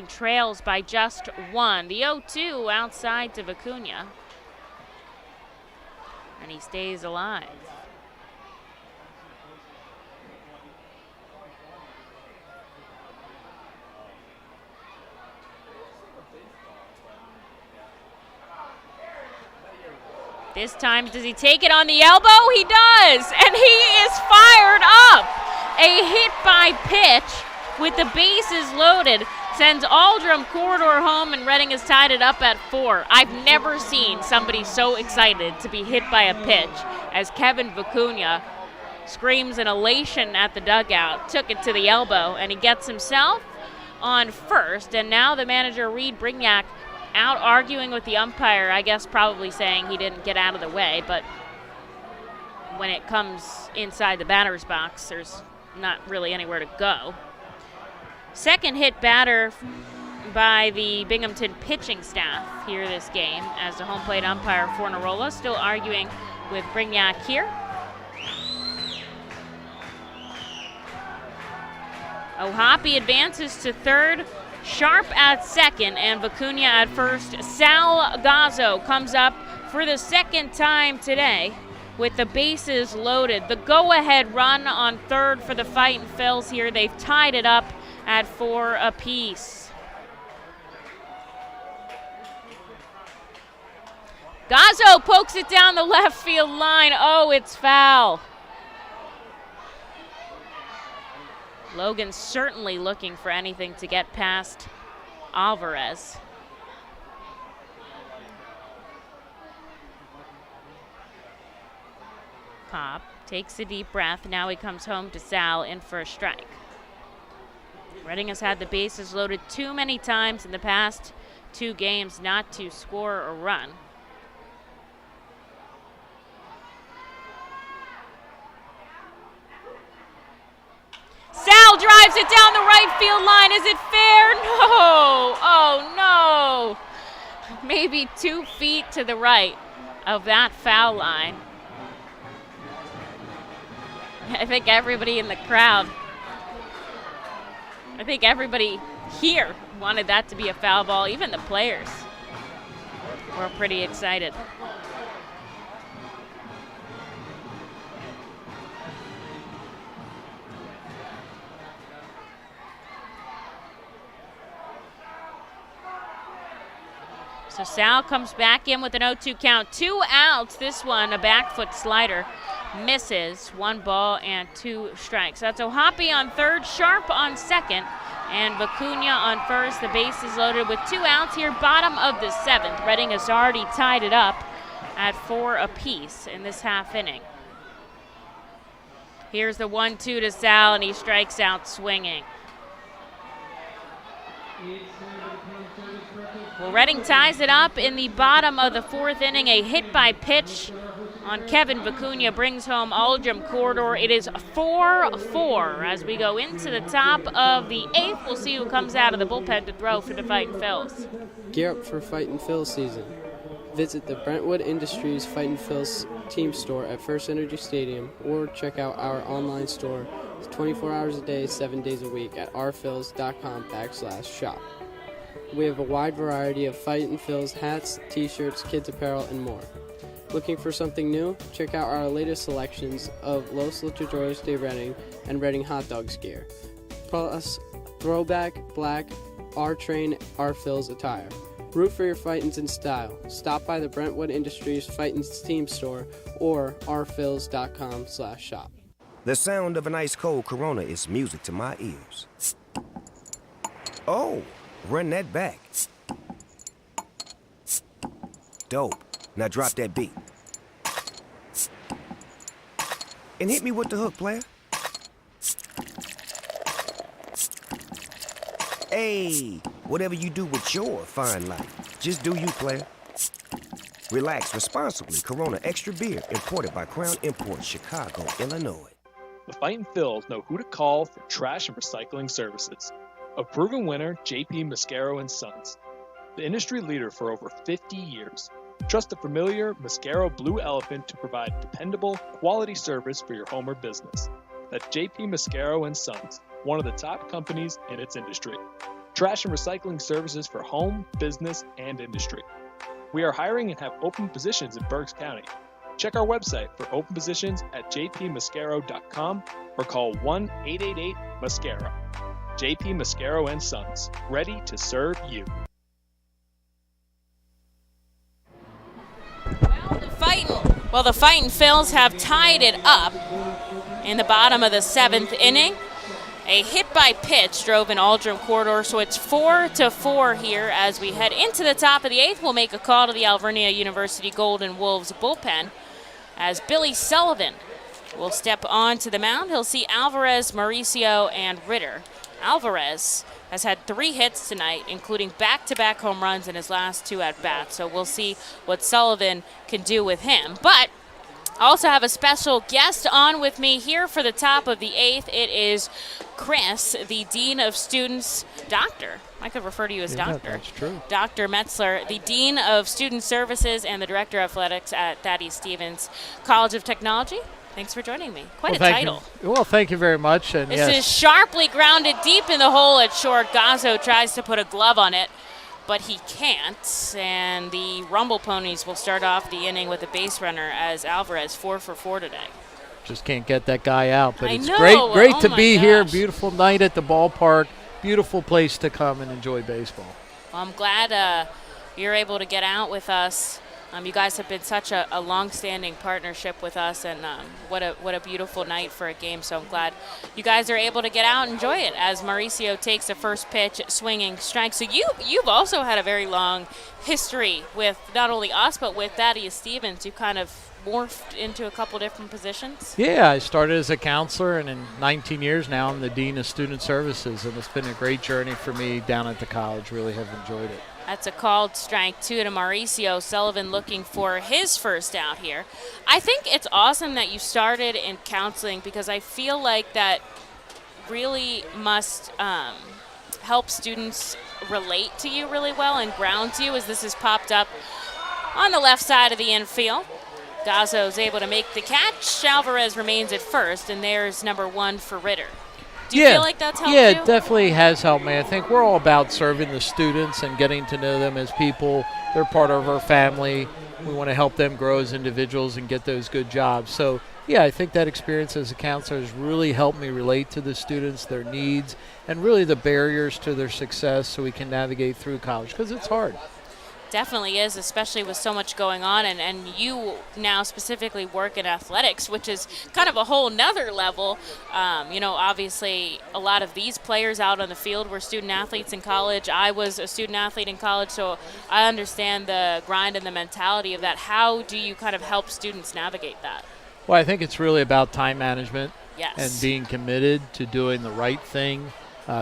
trails by just 1. The 0-2 outside to Vicuna. and he stays alive. This time, does he take it on the elbow? He does, and he is fired up. A hit by pitch with the bases loaded sends Aldrum Corridor home, and Reading has tied it up at 4. I've never seen somebody so excited to be hit by a pitch as Kevin Vicuna screams in elation at the dugout, took it to the elbow, and he gets himself on first. And now the manager, Reed Brignac, out arguing with the umpire, I guess probably saying he didn't get out of the way, but when it comes inside the batter's box, there's not really anywhere to go. Second hit batter by the Binghamton pitching staff here this game, as the home plate umpire Fornarola still arguing with Brignac here. O'Hoppe advances to third, Sharp at second, and Vicuna at first. Sal Gazzo comes up for the second time today with the bases loaded. The go-ahead run on third for the Fightin' Phils here. They've tied it up at 4 apiece. Gazzo pokes it down the left field line. Oh, it's foul. Logan certainly looking for anything to get past Alvarez. Pop takes a deep breath. Now he comes home to Sal in for a strike. Reading has had the bases loaded too many times in the past 2 games not to score a run. Sal drives it down the right field line. Is it fair? No. Oh, no. Maybe 2 feet to the right of that foul line. I think everybody in the crowd, I think everybody here wanted that to be a foul ball. Even the players were pretty excited. So Sal comes back in with an 0-2 count. 2 outs. This one, a back foot slider, misses. 1 ball and 2 strikes. That's O'Hoppe on third, Sharp on second, and Vicuna on first. The bases loaded with 2 outs here, bottom of the 7th. Reading has already tied it up at 4 apiece in this half inning. Here's the 1-2 to Sal, and he strikes out swinging. Well, Reading ties it up in the bottom of the 4th inning. A hit by pitch on Kevin Vicuna brings home Aldrum Corridor. It is 4-4 as we go into the top of the 8th. We'll see who comes out of the bullpen to throw for the Fightin' Phils. Gear up for Fightin' Phils season. Visit the Brentwood Industries Fightin' Phils team store at FirstEnergy Stadium, or check out our online store 24 hours a day, 7 days a week at rphils.com/shop. We have a wide variety of Fightin' Phils hats, t-shirts, kids apparel, and more. Looking for something new? Check out our latest selections of Los Luchadores de Reading and Reading Hot Dogs gear, plus throwback, black, R-Train, R-Phils attire. Root for your Fightins in style. Stop by the Brentwood Industries Fightins team store or rphils.com/shop. The sound of an ice-cold Corona is music to my ears. Oh, run that back. Dope. Now drop that beat. And hit me with the hook, player. Hey, whatever you do with your fine life, just do you, player. Relax responsibly. Corona Extra Beer, imported by Crown Imports, Chicago, Illinois. The Fightin' Phils know who to call for trash and recycling services. A proven winner, JP Mascaro & Sons. The industry leader for over 50 years. Trust the familiar Mascaro Blue Elephant to provide dependable, quality service for your home or business. That's JP Mascaro & Sons, one of the top companies in its industry. Trash and recycling services for home, business, and industry. We are hiring and have open positions in Berks County. Check our website for open positions at jpmascaro.com or call 1-888-MASCARO. JP Mascaro and Sons, ready to serve you. The Fightin' Phils have tied it up in the bottom of the 7th inning. A hit by pitch drove an Aldrum corridor, so it's 4-4 here as we head into the top of the 8th. We'll make a call to the Alvernia University Golden Wolves bullpen as Billy Sullivan will step onto the mound. He'll see Alvarez, Mauricio, and Ritter. Alvarez has had 3 hits tonight, including back-to-back home runs in his last 2 at-bats, so we'll see what Sullivan can do with him. But I also have a special guest on with me here for the top of the 8th. It is Chris, the Dean of Students, Doctor. I could refer to you as Doctor. That's true. Dr. Metzler, the Dean of Student Services and the Director of Athletics at Thaddeus Stevens College of Technology. Thanks for joining me. Quite a title. Well, thank you very much. And this is sharply grounded deep in the hole at short. Gazzo tries to put a glove on it, but he can't. And the Rumble Ponies will start off the inning with a base runner as Alvarez 4 for 4 today. Just can't get that guy out. But it's know. great Oh to my be here. gosh. Beautiful night at the ballpark. Beautiful place to come and enjoy baseball. Well, I'm glad you're able to get out with us. You guys have been such a long-standing partnership with us, and what a beautiful night for a game. So I'm glad you guys are able to get out and enjoy it as Mauricio takes a first pitch, swinging strike. So you've also had a very long history with not only us but with Thaddeus Stevens. You kind of morphed into a couple different positions. Yeah, I started as a counselor, and in 19 years now I'm the Dean of Student Services, and it's been a great journey for me down at the college. Really have enjoyed it. That's a called strike 2 to Mauricio. Sullivan looking for his first out here. I think it's awesome that you started in counseling because I feel like that really must help students relate to you really well and ground you as this has popped up on the left side of the infield. Gazzo's able to make the catch. Alvarez remains at first, and there's number 1 for Ritter. Do you feel like that's helped you? Yeah, it definitely has helped me. I think we're all about serving the students and getting to know them as people. They're part of our family. We want to help them grow as individuals and get those good jobs. So, yeah, I think that experience as a counselor has really helped me relate to the students, their needs, and really the barriers to their success so we can navigate through college because it's hard. Definitely is, especially with so much going on, and you now specifically work in athletics, which is kind of a whole nother level. Obviously a lot of these players out on the field were student athletes in college. I was a student athlete in college, so I understand the grind and the mentality of that. How do you kind of help students navigate that? Well, I think it's really about time management. Yes. And being committed to doing the right thing.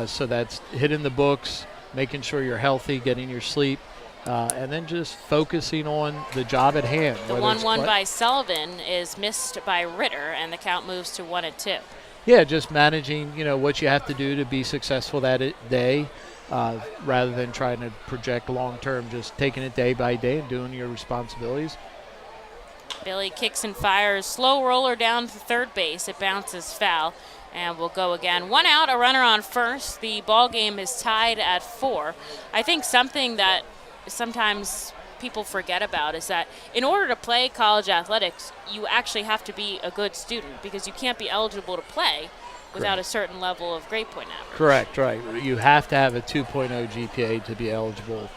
So that's hitting the books, making sure you're healthy, getting your sleep. And then just focusing on the job at hand. The 1-1 by Sullivan is missed by Ritter, and the count moves to 1-2. Yeah, just managing, what you have to do to be successful that day, rather than trying to project long term. Just taking it day by day and doing your responsibilities. Billy kicks and fires, slow roller down to third base. It bounces foul, and we'll go again. 1 out, a runner on first. The ball game is tied at 4. I think something that sometimes people forget about is that in order to play college athletics, you actually have to be a good student because you can't be eligible to play without a certain level of grade point average. Correct, right. You have to have a 2.0 GPA to be eligible.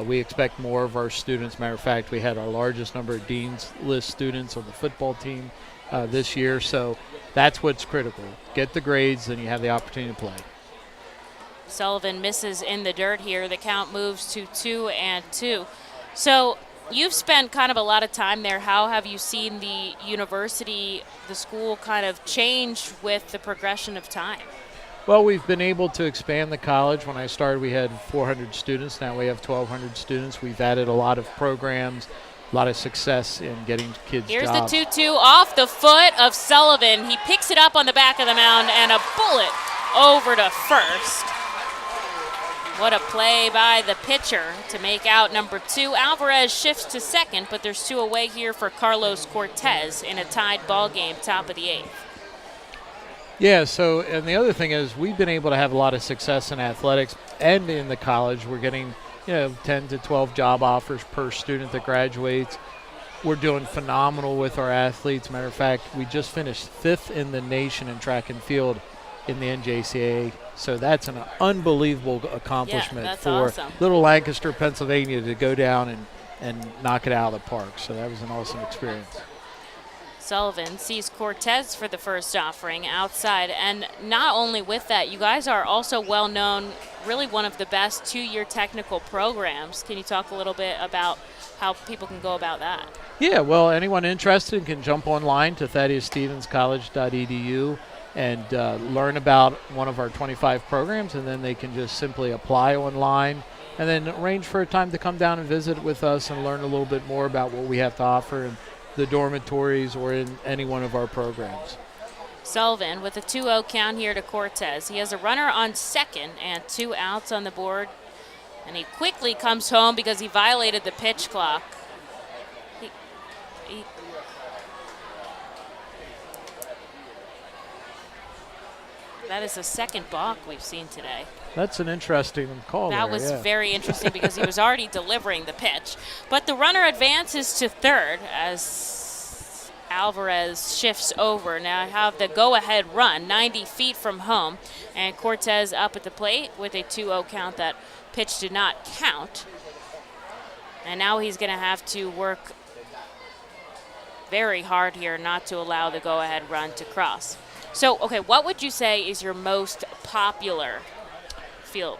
We expect more of our students. Matter of fact, we had our largest number of Dean's List students on the football team this year, so that's what's critical. Get the grades, then you have the opportunity to play. Sullivan misses in the dirt here. The count moves to 2-2. So you've spent kind of a lot of time there. How have you seen the university, the school kind of change with the progression of time? Well, we've been able to expand the college. When I started, we had 400 students. Now we have 1,200 students. We've added a lot of programs, a lot of success in getting kids Here's jobs. the 2-2 off the foot of Sullivan. He picks it up on the back of the mound and a bullet over to first. What a play by the pitcher to make out number 2. Alvarez shifts to second, but there's 2 away here for Carlos Cortez in a tied ball game, top of the 8th. Yeah, so, and the other thing is we've been able to have a lot of success in athletics and in the college. We're getting, 10 to 12 job offers per student that graduates. we're doing phenomenal with our athletes. Matter of fact, we just finished 5th in the nation in track and field in the NJCAA. So that's an unbelievable accomplishment for awesome. little Lancaster, Pennsylvania, to go down and knock it out of the park. So that was an awesome experience. Sullivan sees Cortez for the first offering outside. And not only with that, you guys are also well known, really one of the best 2-year technical programs. Can you talk a little bit about how people can go about that? Yeah, well, anyone interested can jump online to ThaddeusStevensCollege.edu and learn about one of our 25 programs, and then they can just simply apply online and then arrange for a time to come down and visit with us and learn a little bit more about what we have to offer in the dormitories or in any one of our programs. Sullivan with a 2-0 count here to Cortez. He has a runner on second and 2 outs on the board. And he quickly comes home because he violated the pitch clock. That is the second balk we've seen today. That's an interesting call. That was very interesting because he was already delivering the pitch. But the runner advances to third as Alvarez shifts over. Now I have the go-ahead run 90 feet from home. And Cortez up at the plate with a 2-0 count. That pitch did not count. And now he's going to have to work very hard here not to allow the go-ahead run to cross. So, okay, what would you say is your most popular field?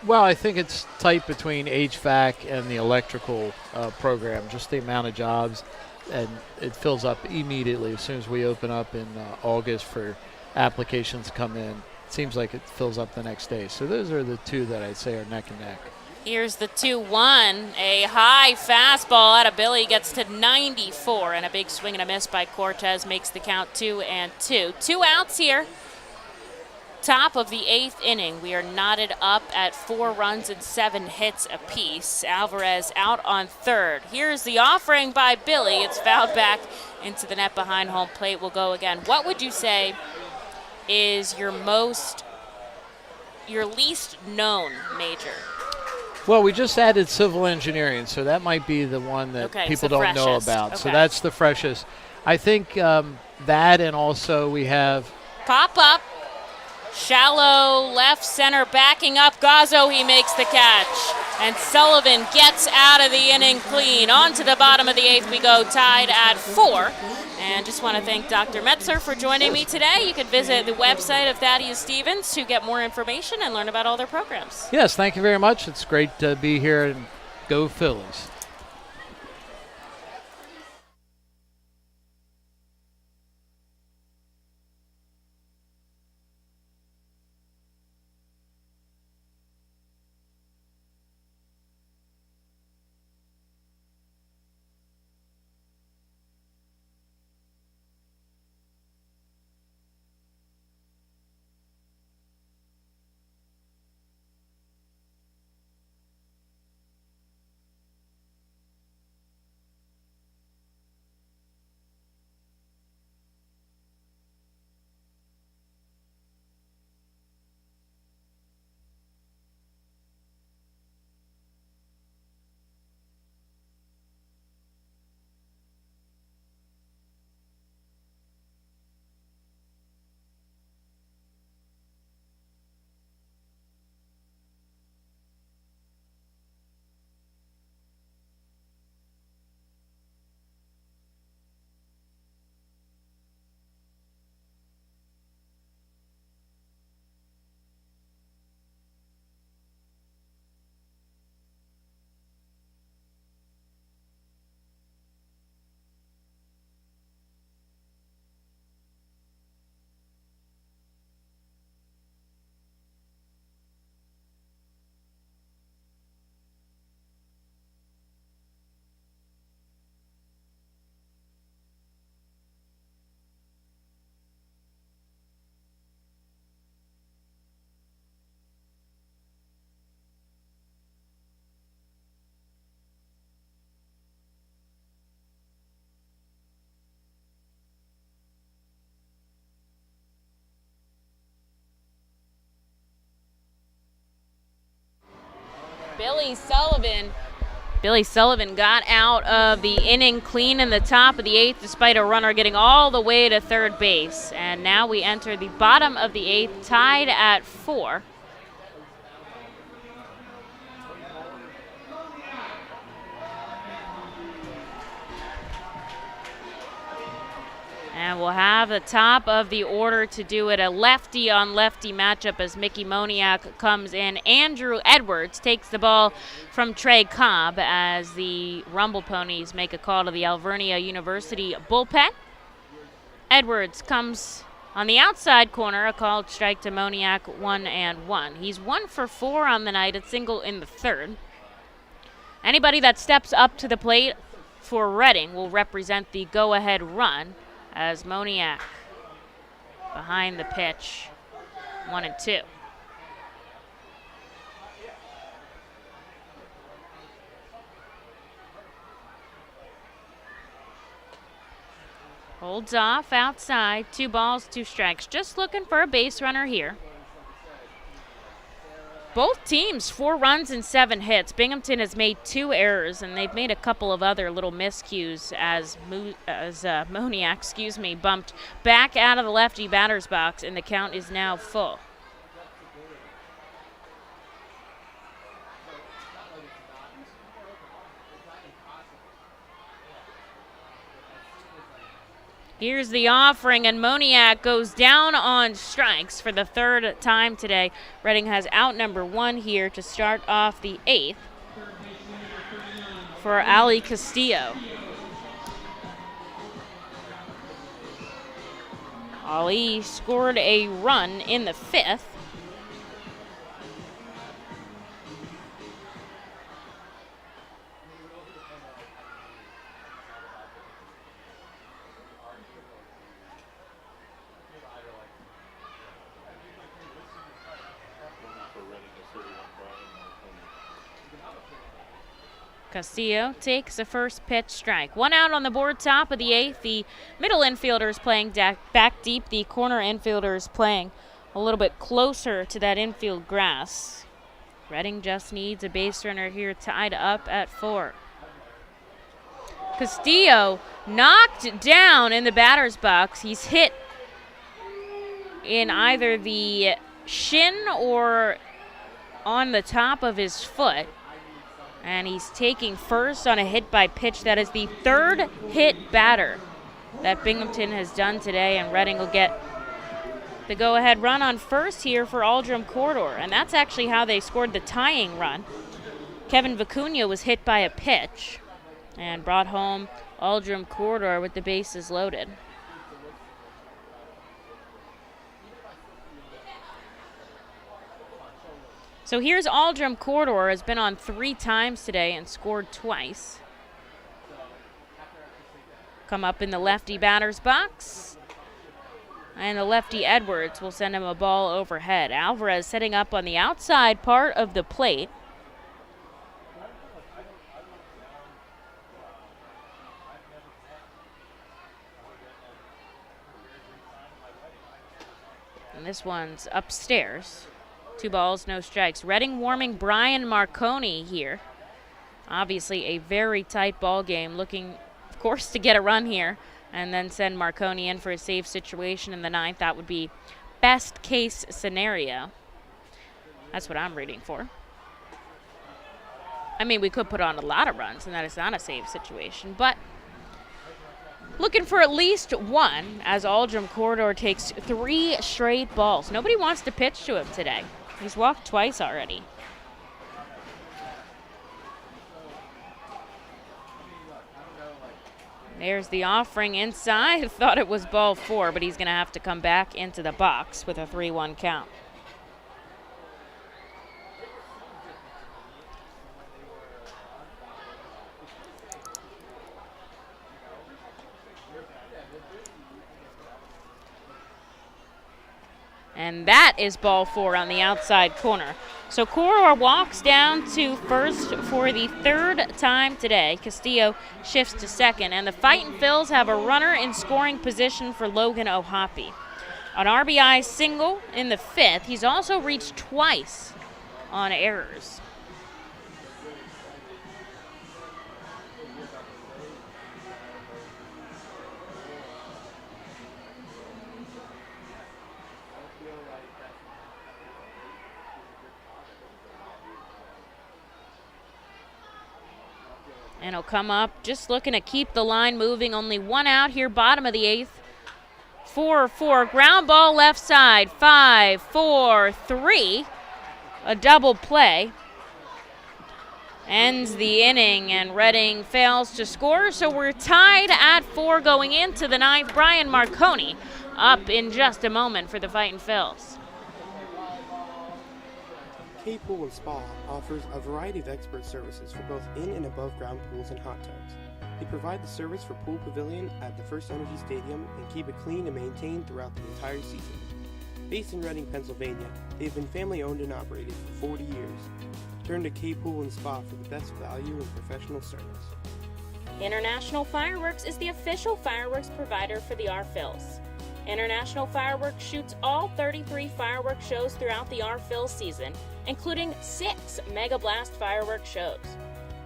Well, I think it's tight between HVAC and the electrical program, just the amount of jobs, and it fills up immediately as soon as we open up in August for applications to come in. It seems like it fills up the next day. So those are the two that I'd say are neck and neck. Here's the 2-1. A high fastball out of Billy, gets to 94, and a big swing and a miss by Cortez makes the count 2-2. 2 outs here. Top of the 8th inning. We are knotted up at 4 runs and 7 hits apiece. Alvarez out on third. Here's the offering by Billy. It's fouled back into the net behind home plate. Will go again. What would you say is your least known major? Well, we just added civil engineering, so that might be the one that people don't know about. So that's the freshest. I think that, and also we have pop up, shallow left center backing up Gazzo. He makes the catch, and Sullivan gets out of the inning clean. On to the bottom of the 8th we go, tied at 4. And just want to thank Dr. Metzler for joining me today. You can visit the website of Thaddeus Stevens to get more information and learn about all their programs. Yes, thank you very much. It's great to be here, and go Phillies. Billy Sullivan Billy Sullivan got out of the inning clean in the top of the 8th despite a runner getting all the way to third base. And now we enter the bottom of the 8th, tied at 4. And we'll have the top of the order to do it, a lefty-on-lefty matchup as Mickey Moniak comes in. Andrew Edwards takes the ball from Trey Cobb as the Rumble Ponies make a call to the Alvernia University bullpen. Edwards comes on the outside corner, a called strike to Moniak, 1-1. He's 1 for 4 on the night, a single in the 3rd. Anybody that steps up to the plate for Reading will represent the go-ahead run, as Moniak behind the pitch, 1-2. Holds off outside, 2 balls, 2 strikes. Just looking for a base runner here. Both teams, 4 runs and 7 hits. Binghamton has made 2 errors, and they've made a couple of other little miscues as Moniak, bumped back out of the lefty batter's box, and the count is now full. Here's the offering, and Moniak goes down on strikes for the 3rd time today. Reading has out number 1 here to start off the 8th for Ali Castillo. Ali scored a run in the 5th. Castillo takes the first pitch strike. 1 out on the board, top of the 8th. The middle infielders playing back deep. The corner infielders playing a little bit closer to that infield grass. Reading just needs a base runner here, tied up at 4. Castillo knocked down in the batter's box. He's hit in either the shin or on the top of his foot. And he's taking first on a hit by pitch. That is the 3rd hit batter that Binghamton has done today, and Reading will get the go-ahead run on first here for Aldrum Corridor. And that's actually how they scored the tying run. Kevin Vicuna was hit by a pitch and brought home Aldrum Corridor with the bases loaded. So here's Aldrum Corridor, has been on 3 times today and scored twice. Come up in the lefty batter's box. And the lefty Edwards will send him a ball overhead. Alvarez setting up on the outside part of the plate. And this one's upstairs. 2 balls, no strikes. Reading warming Brian Marconi here. Obviously a very tight ball game. Looking, of course, to get a run here and then send Marconi in for a save situation in the 9th. That would be best case scenario. That's what I'm rooting for. I mean, we could put on a lot of runs and that is not a save situation, but looking for at least 1 as Aldrum Corridor takes 3 straight balls. Nobody wants to pitch to him today. He's walked twice already. There's the offering inside. Thought it was ball 4, but he's going to have to come back into the box with a 3-1 count. And that is ball 4 on the outside corner. So Corridor walks down to first for the 3rd time today. Castillo shifts to second, and the Fightin' Phils have a runner in scoring position for Logan O'Hoppe. An RBI single in the 5th. He's also reached twice on errors. And he'll come up just looking to keep the line moving. Only one out here, bottom of the 8th. 4-4, ground ball left side, 5-4-3. A double play. Ends the inning, and Reading fails to score, so we're tied at 4 going into the 9th. Brian Marconi up in just a moment for the Fightin' Phils. K Pool and Spa offers a variety of expert services for both in and above ground pools and hot tubs. They provide the service for Pool Pavilion at the FirstEnergy Stadium and keep it clean and maintained throughout the entire season. Based in Reading, Pennsylvania, they've been family owned and operated for 40 years. Turn to K Pool and Spa for the best value and professional service. International Fireworks is the official fireworks provider for the R-Phils. International Fireworks shoots all 33 fireworks shows throughout the R-Phil season, including 6 Mega Blast fireworks shows.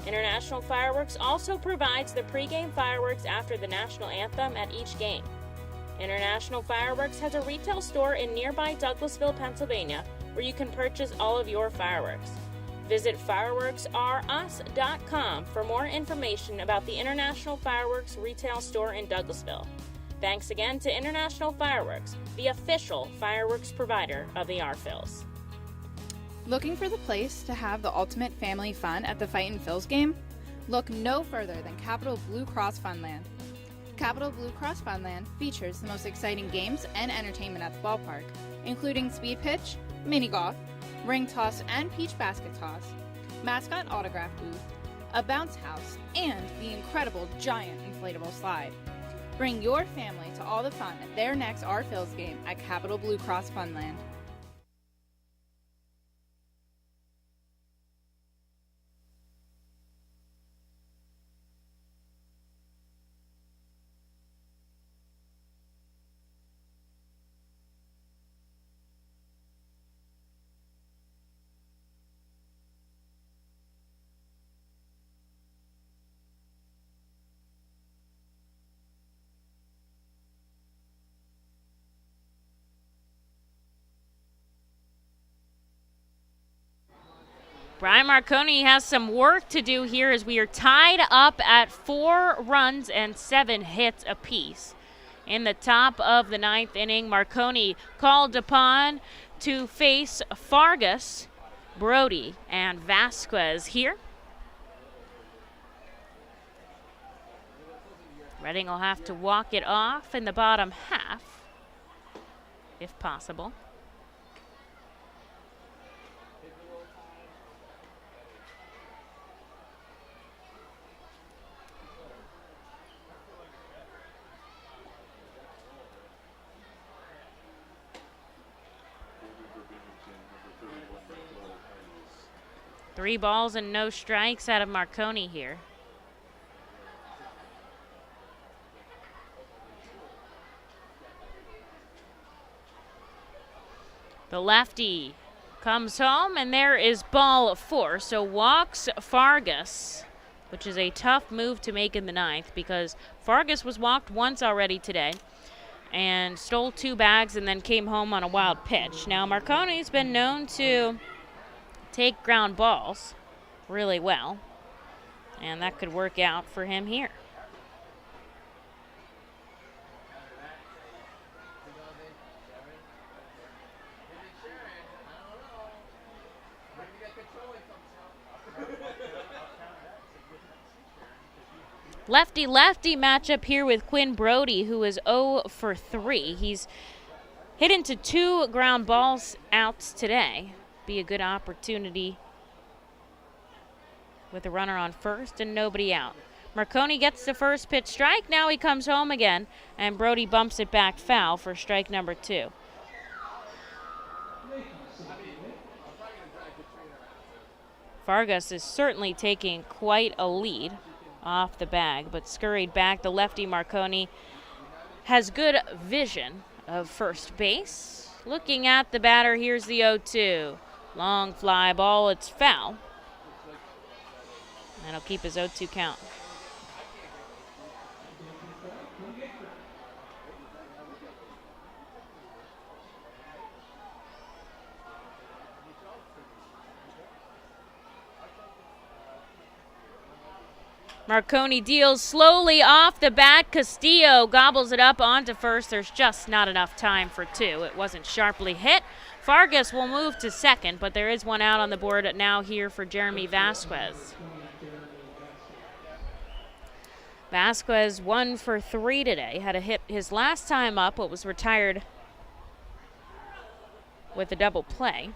International Fireworks also provides the pregame fireworks after the national anthem at each game. International Fireworks has a retail store in nearby Douglasville, Pennsylvania, where you can purchase all of your fireworks. Visit fireworksrus.com for more information about the International Fireworks retail store in Douglasville. Thanks again to International Fireworks, the official fireworks provider of the R-Phils. Looking for the place to have the ultimate family fun at the Fightin' Phils game? Look no further than Capital Blue Cross Funland. Capital Blue Cross Funland features the most exciting games and entertainment at the ballpark, including speed pitch, mini golf, ring toss and peach basket toss, mascot autograph booth, a bounce house, and the incredible giant inflatable slide. Bring your family to all the fun at their next R-Phils game at Capital Blue Cross Funland. Brian Marconi has some work to do here as we are tied up at 4 runs and 7 hits apiece. In the top of the 9th inning, Marconi called upon to face Fargus, Brody, and Vasquez here. Reading will have to walk it off in the bottom half, if possible. Three balls and no strikes out of Marconi here. The lefty comes home, and there is ball 4. So walks Fargus, which is a tough move to make in the 9th because Fargus was walked once already today and stole 2 bags and then came home on a wild pitch. Now Marconi's been known to take ground balls really well, and that could work out for him here. Lefty-lefty matchup here with Quinn Brody, who is 0 for 3. He's hit into 2 ground balls outs today. Be a good opportunity with a runner on first and nobody out. Marconi gets the first pitch strike. Now he comes home again, and Brody bumps it back foul for strike number 2. Fargus is certainly taking quite a lead off the bag, but scurried back. The lefty Marconi has good vision of first base. Looking at the batter, here's the 0-2. Long fly ball, it's foul. And he'll keep his 0-2 count. Marconi deals slowly off the bat. Castillo gobbles it up onto first. There's just not enough time for two. It wasn't sharply hit. Fargus will move to second, but there is one out on the board now here for Jeremy Vasquez. Vasquez 1 for 3 today. Had a hit his last time up, but was retired with a double play.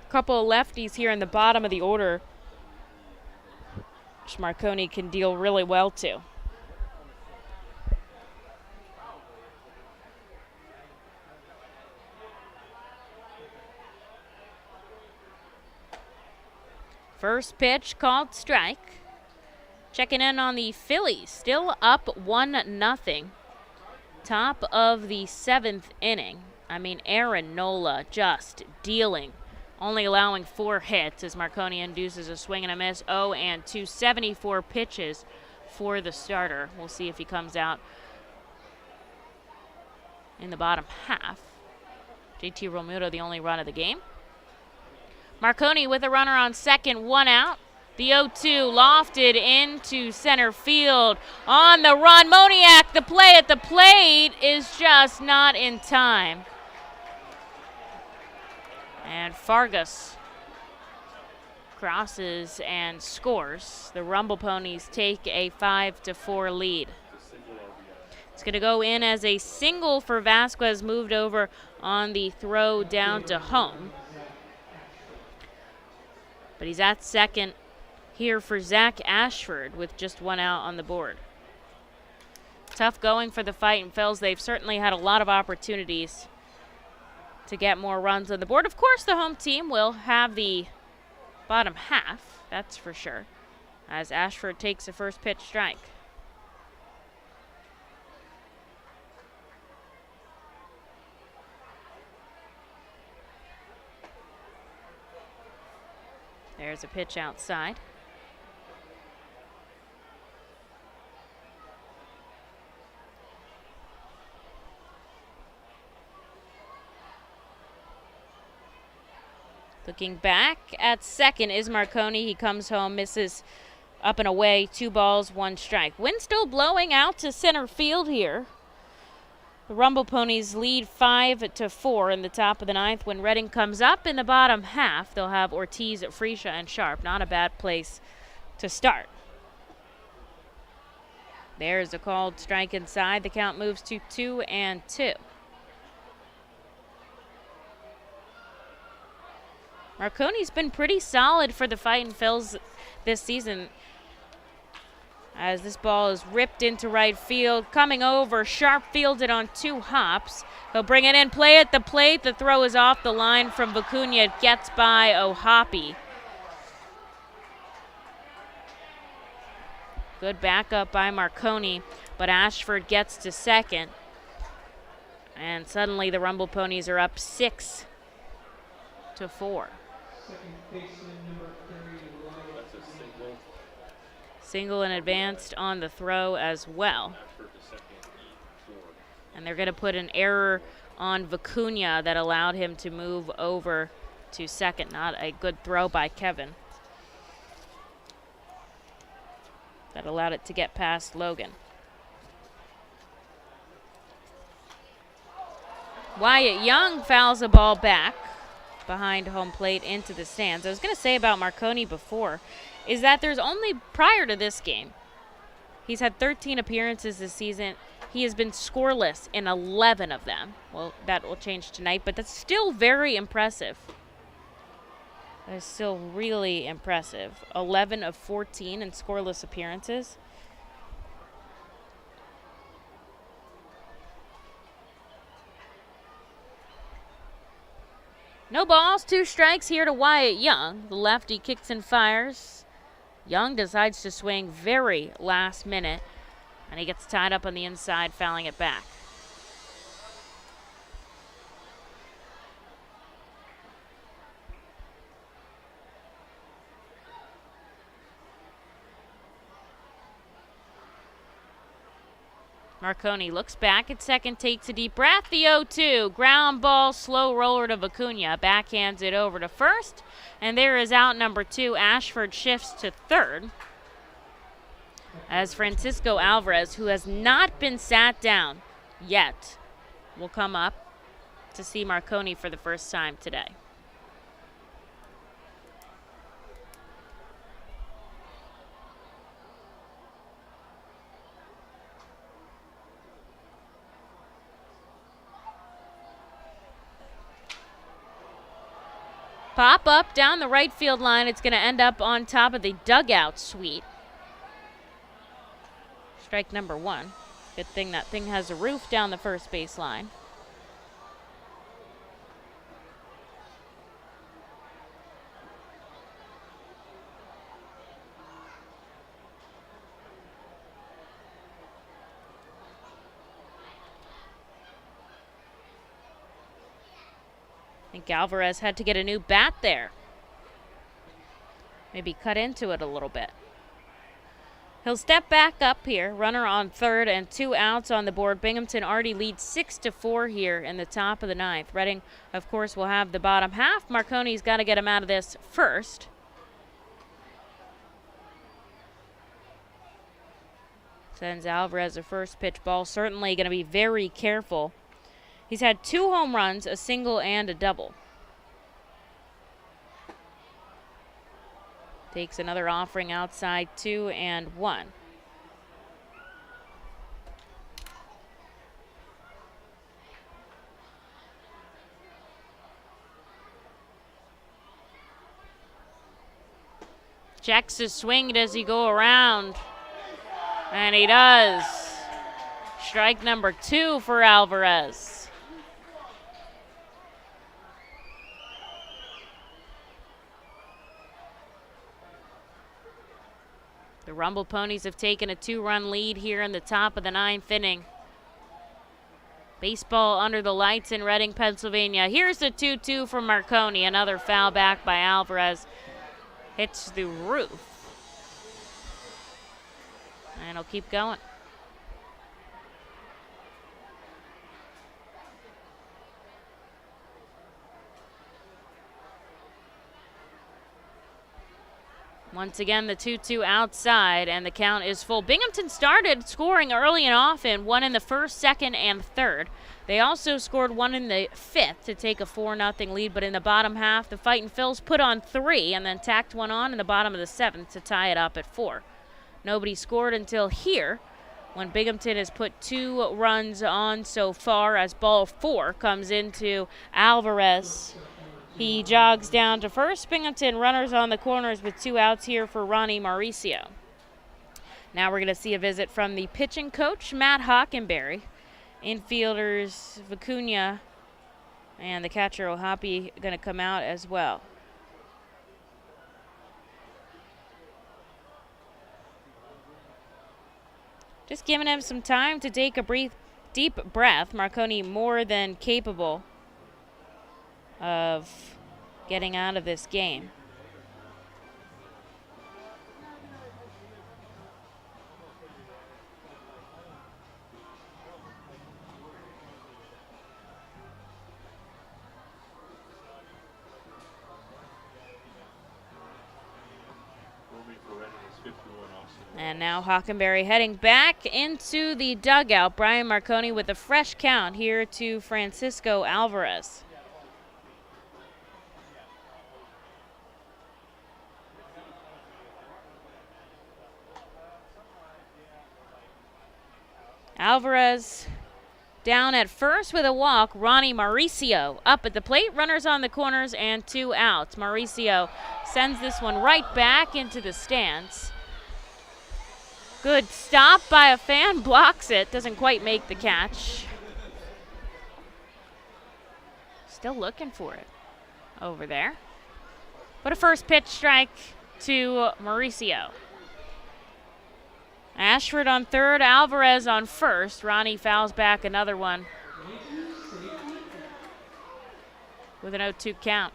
Couple of lefties here in the bottom of the order, which Marconi can deal really well to. First pitch called strike. Checking in on the Phillies, still up 1-0. Top of the 7th inning. I mean, Aaron Nola just dealing. Only allowing 4 hits as Marconi induces a swing and a miss. 0-2, 74 pitches for the starter. We'll see if he comes out in the bottom half. JT Realmuto, the only run of the game. Marconi with a runner on second, 1 out. The 0-2 lofted into center field. On the run, Moniak, the play at the plate is just not in time. And Fargus crosses and scores. The Rumble Ponies take a 5-4 lead. It's going to go in as a single for Vasquez, moved over on the throw down to home. But he's at second here for Zach Ashford with just 1 out on the board. Tough going for the Fightin' Phils. They've certainly had a lot of opportunities to get more runs on the board. Of course, the home team will have the bottom half, that's for sure, as Ashford takes a first pitch strike. There's a pitch outside. Looking back at second is Marconi. He comes home, misses up and away, 2 balls, 1 strike. Wind still blowing out to center field here. The Rumble Ponies lead 5-4 in the top of the 9th. When Reading comes up in the bottom half, they'll have Ortiz, Fresha, and Sharp. Not a bad place to start. There's a called strike inside. The count moves to 2-2. Marconi's been pretty solid for the Fightin' Phils this season, as this ball is ripped into right field. Coming over, Sharp fielded on 2 hops. He'll bring it in, play at the plate. The throw is off the line from Vicuna. It gets by O'Hoppe. Good backup by Marconi, but Ashford gets to second. And suddenly the Rumble Ponies are up 6-4. Single and advanced on the throw as well. And they're going to put an error on Vicuna that allowed him to move over to second. Not a good throw by Kevin. That allowed it to get past Logan. Wyatt Young fouls a ball back behind home plate into the stands. I was going to say about Marconi before is that there's only, prior to this game, he's had 13 appearances this season. He has been scoreless in 11 of them. Well, that will change tonight, but that's still very impressive. That is still really impressive. 11 of 14 in scoreless appearances. No balls, 2 strikes here to Wyatt Young. The lefty kicks and fires. Young decides to swing very last minute, and he gets tied up on the inside, fouling it back. Marconi looks back at second, takes a deep breath. The 0-2. Ground ball, slow roller to Vicuna. Backhands it over to first. And there is out number 2. Ashford shifts to third. As Francisco Alvarez, who has not been sat down yet, will come up to see Marconi for the first time today. Pop up down the right field line. It's going to end up on top of the dugout suite. Strike number 1. Good thing that thing has a roof down the first base line. I think Alvarez had to get a new bat there. Maybe cut into it a little bit. He'll step back up here. Runner on third and 2 outs on the board. Binghamton already leads 6-4 here in the top of the 9th. Reading, of course, will have the bottom half. Marconi's got to get him out of this first. Sends Alvarez a first pitch ball. Certainly going to be very careful. He's had 2 home runs, a single and a double. Takes another offering outside, 2-1. Checks his swing. Does he go around? And he does. Strike number 2 for Alvarez. The Rumble Ponies have taken a 2-run lead here in the top of the 9th inning. Baseball under the lights in Reading, Pennsylvania. Here's the 2-2 from Marconi. Another foul back by Alvarez. Hits the roof. And he'll keep going. Once again, the 2-2 outside, and the count is full. Binghamton started scoring early and often, 1 in the first, second, and third. They also scored 1 in the 5th to take a 4-0 lead, but in the bottom half, the Fightin' Phils put on 3 and then tacked 1 on in the bottom of the 7th to tie it up at 4. Nobody scored until here, when Binghamton has put 2 runs on so far as ball 4 comes into Alvarez. He jogs down to first. Binghamton runners on the corners with 2 outs here for Ronnie Mauricio. Now we're going to see a visit from the pitching coach, Matt Hockenberry. Infielders Vicuna and the catcher Ohapi going to come out as well. Just giving him some time to take a deep breath. Marconi more than capable of getting out of this game. And now Hockenberry heading back into the dugout. Brian Marconi with a fresh count here to Francisco Alvarez. Alvarez down at first with a walk. Ronnie Mauricio up at the plate. Runners on the corners and 2 outs. Mauricio sends this one right back into the stands. Good stop by a fan. Blocks it. Doesn't quite make the catch. Still looking for it over there. But a first pitch strike to Mauricio. Ashford on third, Alvarez on first. Ronnie fouls back another one with an 0-2 count.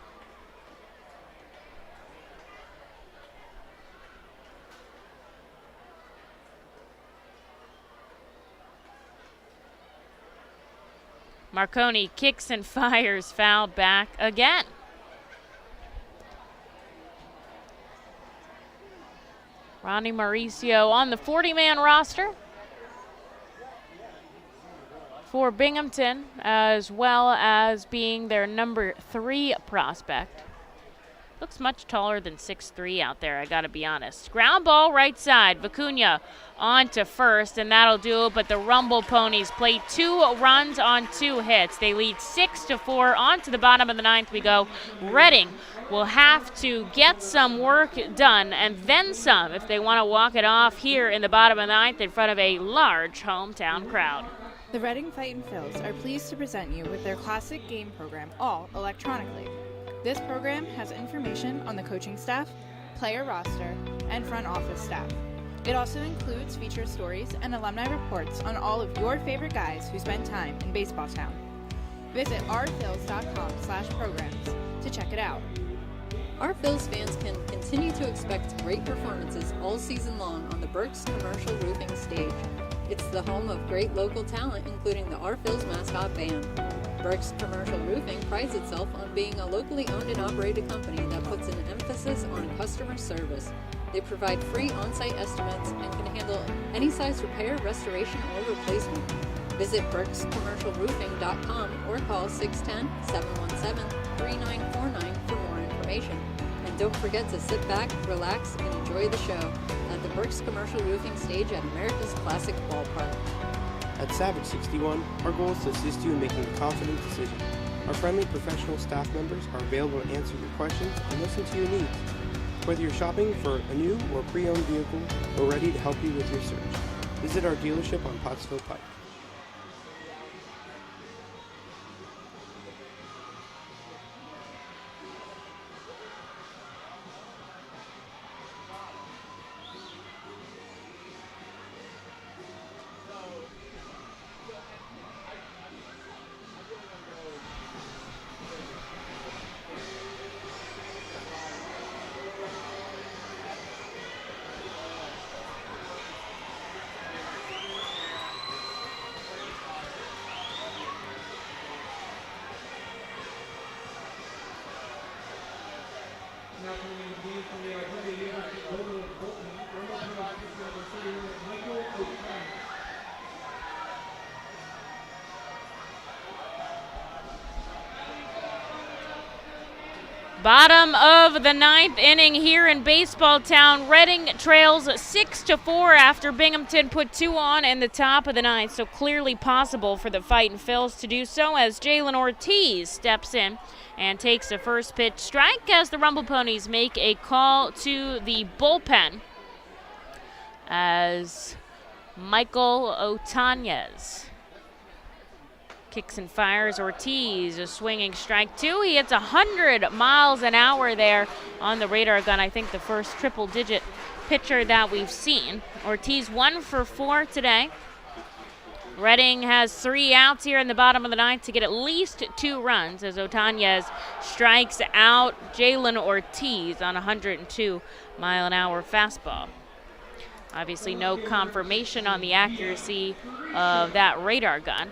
Marconi kicks and fires, fouled back again. Ronnie Mauricio on the 40-man roster for Binghamton, as well as being their number 3 prospect. Looks much taller than 6'3" out there, I gotta be honest. Ground ball right side, Vicuna on to first, and that'll do it, but the Rumble Ponies play 2 runs on 2 hits. They lead 6-4. On to the bottom of the 9th we go. Reading will have to get some work done and then some if they want to walk it off here in the bottom of the 9th in front of a large hometown crowd. The Reading Fightin' Phils are pleased to present you with their classic game program, all electronically. This program has information on the coaching staff, player roster, and front office staff. It also includes feature stories and alumni reports on all of your favorite guys who spend time in Baseball Town. Visit ourphils.com/programs to check it out. Our Phils fans can continue to expect great performances all season long on the Burke's Commercial Roofing stage. It's the home of great local talent, including the Our Phils mascot band. Burke's Commercial Roofing prides itself on being a locally owned and operated company that puts an emphasis on customer service. They provide free on-site estimates and can handle any size repair, restoration, or replacement. Visit burkscommercialroofing.com or call 610-717-3949 for more information. And don't forget to sit back, relax, and enjoy the show at the Burke's Commercial Roofing stage at America's Classic Ballpark. At Savage 61, our goal is to assist you in making a confident decision. Our friendly professional staff members are available to answer your questions and listen to your needs. Whether you're shopping for a new or pre-owned vehicle, we're ready to help you with your search. Visit our dealership on Pottsville Pike. Bottom of the 9th inning here in Baseball Town. Reading trails 6-4 after Binghamton put 2 on in the top of the 9th. So clearly possible for the Fightin' Phils to do so as Jalen Ortiz steps in and takes a first pitch strike as the Rumble Ponies make a call to the bullpen as Michael Otanez kicks and fires. Ortiz, a swinging strike 2. He hits 100 miles an hour there on the radar gun. I think the first triple-digit pitcher that we've seen. Ortiz 1 for 4 today. Reading has 3 outs here in the bottom of the 9th to get at least 2 runs as Otanez strikes out Jalen Ortiz on a 102-mile-an-hour fastball. Obviously no confirmation on the accuracy of that radar gun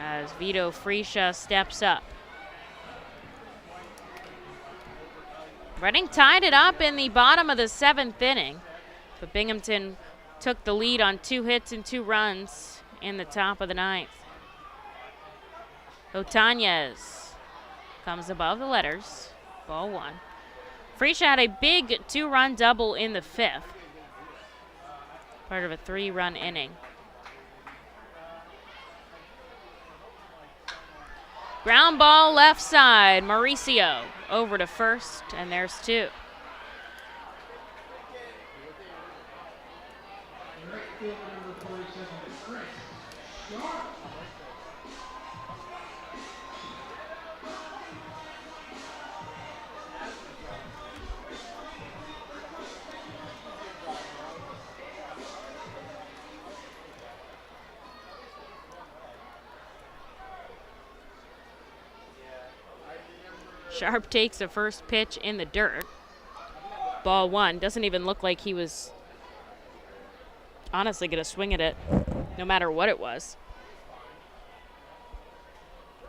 as Vito Fresha steps up. Reading tied it up in the bottom of the 7th inning, but Binghamton took the lead on 2 hits and 2 runs in the top of the 9th. Otanez comes above the letters, ball 1. Fresha had a big 2-run double in the 5th, part of a 3-run inning. Ground ball left side, Mauricio over to first, and there's 2. Sharp takes a first pitch in the dirt. Ball 1. Doesn't even look like he was honestly going to swing at it, no matter what it was.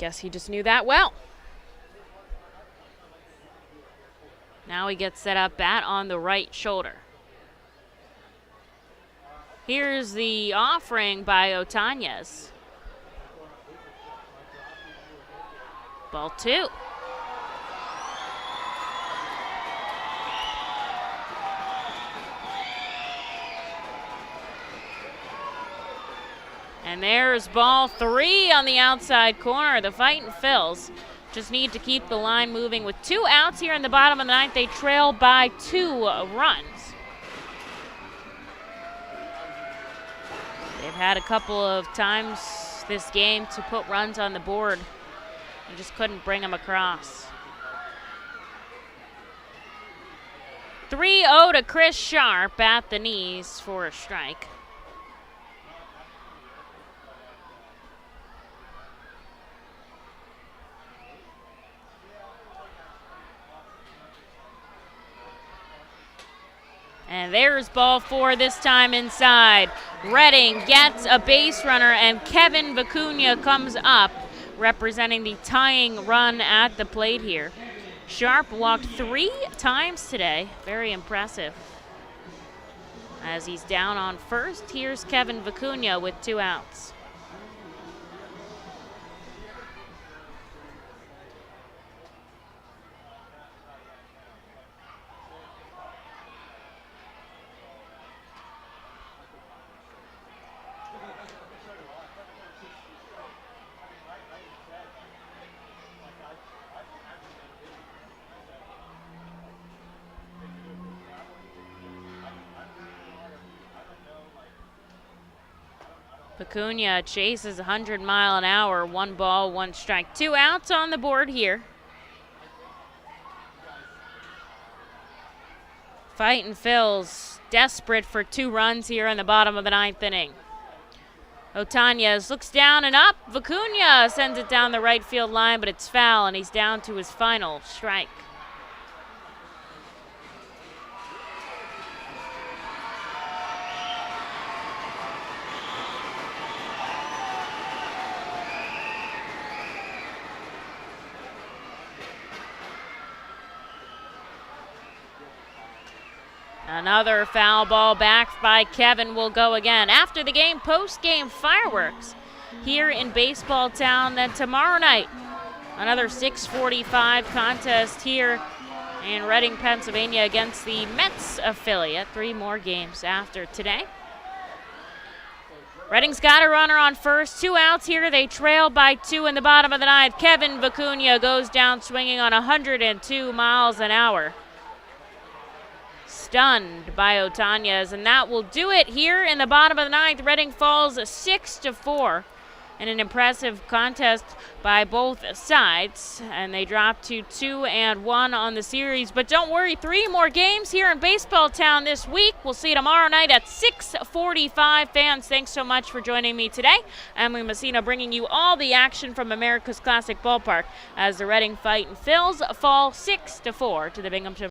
Guess he just knew that well. Now he gets set up, bat on the right shoulder. Here's the offering by Otañez. Ball 2. And there's ball 3 on the outside corner. The Fightin' Phils just need to keep the line moving. With 2 outs here in the bottom of the 9th, they trail by 2 runs. They've had a couple of times this game to put runs on the board and just couldn't bring them across. 3-0 to Chris Sharp at the knees for a strike. And there's ball 4, this time inside. Redding gets a base runner, and Kevin Vicuna comes up, representing the tying run at the plate here. Sharp walked 3 times today. Very impressive. As he's down on first, here's Kevin Vicuna with 2 outs. Pacuna chases 100 mile an hour, 1 ball, 1 strike. 2 outs on the board here. Fightin' Phils desperate for 2 runs here in the bottom of the 9th inning. Otañez looks down and up. Vicuna sends it down the right field line, but it's foul, and he's down to his final strike. Another foul ball back by Kevin will go again. After the game, post-game fireworks here in Baseball Town. Then tomorrow night, another 6:45 contest here in Reading, Pennsylvania against the Mets affiliate. 3 more games after today. Reading's got a runner on first. 2 outs here. They trail by 2 in the bottom of the 9th. Kevin Vicuna goes down swinging on 102 miles an hour. Stunned by Otañez, and that will do it here in the bottom of the 9th. Reading falls 6-4 in an impressive contest by both sides, and they drop to 2-1 on the series. But don't worry, 3 more games here in Baseball Town this week. We'll see you tomorrow night at 6:45. Fans, thanks so much for joining me today. Emily Messina bringing you all the action from America's Classic Ballpark as the Reading Fightin' Phils fall 6-4 to the Binghamton